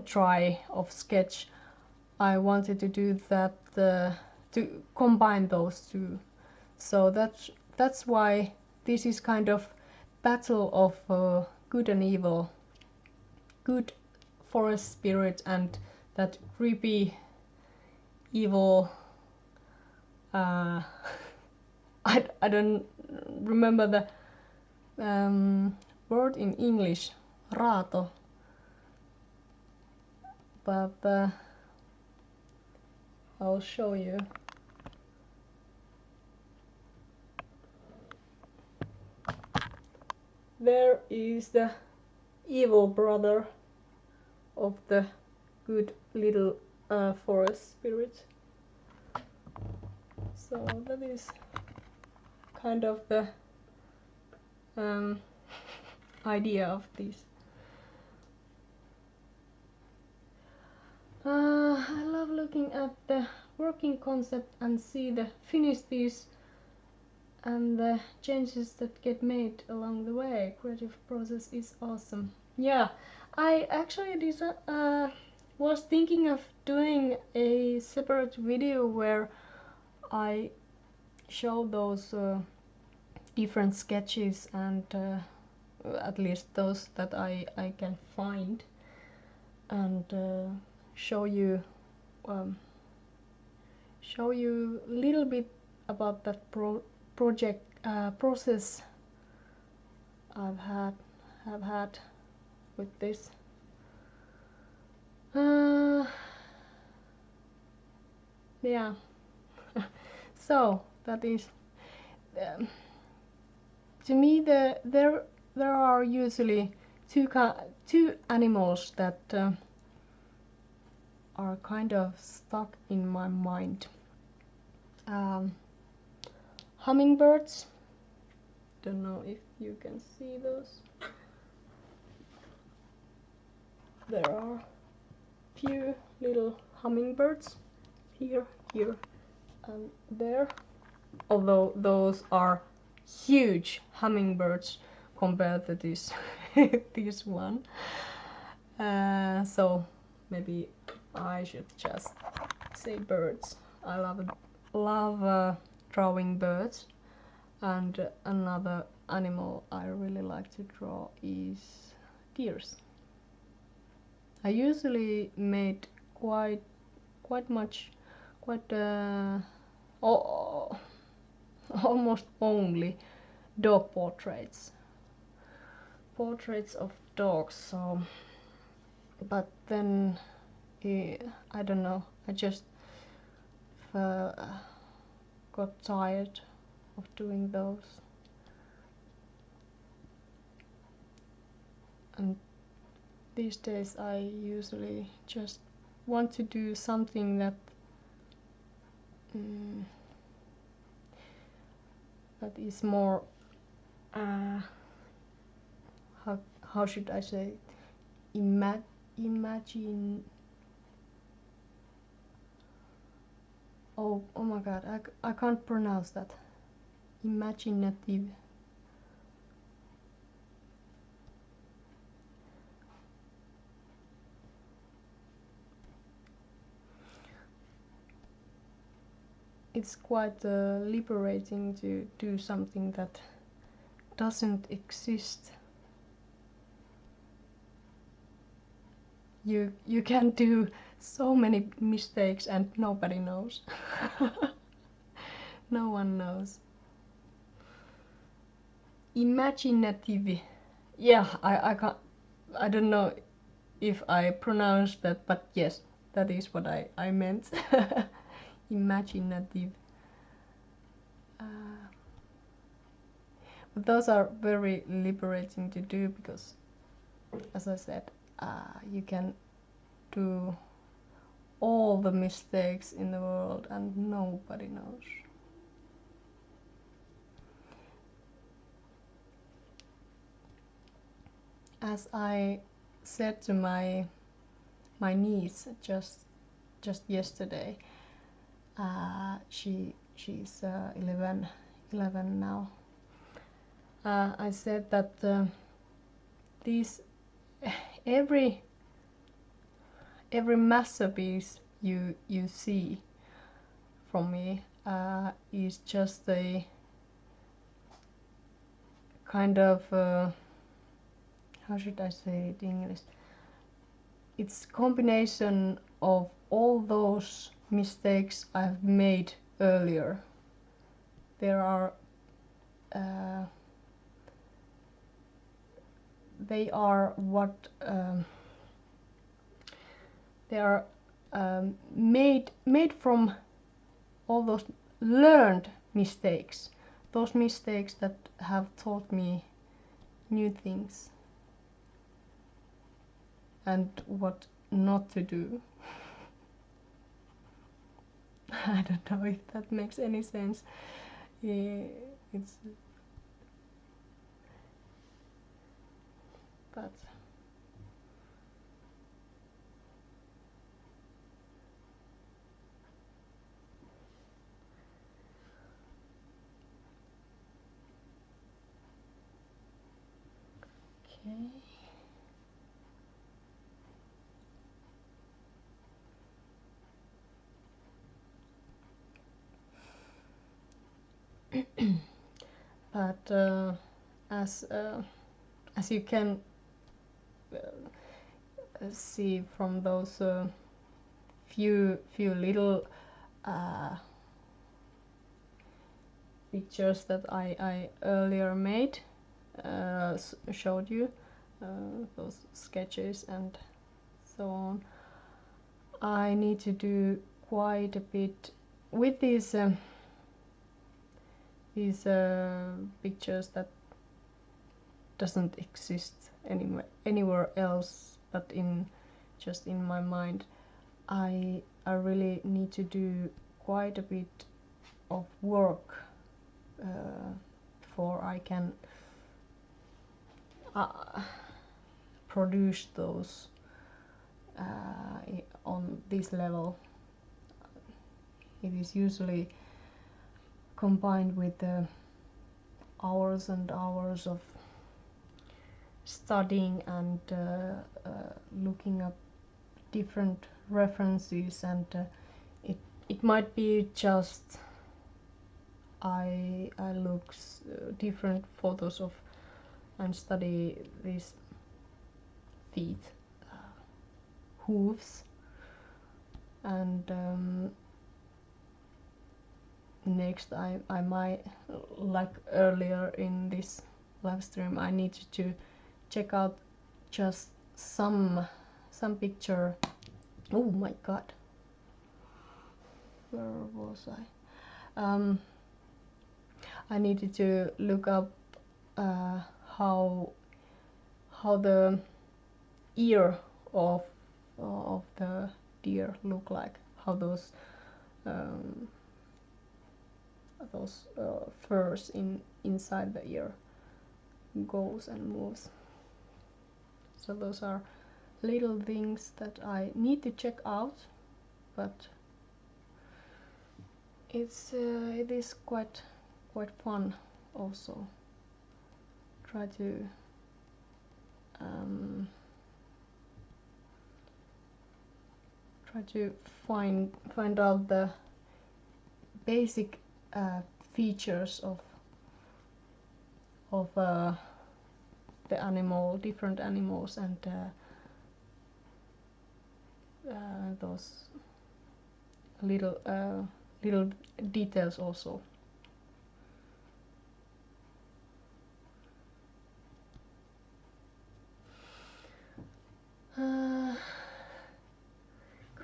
try of sketch. I wanted to do that to combine those two. So that's why this is kind of battle of good and evil, good forest spirit and that creepy evil I don't remember the word in English, raato, but I'll show you. There is the evil brother of the good little forest spirit. So that is kind of the idea of this. I love looking at the working concept and see the finished piece and the changes that get made along the way. Creative process is awesome. Yeah, I actually was thinking of doing a separate video where I show those different sketches and at least those that I can find, and show you a little bit about that process I've had with this. Yeah. So that is to me there are usually two animals that are kind of stuck in my mind. Hummingbirds. Don't know if you can see those. There are few little hummingbirds here, and there. Although those are huge hummingbirds compared to this this one. So maybe I should just say birds. I love drawing birds, and another animal I really like to draw is deers. I usually made quite much, quite almost only dog portraits of dogs. So, but then I don't know. I just got tired of doing those, and these days I usually just want to do something that that is more how should I say it? Imagine. Oh my god, I can't pronounce that. Imaginative. It's quite liberating to do something that doesn't exist. You can do so many mistakes and nobody knows. No one knows. Imaginative. Yeah, I don't know if I pronounced that, but yes, that is what I meant. Imaginative. But those are very liberating to do because, as I said, you can do all the mistakes in the world and nobody knows. As I said to my niece just yesterday, she's 11 now. I said that these every masterpiece you see from me is just a kind of how should I say it in English? It's combination of all those mistakes I've made earlier. There are they are what they are made from all those learned mistakes, those mistakes that have taught me new things and what not to do. I don't know if that makes any sense. It's but okay. But as you can see from those few little pictures that I earlier made, showed you, those sketches and so on, I need to do quite a bit with these pictures that doesn't exist anywhere else but just in my mind. I really need to do quite a bit of work before I can produce those on this level. It is usually combined with hours and hours of studying and looking up different references, and it might be just I look different photos of and study these feet, hooves, and next I might, like earlier in this live stream, I need to check out just some picture. Oh my god, where was I? I needed to look up how the ear of the deer look like, how those furs inside the ear goes and moves. So those are little things that I need to check out, but it is quite fun also. Try to find out the basic features of the animal, different animals, and those little details also.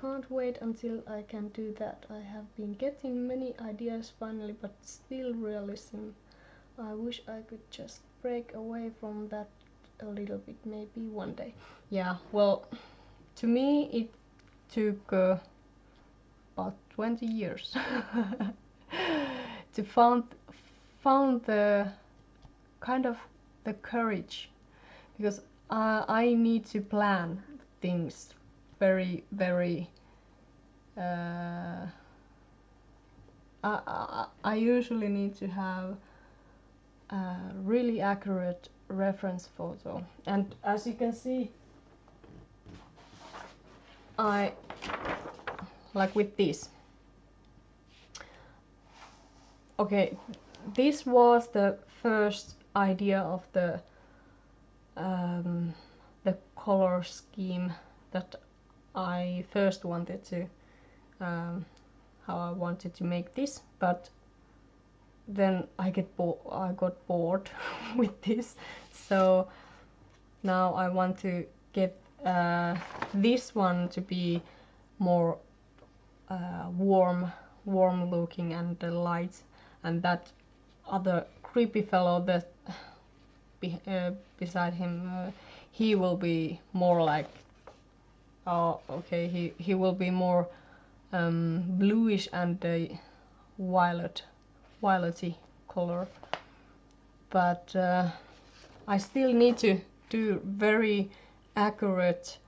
Can't wait until I can do that. I have been getting many ideas finally, but still realism. I wish I could just break away from that a little bit, maybe one day. Yeah, well, to me it took about 20 years to found the kind of the courage, because I need to plan things very I usually need to have a really accurate reference photo, and as you can see, I like with this. Okay, this was the first idea of the color scheme that I first wanted to, how I wanted to make this, but then I got bored with this, so now I want to get this one to be more warm looking and light, and that other creepy fellow that beside him, he will be more like, oh okay, he will be more bluish and violety color, but I still need to do very accurate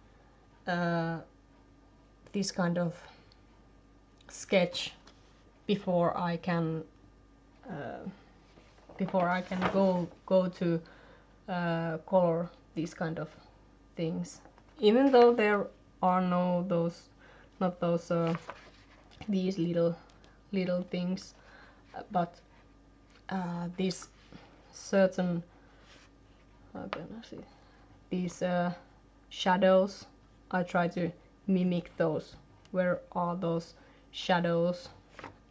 this kind of sketch before I can go to color these kind of things, even though there are not those these little things, but these certain, how can I say, these shadows, I try to mimic those. Where are those shadows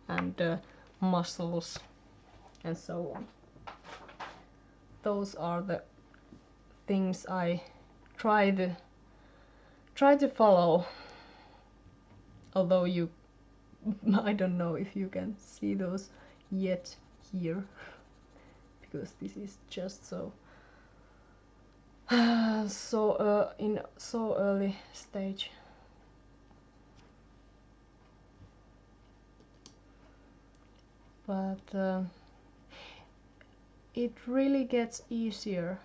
and muscles and so on? Those are the things I try to follow, although I don't know if you can see those yet here, because this is just so in so early stage. But it really gets easier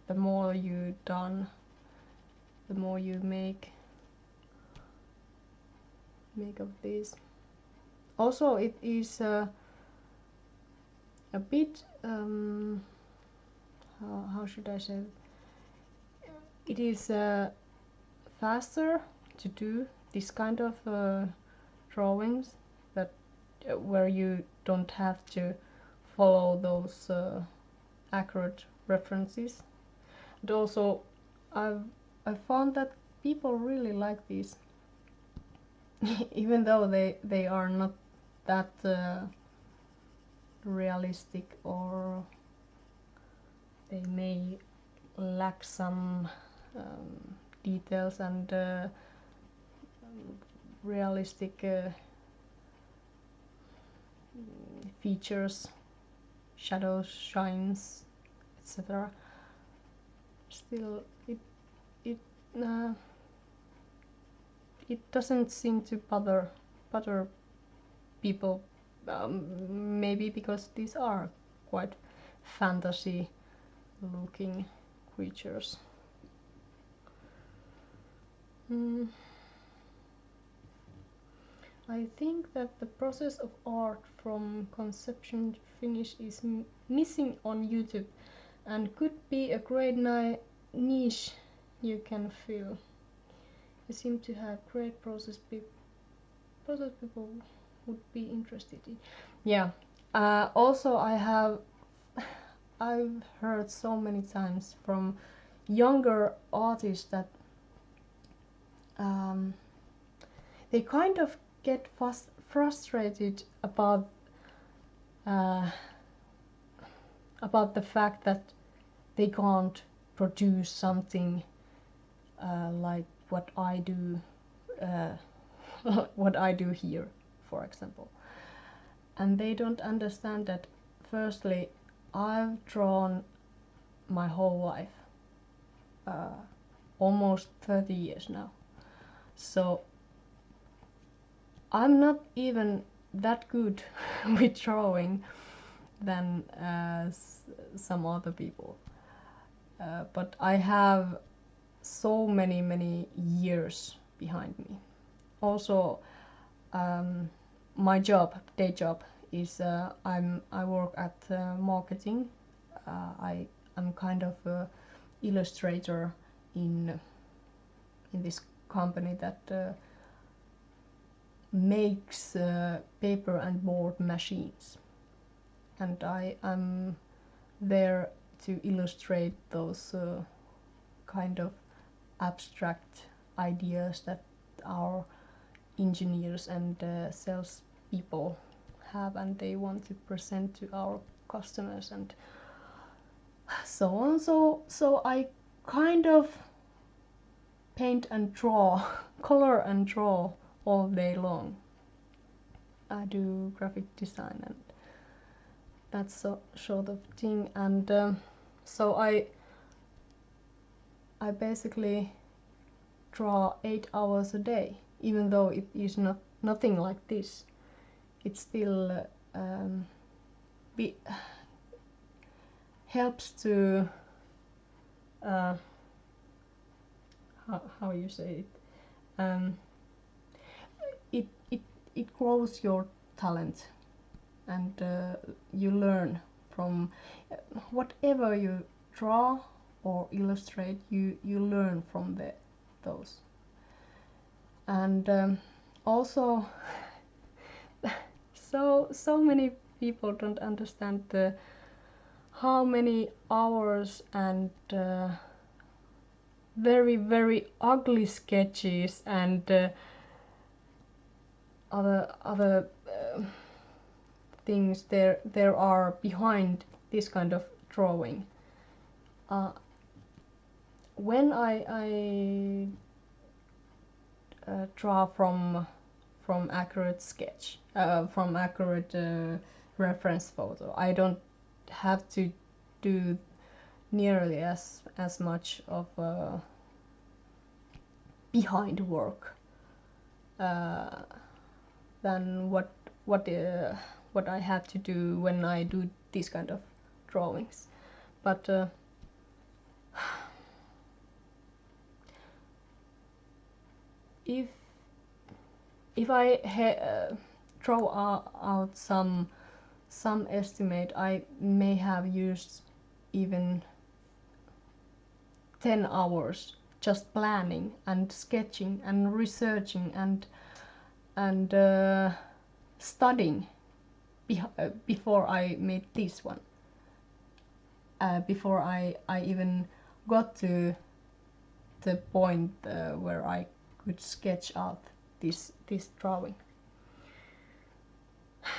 the more you done, the more you make of this. Also, it is a bit how should I say it? It is faster to do this kind of drawings that where you don't have to follow those accurate references. And also I found that people really like these even though they are not that realistic, or they may lack some details and realistic features, shadows, shines, etc. Still, it doesn't seem to bother people. Maybe because these are quite fantasy looking creatures. I think that the process of art from conception to finish is missing on YouTube, and could be a great niche you can fill. You seem to have great process people would be interested in. Yeah. Also, I've heard so many times from younger artists that they kind of get frustrated about the fact that they can't produce something like what I do, what I do here, for example. And they don't understand that, firstly, I've drawn my whole life, almost 30 years now. So I'm not even that good with drawing than some other people. But I have so many years behind me. Also, my day job is I work at marketing. I'm kind of a illustrator in this company that makes paper and board machines, and I'm there to illustrate those kind of abstract ideas that our engineers and sales people have, and they want to present to our customers and so on. So I kind of paint and draw, color and draw all day long. I do graphic design and that sort of thing, and so I basically draw 8 hours a day, even though it is nothing like this. It still helps to how you say it, it grows your talent, and you learn from whatever you draw or illustrate. You learn from those, and also so many people don't understand how many hours and very ugly sketches and other things there are behind this kind of drawing. When I draw from accurate sketch, from accurate reference photo, I don't have to do nearly as much of behind work than what I have to do when I do these kind of drawings. But if I draw out some estimate, I may have used even 10 hours just planning and sketching and researching and studying before I made this one. Before I even got to the point where I could sketch out this drawing.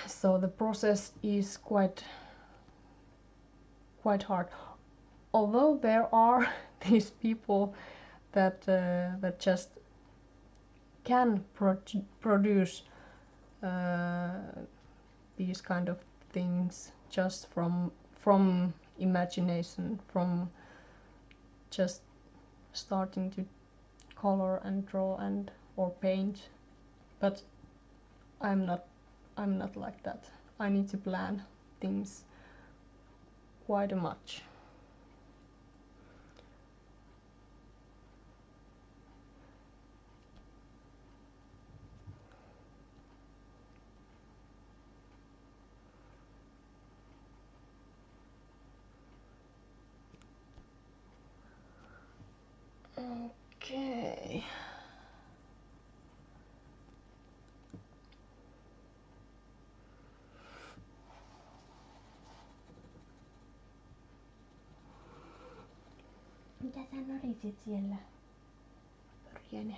So the process is quite hard. Although there are these people that that just can produce these kind of things just from imagination, from just starting to color and draw and or paint, but I'm not like that. I need to plan things quite much. Okay. Mitä sä norisit siellä? Pörjäne.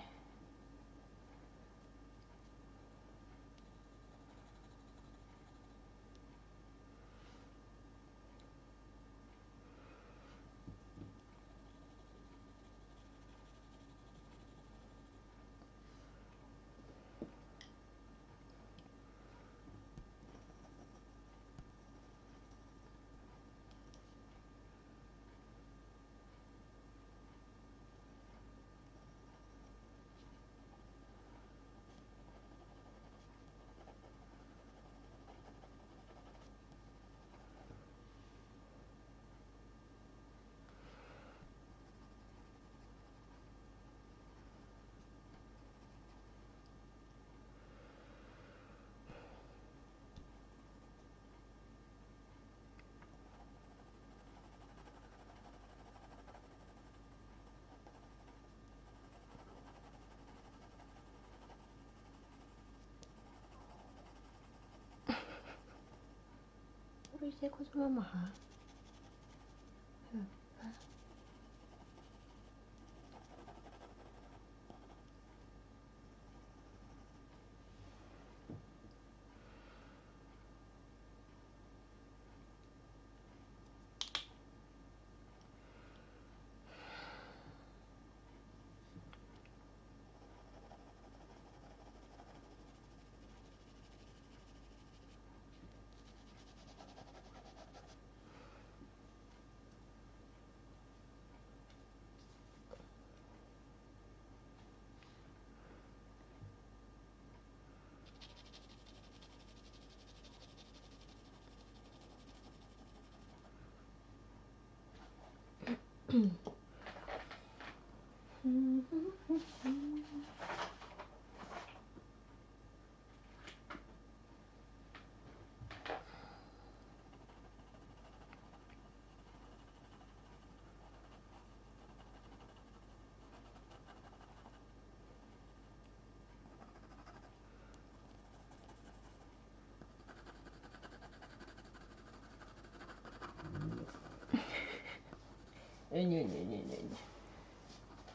Puriseeko sulla mahaa? Höppä.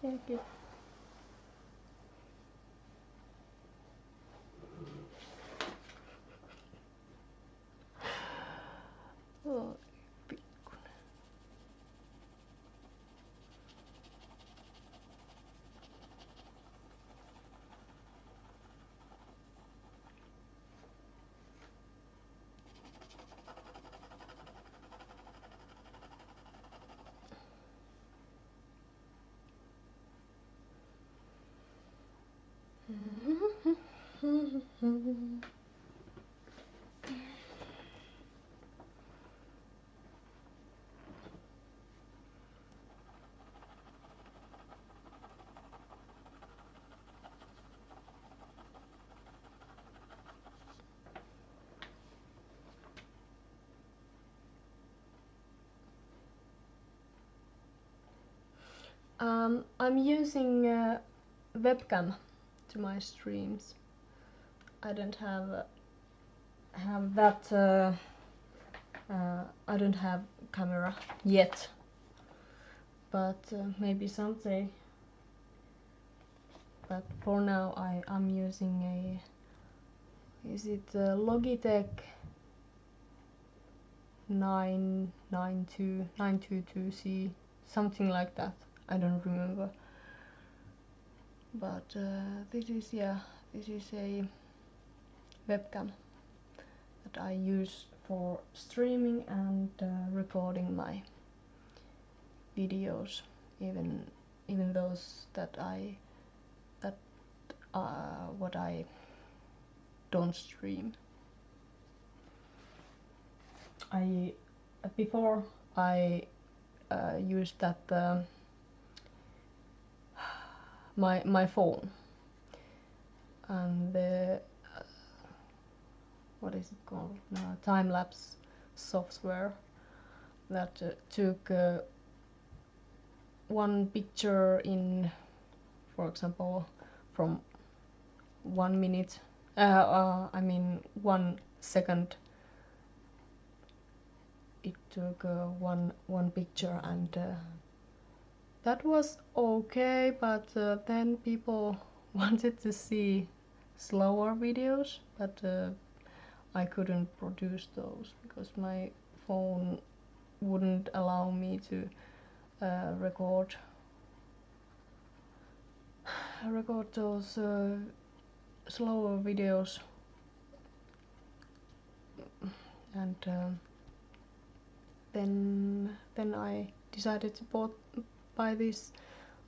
Okay. Oh, pikkunen. I'm using webcam to my streams. I don't have that. I don't have camera yet, but maybe someday. But for now, I'm using a. Is it Logitech 922C, something like that. I don't remember. But this is a webcam that I use for streaming and recording my videos, even those that what I don't stream. Before I used that my phone and the what is it called, time-lapse software that took one picture in, for example, from 1 minute, I mean 1 second. It took one picture, and that was okay, but then people wanted to see slower videos, but I couldn't produce those because my phone wouldn't allow me to record those slower videos, and then I decided to buy this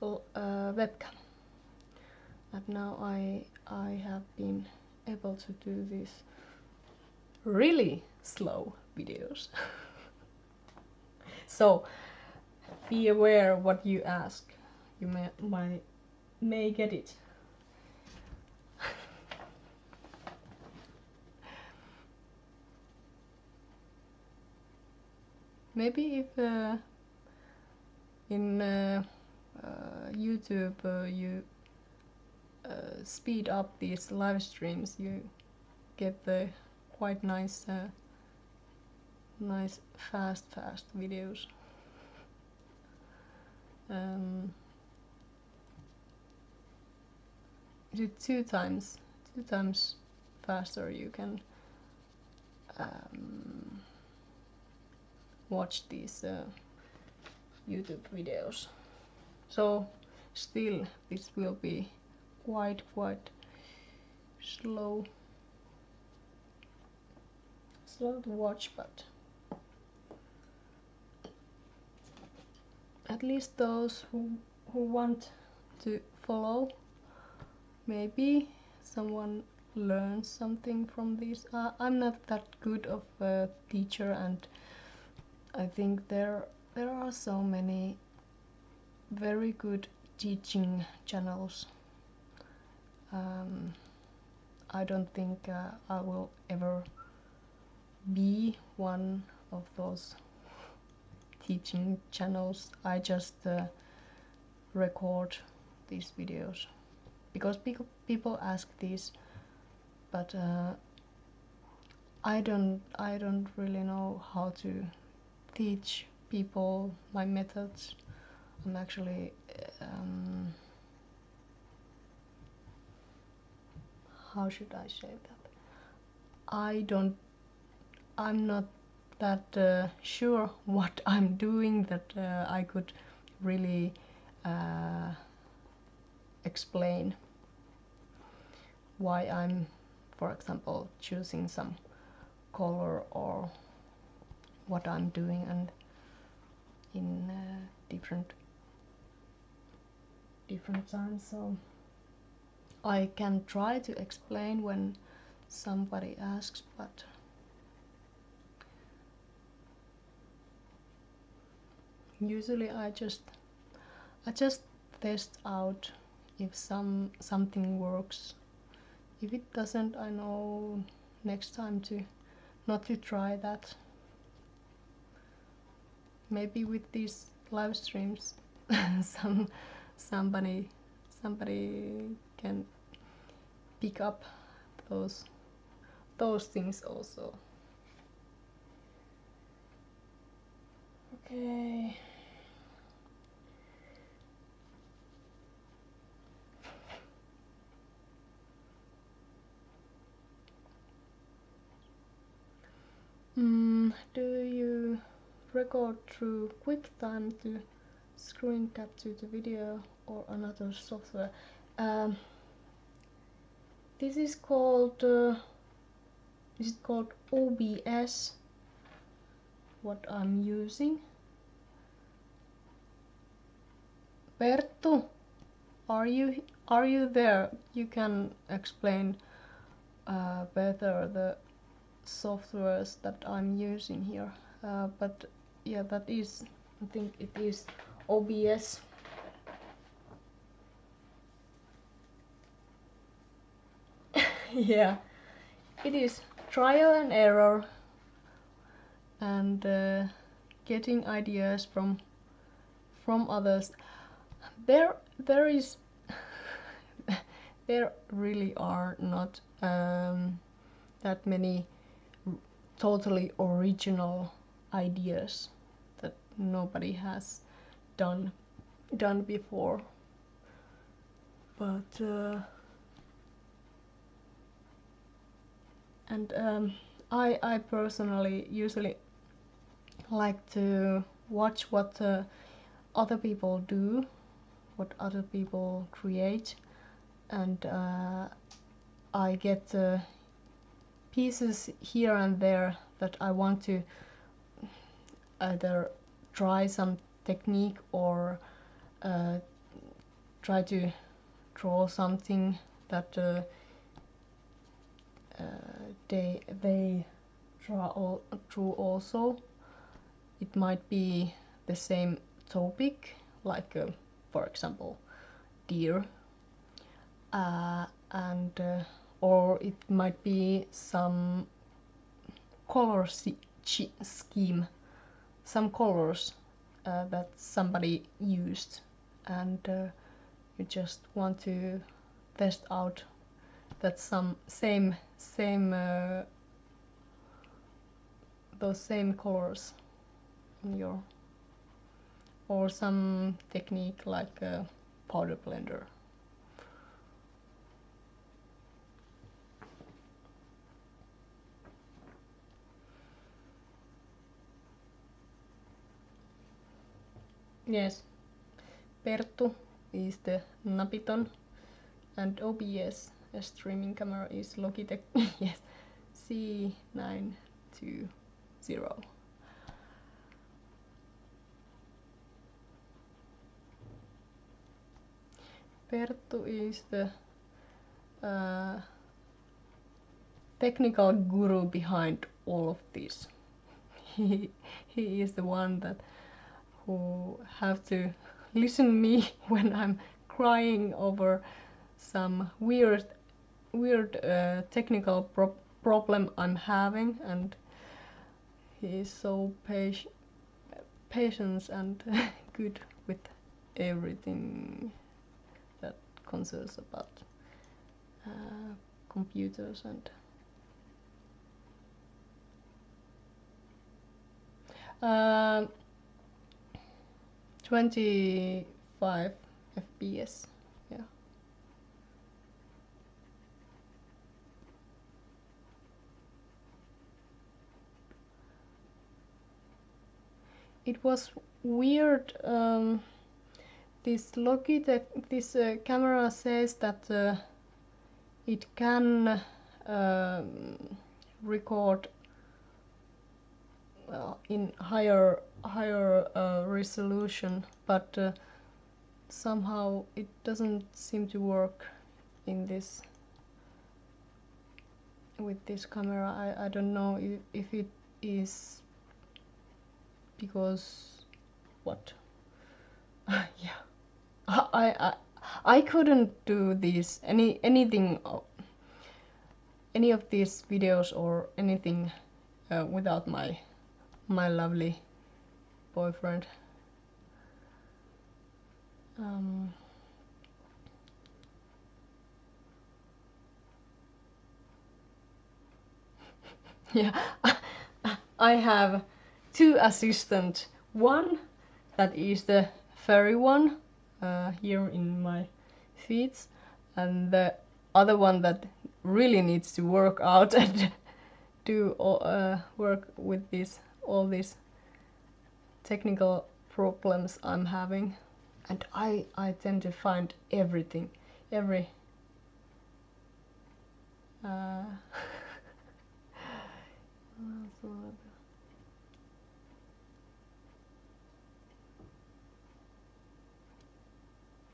webcam, and now I have been able to do these really slow videos. So be aware what you ask. You may get it. Maybe if in YouTube you speed up these live streams, you get the quite nice fast videos. Is it two times faster you can watch these YouTube videos. So still this will be quite slow to watch, but at least those who want to follow, maybe someone learns something from this. I'm not that good of a teacher, and I think there are so many very good teaching channels. I don't think I will ever be one of those teaching channels. I just record these videos because people ask these, but I don't really know how to teach people my methods. I'm actually how should I say that? I'm not that sure what I'm doing that I could really explain why I'm, for example, choosing some color or what I'm doing, and in different times. So I can try to explain when somebody asks, but usually I just test out if something works. If it doesn't, I know next time not to try that. Maybe with these live streams somebody can pick up those things also. Okay. Do you record through QuickTime to screen capture the video or another software? This is called OBS, what I'm using. Perttu, are you there? You can explain better the softwares that I'm using here. But yeah, that is, I think it is OBS. Yeah, it is trial and error and getting ideas from others. There is there really are not that many totally original ideas that nobody has done before, but I personally usually like to watch what other people do, what other people create, and I get pieces here and there that I want to either try some technique or try to draw something that they drew also. It might be the same topic, like for example deer, and or it might be some color scheme, some colors that somebody used, and you just want to test out that some those same colors in your, or some technique like a powder blender. Yes, Perttu is the Napiton, and OBS, a streaming camera, is Logitech yes, C920. Perttu is the technical guru behind all of this. He is the one that who have to listen me when I'm crying over some weird technical problem I'm having, and he is so patient and good with everything that concerns about computers and 25 FPS. Yeah. It was weird. This Logitech, this camera says that it can record in higher resolution, but somehow it doesn't seem to work in this with this camera. I don't know if it is because what. Yeah, I couldn't do this anything any of these videos or anything without my lovely boyfriend. Yeah, I have two assistants. One that is the furry one here in my feet, and the other one that really needs to work out and do work with all these technical problems I'm having. And I tend to find everything, every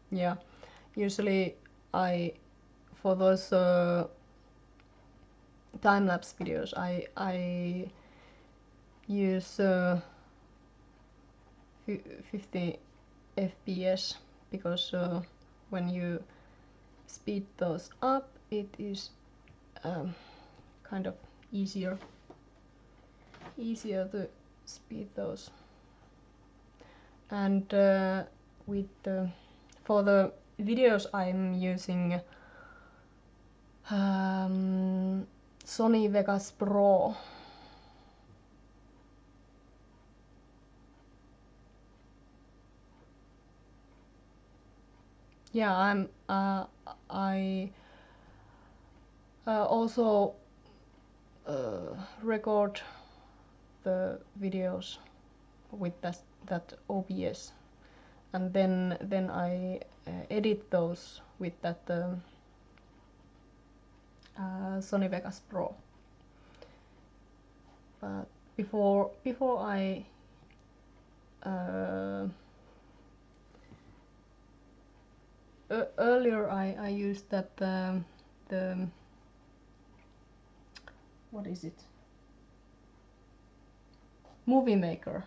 yeah, usually for those time-lapse videos I use 50 FPS because when you speed those up it is kind of easier to speed those. And for the videos I'm using Sony Vegas Pro. Yeah, I also record the videos with that OBS, and then I edit those with that Sony Vegas Pro. But before I earlier I used that the what is it? Movie Maker.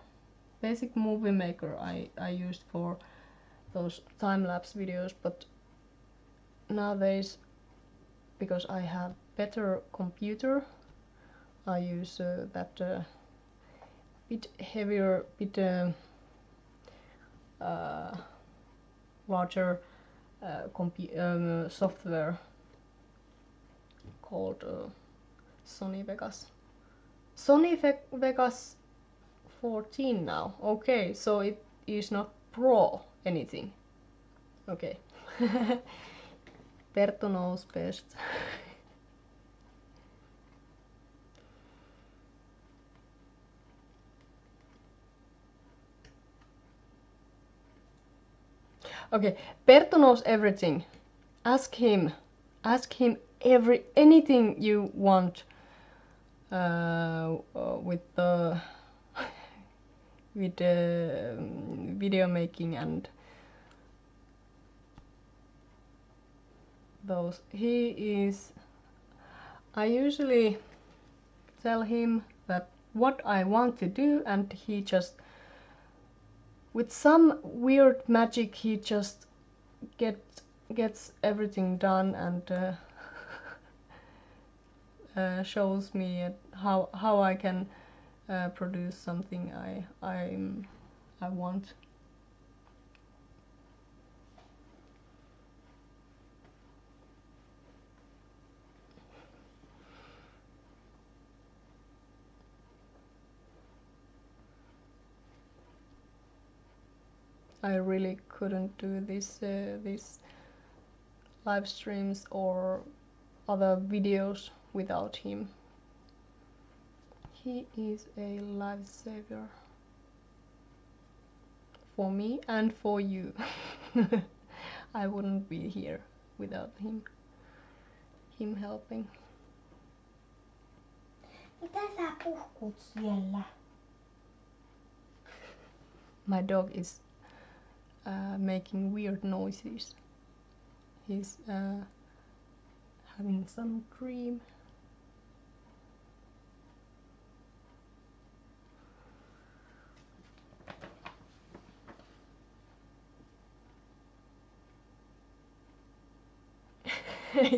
Basic Movie Maker I used for those time-lapse videos, but nowadays, because I have better computer, I use that bit heavier, bit larger software called Sony Vegas. Sony Vegas 14 now. Okay, so it is not Pro anything. Okay. Perttu knows best. Okay, Perttu knows everything. Ask him. Ask him anything you want with the video making and those. I usually tell him that what I want to do, and he just, with some weird magic, he just gets everything done and shows me how I can produce something I want. I really couldn't do these live streams or other videos without him. He is a lifesaver for me and for you. I wouldn't be here without him helping. Mitä sä puhkut siellä? My dog is making weird noises. He's having some dream.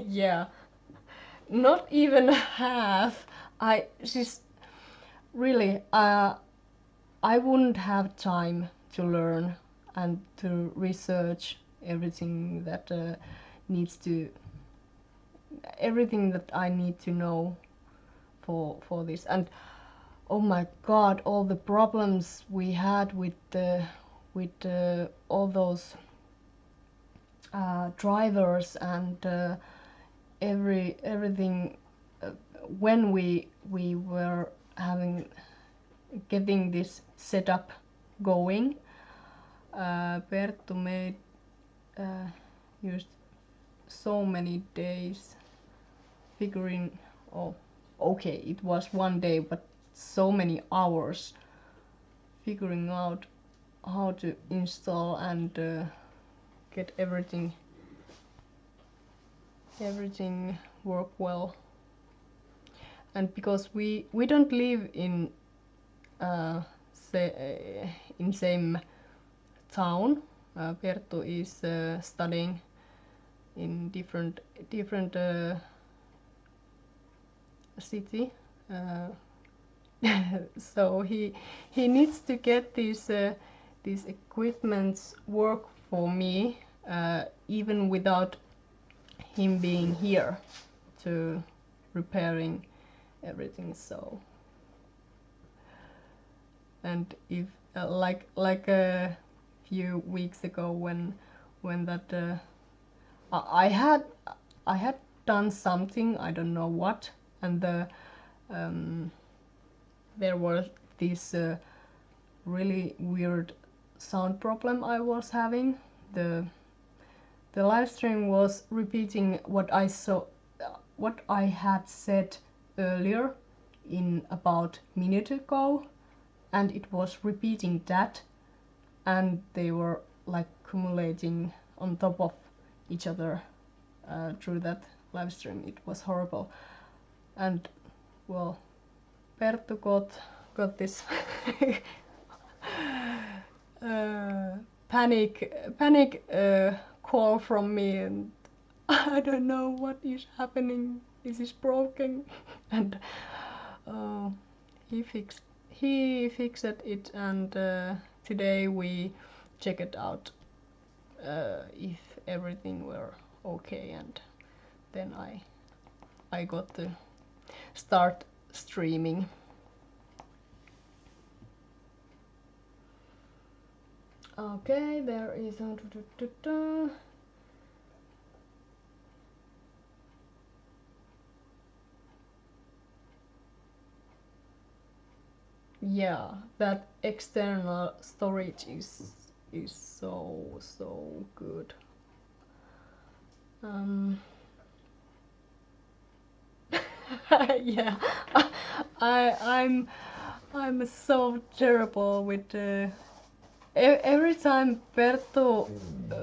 Yeah, not even half. She's really I wouldn't have time to learn and to research everything that everything that I need to know for this. And oh my god, all the problems we had with all those drivers and everything when we were getting this setup going. Perttu made used so many days figuring. Oh, okay, it was one day, but so many hours figuring out how to install and get everything work well. And because we don't live in same town, Perttu is studying in different city, so he needs to get these equipments work for me, even without him being here to repairing everything. So, and if like a few weeks ago when that I had done something, I don't know what, and there was this really weird sound problem I was having. The live stream was repeating what I had said earlier in about a minute ago, and it was repeating that, and they were like accumulating on top of each other through that live stream. It was horrible. And well, Perttu got this panic call from me, and I don't know what is happening. This is broken. And he fixed it, and today we check it out if everything were okay, and then I got to start streaming. Okay, there is a yeah, that external storage is so good. Yeah, I'm so terrible with every time Perttu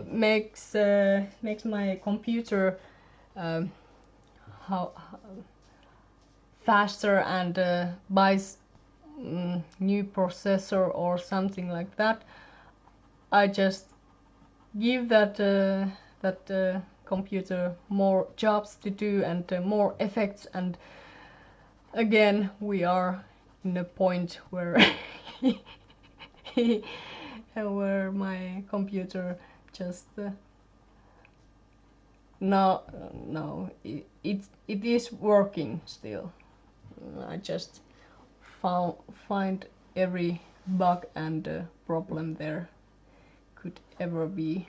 makes my computer how faster and buys new processor or something like that, I just give that computer more jobs to do and more effects, and again we are in a point where where my computer just no, it is working still. I just find every bug and problem there could ever be.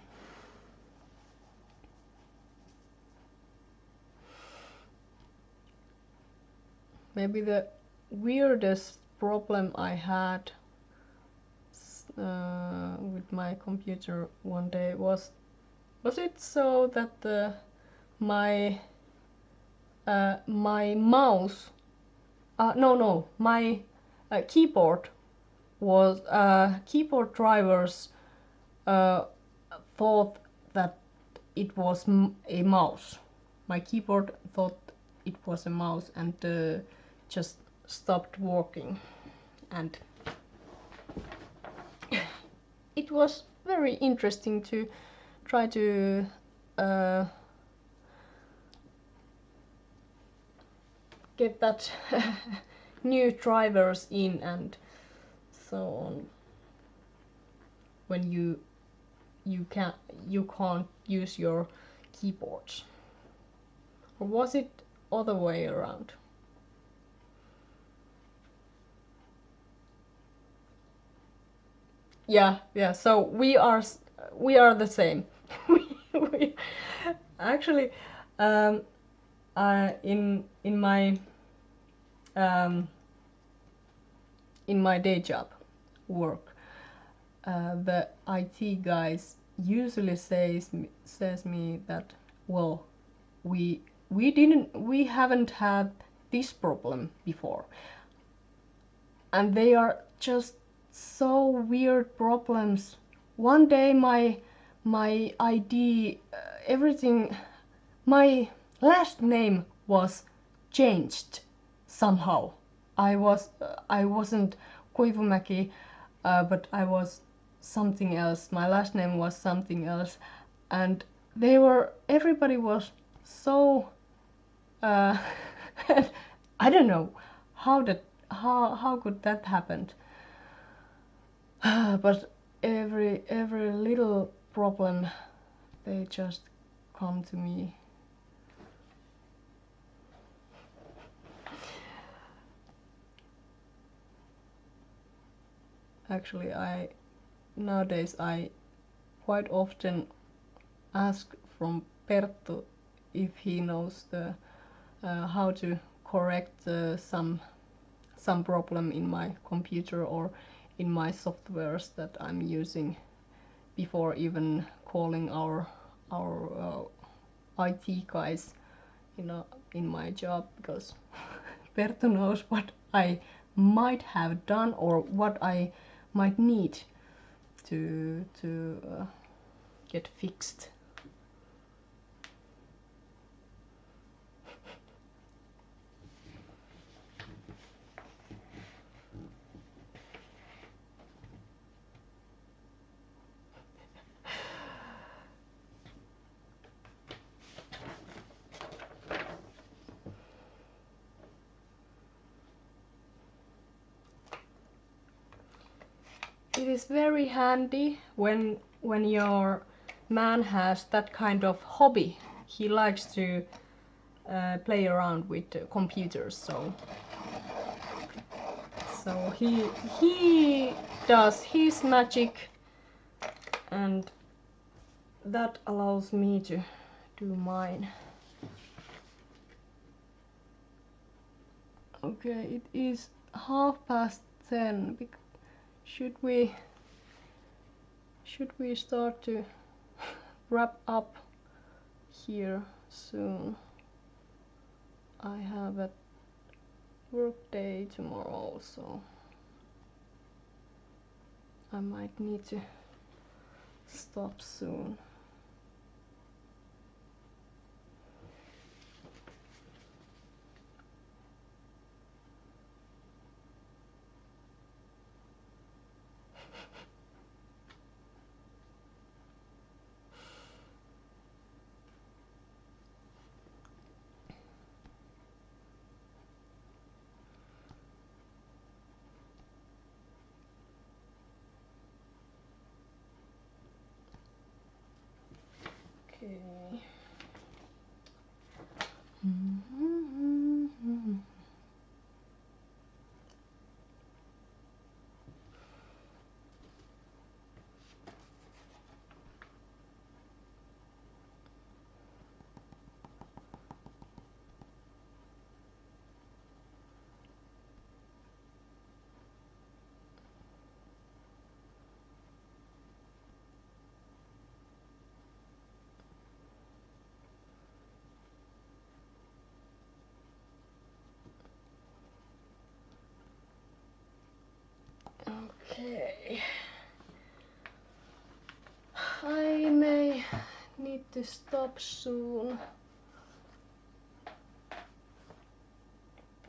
Maybe the weirdest problem I had with my computer one day was it so that my mouse my keyboard was keyboard drivers thought that it was a mouse. My keyboard thought it was a mouse and just stopped working, and it was very interesting to try to get that new drivers in and so on when you you can't use your keyboards? Or was it other way around? Yeah, so we are the same. we actually, in um, my day job work, the IT guys usually says me that, well, we haven't had this problem before, and they are just so weird problems. One day my ID, everything, my last name was changed somehow. I wasn't Koivumäki, but I was something else. My last name was something else, and everybody was so I don't know how could that happen. But every little problem, they just come to me. Actually, nowadays I quite often ask from Perttu if he knows the how to correct some problem in my computer or in my softwares that I'm using before even calling our IT guys in my job, because Perttu knows what I might have done or what I might need to get fixed. It is very handy when your man has that kind of hobby. He likes to play around with computers, so he does his magic, and that allows me to do mine. Okay, it is 10:30. Should we start to wrap up here soon? I have a work day tomorrow, so I might need to stop soon. Okay. Okay. I may need to stop soon,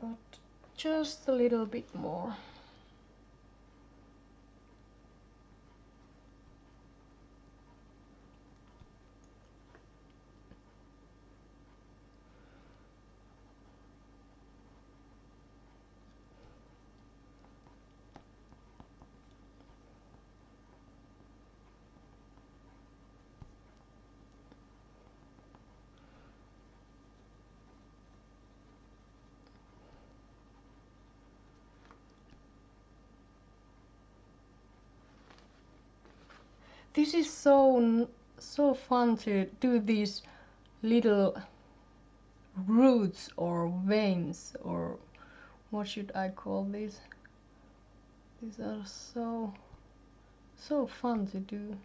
but just a little bit more. this is so fun to do these little roots or veins, or what should I call these? These are so fun to do.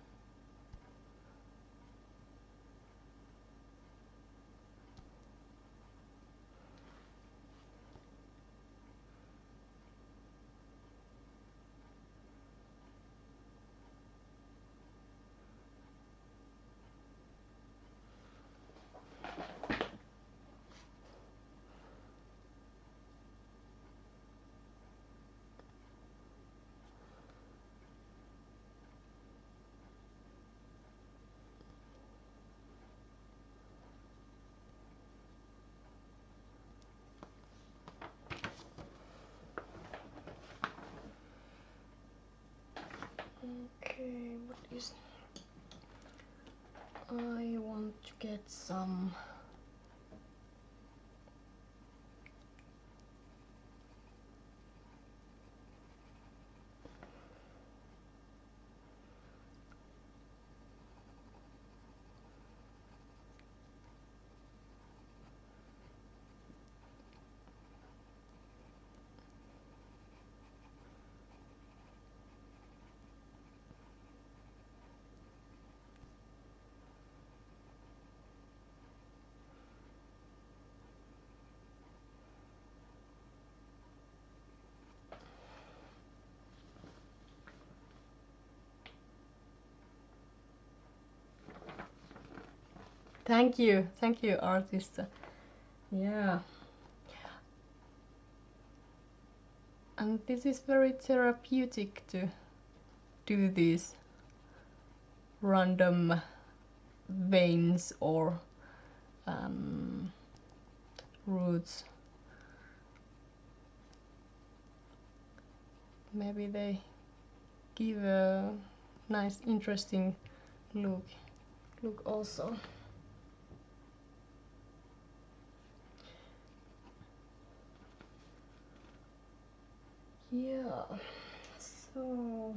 Okay, what is... I want to get some... Thank you, artist. Yeah. And this is very therapeutic to do these random veins or roots. Maybe they give a nice, interesting look also. Yeah, so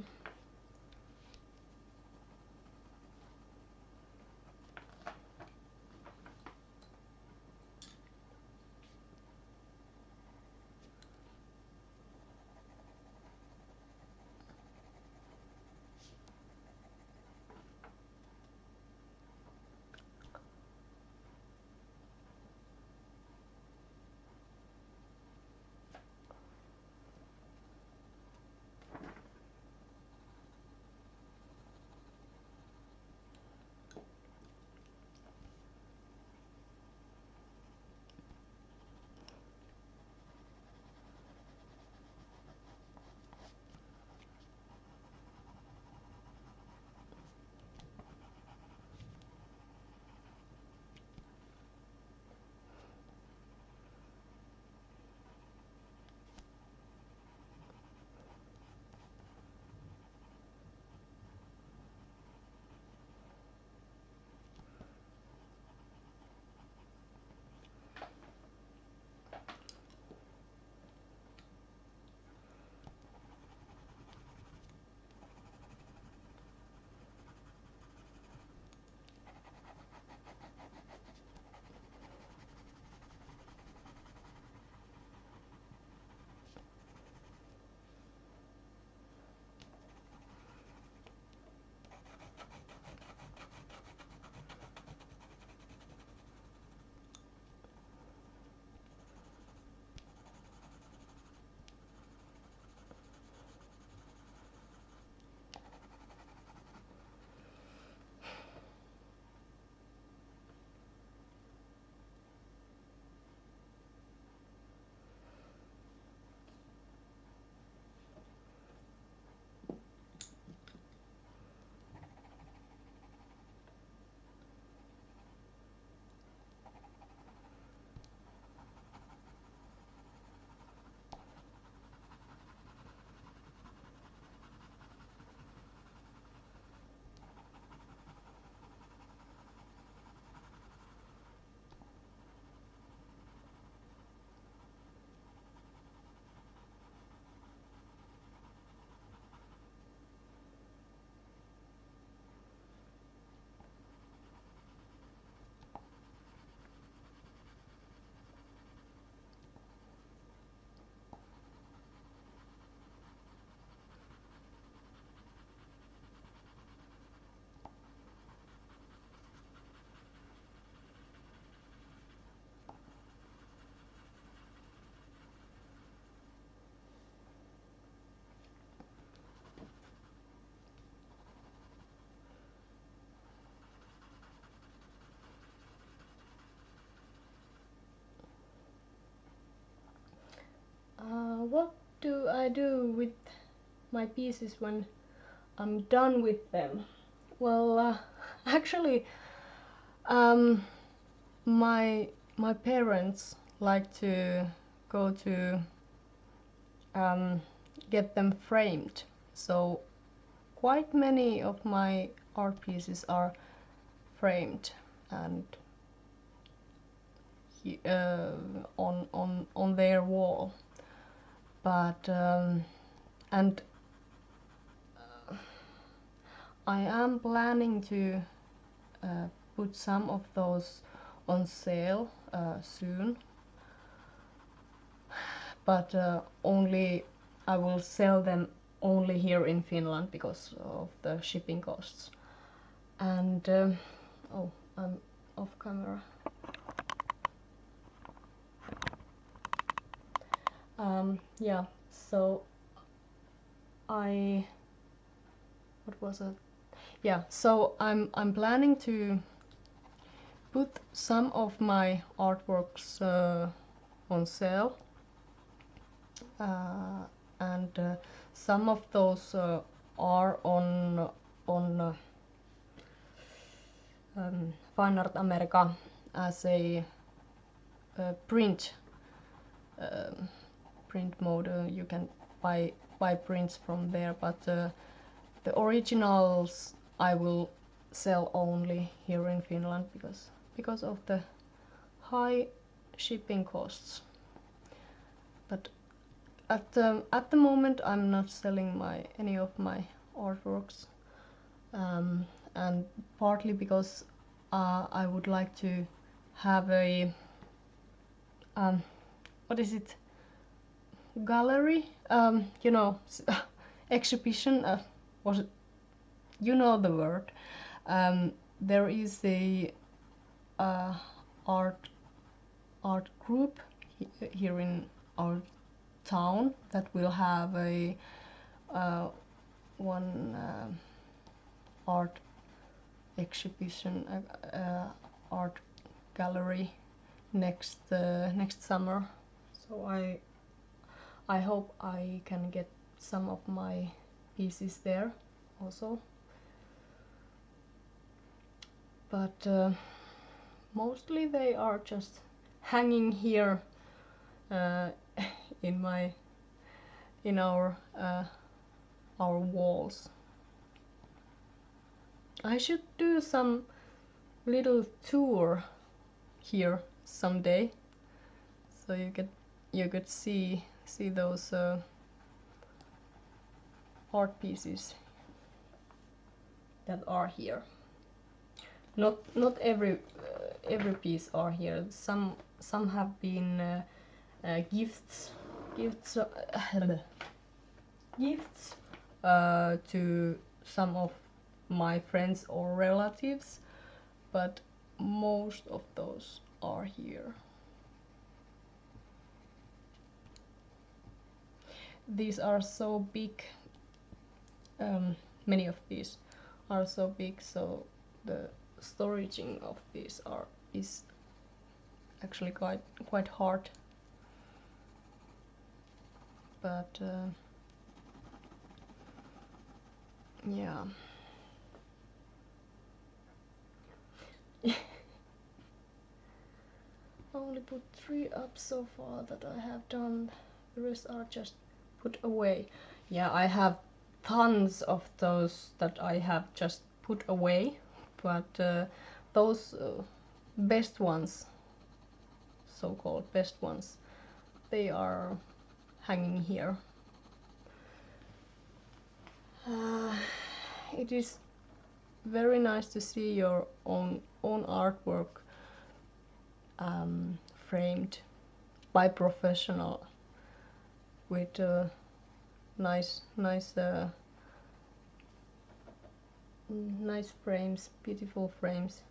what do I do with my pieces when I'm done with them? Well, actually, my parents like to go to get them framed, so quite many of my art pieces are framed and on their wall. But and I am planning to put some of those on sale soon, but only I will sell them only here in Finland because of the shipping costs. And oh, I'm off camera. Yeah, so what was it? Yeah, so I'm planning to put some of my artworks on sale, and some of those are on Fine Art America as a print mode. You can buy prints from there, but the originals I will sell only here in Finland because of the high shipping costs. But at the moment I'm not selling any of my artworks, and partly because I would like to have a what is it, gallery, you know, exhibition, was it, you know the word. There is a art group here in our town that will have a one art exhibition, art gallery next summer. So I hope I can get some of my pieces there also. But mostly they are just hanging here in our walls. I should do some little tour here someday, so you could see those art pieces that are here. Not every piece are here. Some have been gifts to some of my friends or relatives, but most of those are here. These are so big. Many of these are so big, so the storaging of these is actually quite hard. But yeah. I only put 3 up so far that I have done. The rest are just put away. Yeah, I have tons of those that I have just put away, but those best ones, so-called best ones, they are hanging here. It is very nice to see your own artwork framed by professional with nice frames, beautiful frames.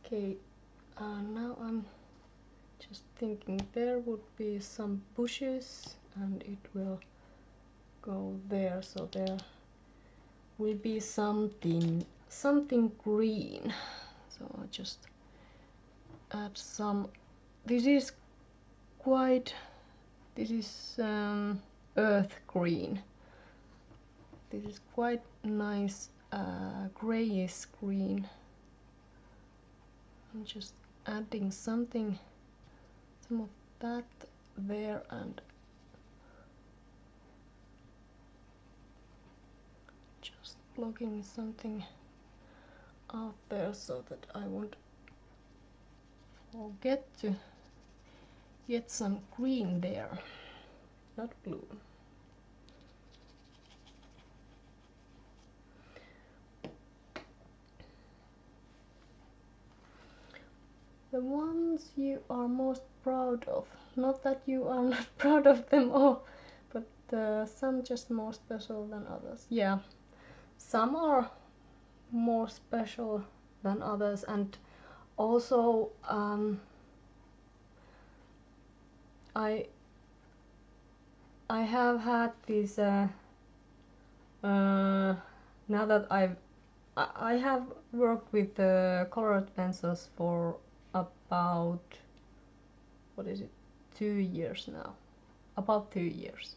Okay, now I'm just thinking there would be some bushes and it will go there, so there will be something green. So I just add some. This is quite. This is earth green. This is quite nice grayish green. I'm just adding some of that there, and just blocking something out there so that I won't forget to get some green there, not blue. The ones you are most proud of. Not that you are not proud of them all, but some just more special than others. Yeah, some are more special than others, and also I have had this now that I have worked with colored pencils for about, what is it, 2 years now, about 2 years.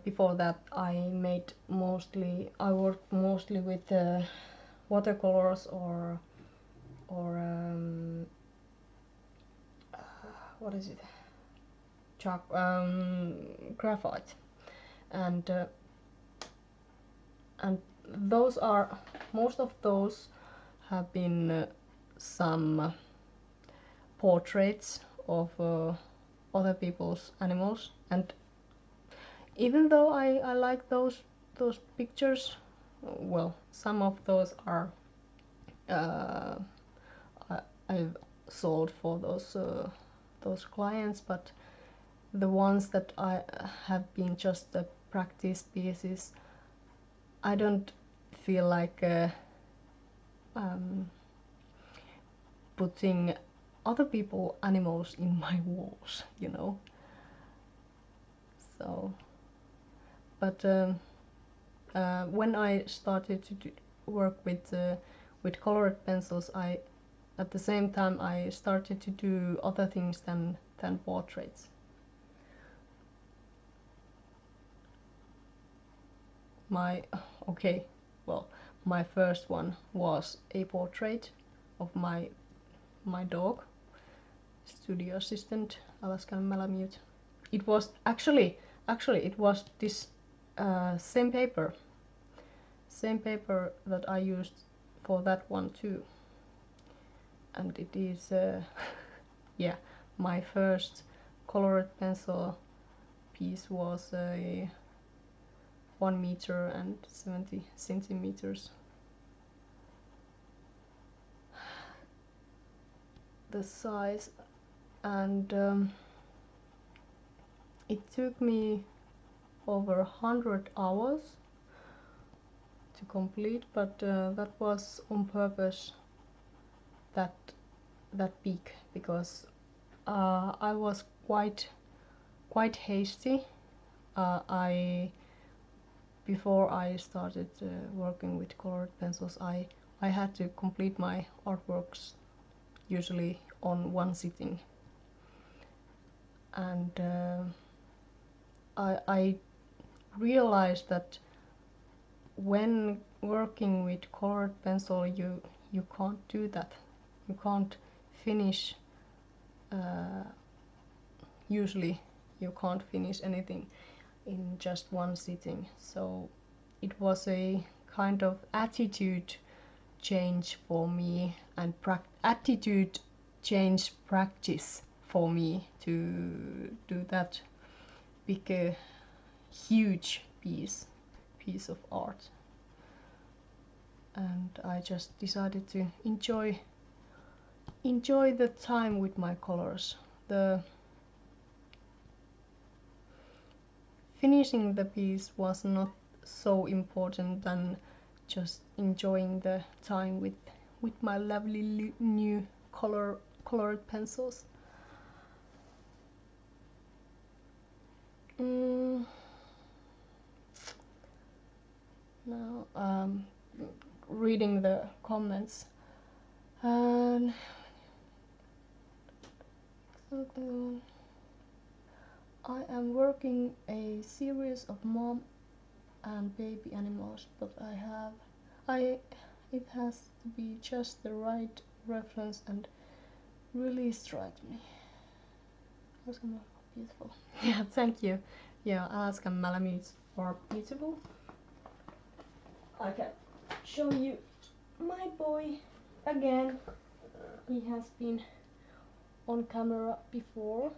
Before that I worked mostly with watercolors or what is it, graphite, and those are, most of those have been some portraits of other people's animals, and even though I like those pictures, well, some of those are I've sold for those clients, but the ones that I have been just the practice pieces, I don't feel like putting other people animals in my walls, you know. So, but when I started to work with colored pencils, at the same time I started to do other things than portraits. My first one was a portrait of my dog, studio assistant Alaskan Malamute. It was actually it was this same paper that I used for that one too, and it is yeah, my first colored pencil piece was a 1 meter and 70 centimeters. The size, and it took me over 100 hours to complete, but that was on purpose, that big, because I was quite hasty. Before I started working with colored pencils, I had to complete my artworks usually on one sitting, and I realized that when working with colored pencil, you can't do that. You can't finish. Usually, you can't finish anything in just one sitting. So it was a kind of attitude change for me, and attitude change practice for me to do that big, huge piece of art. And I just decided to enjoy the time with my colors. The finishing the piece was not so important than just enjoying the time with my lovely new colored pencils. Now reading the comments. I am working a series of mom and baby animals, but it has to be just the right reference and really strikes me. Alaska beautiful. Yeah, thank you. Yeah, Alaskan Malamutes are beautiful. I can show you my boy again. He has been on camera before,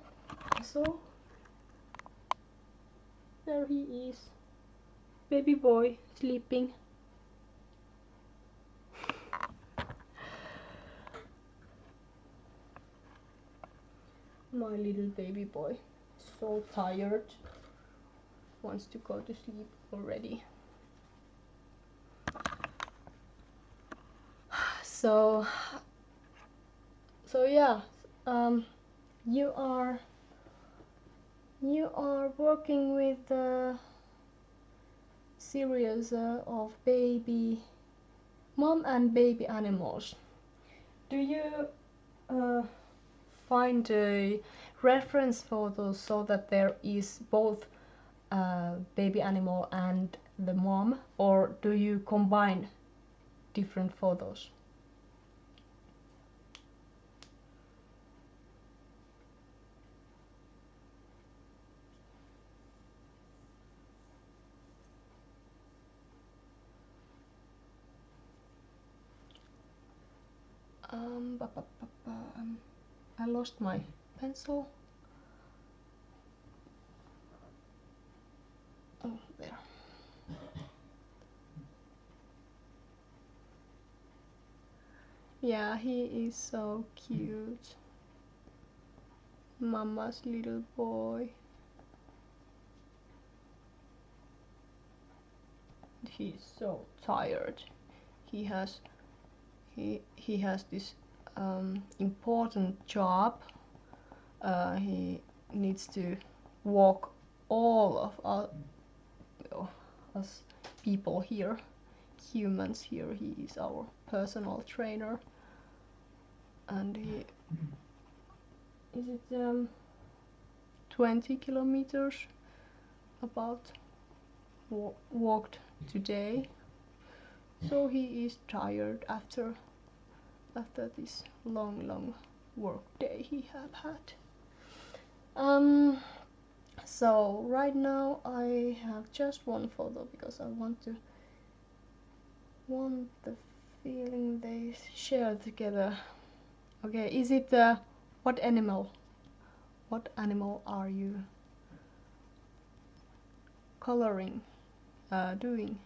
so there he is, baby boy sleeping. My little baby boy, so tired, wants to go to sleep already. So yeah, you are working with the series of baby mom and baby animals. Do you find a reference for those so that there is both baby animal and the mom, or do you combine different photos? I lost my pencil. Oh, there. Yeah, he is so cute. Mama's little boy. He's so tired. He has this important job. He needs to walk all of us people here, humans here. He is our personal trainer, and he is it 20 kilometers about walked today, so he is tired after this long work day he have had. So right now I have just one photo because I want the feeling they share together. Okay, is it what animal? What animal are you coloring, doing?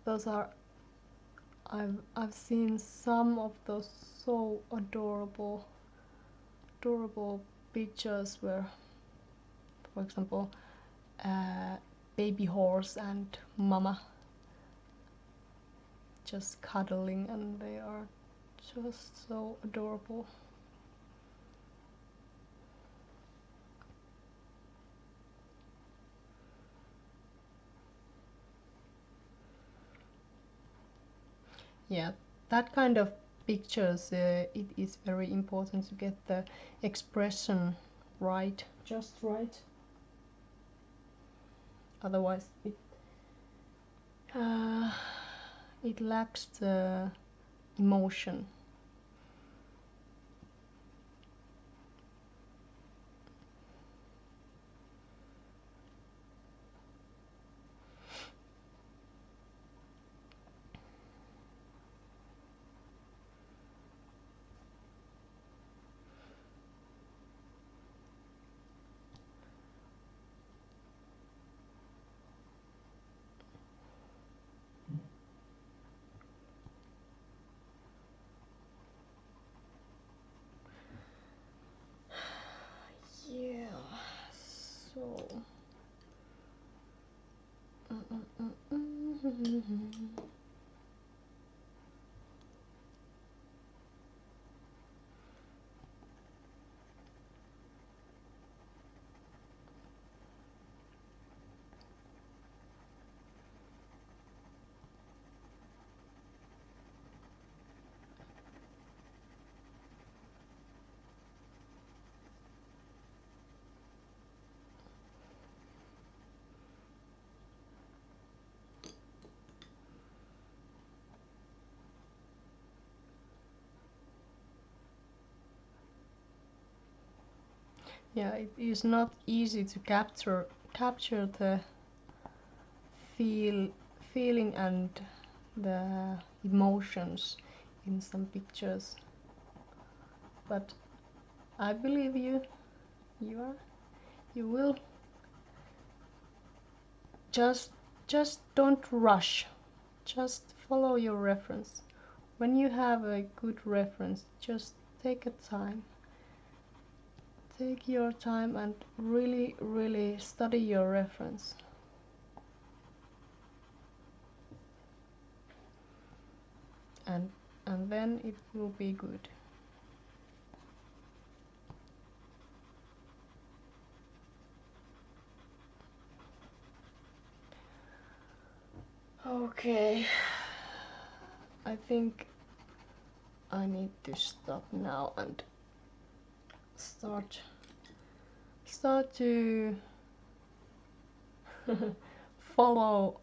Those are I've seen some of those so adorable pictures where, for example, baby horse and mama just cuddling, and they are just so adorable. Yeah, that kind of pictures, it is very important to get the expression right, just right. Otherwise it lacks the emotion. Yeah, so yeah, it is not easy to capture the feeling and the emotions in some pictures, but I believe you. You will. Just don't rush. Just follow your reference. When you have a good reference, just take a time. Take your time and really study your reference. And then it will be good. Okay, I think I need to stop now and start to follow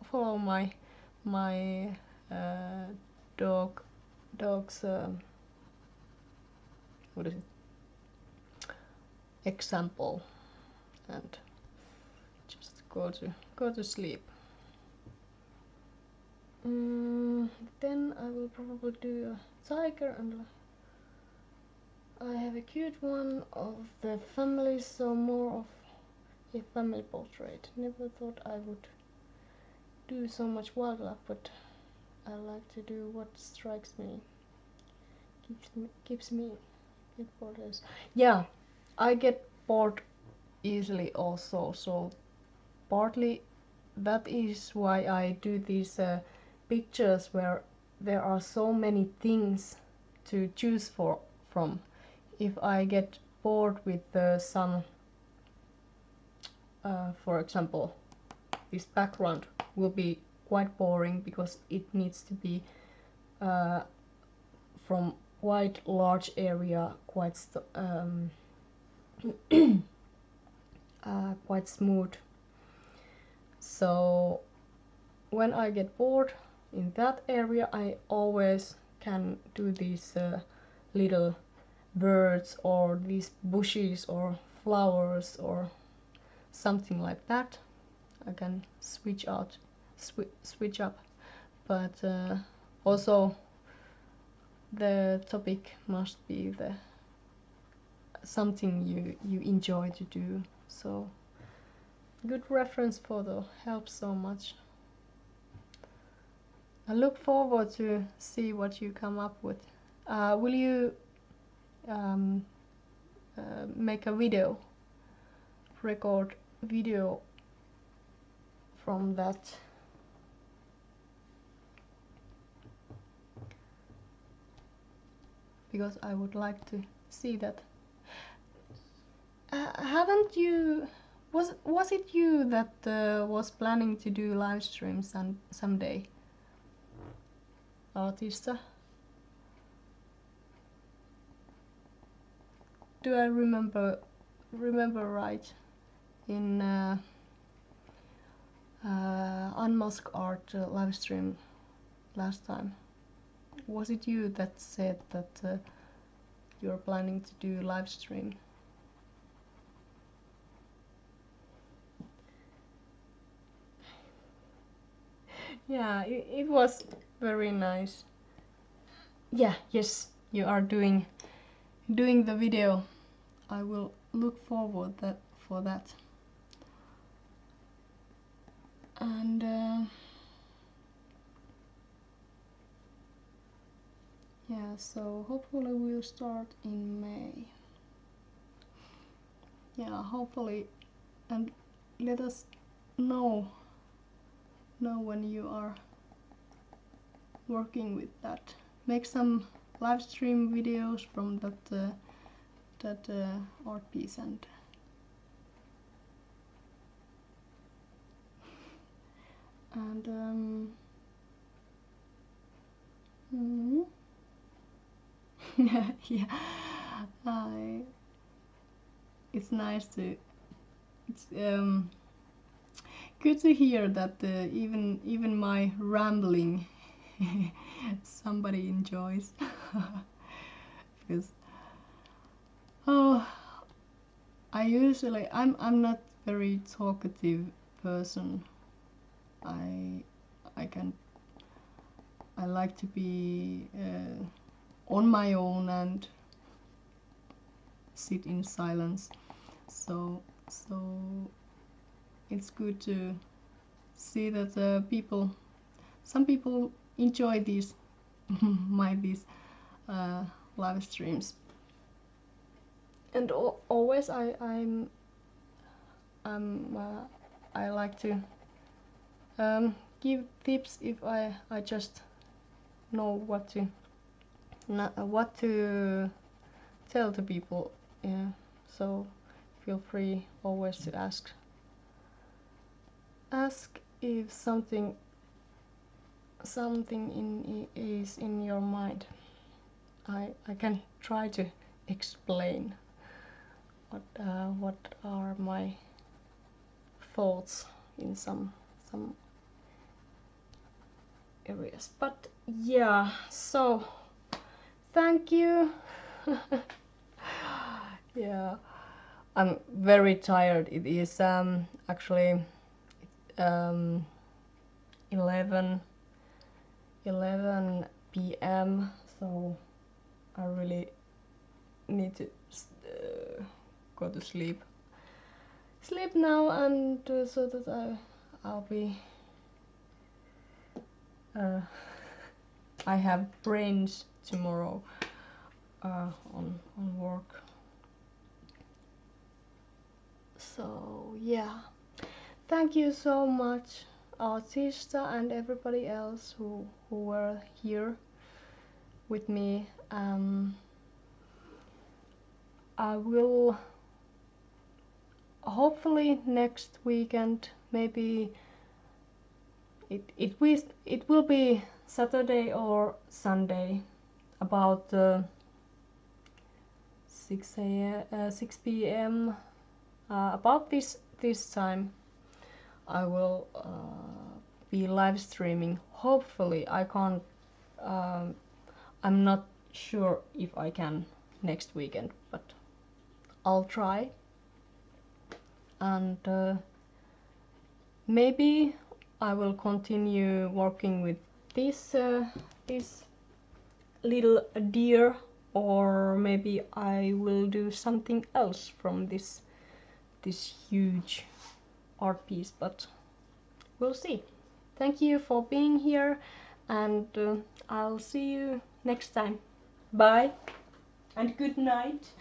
my dog's what is it, example, and just go to sleep. Then I will probably do a tiger, and I have a cute one of the family, so more of a family portrait. Never thought I would do so much wildlife, but I like to do what strikes me, keeps me get bored. Yeah, I get bored easily also, so partly that is why I do these pictures where there are so many things to choose from. If I get bored with some, for example, this background will be quite boring because it needs to be from quite large area, quite quite smooth. So when I get bored in that area, I always can do these little birds or these bushes or flowers or something like that. I can switch up, but also the topic must be the something you enjoy to do. So good reference photo helps so much. I look forward to see what you come up with. Will you make a video, record video from that? Because I would like to see that. Haven't you? Was it you that was planning to do live streams someday? Artista? Do I remember right? In Unmask Art live stream last time. Was it you that said that you're planning to do live stream? Yeah, it was very nice. Yeah, yes, you are doing the video. I will look forward for that. And yeah, so hopefully we'll start in May. Yeah, hopefully, and let us know when you are working with that. Make some live stream videos from that art piece, and yeah, it's nice to. It's good to hear that even my rambling somebody enjoys. Because I'm not very talkative person. I like to be on my own and sit in silence. So it's good to see that some people enjoy these these live streams. And always I like to give tips if I just know what to tell to people. Yeah, so feel free always to ask if something is in your mind. I can try to explain what are my thoughts in some areas. But yeah, so thank you. Yeah, I'm very tired. It is actually 11 p.m. so I really need to go to sleep now, and so that I'll be I have brains tomorrow on work. So yeah, thank you so much, Artista and everybody else who were here with me. I will hopefully next weekend, maybe it will be Saturday or Sunday, about 6 p.m. About this time I will be live streaming. Hopefully I can't. I'm not sure if I can next weekend, but I'll try. And maybe I will continue working with this little deer, or maybe I will do something else from this huge art piece, but we'll see. Thank you for being here, and I'll see you next time. Bye and good night.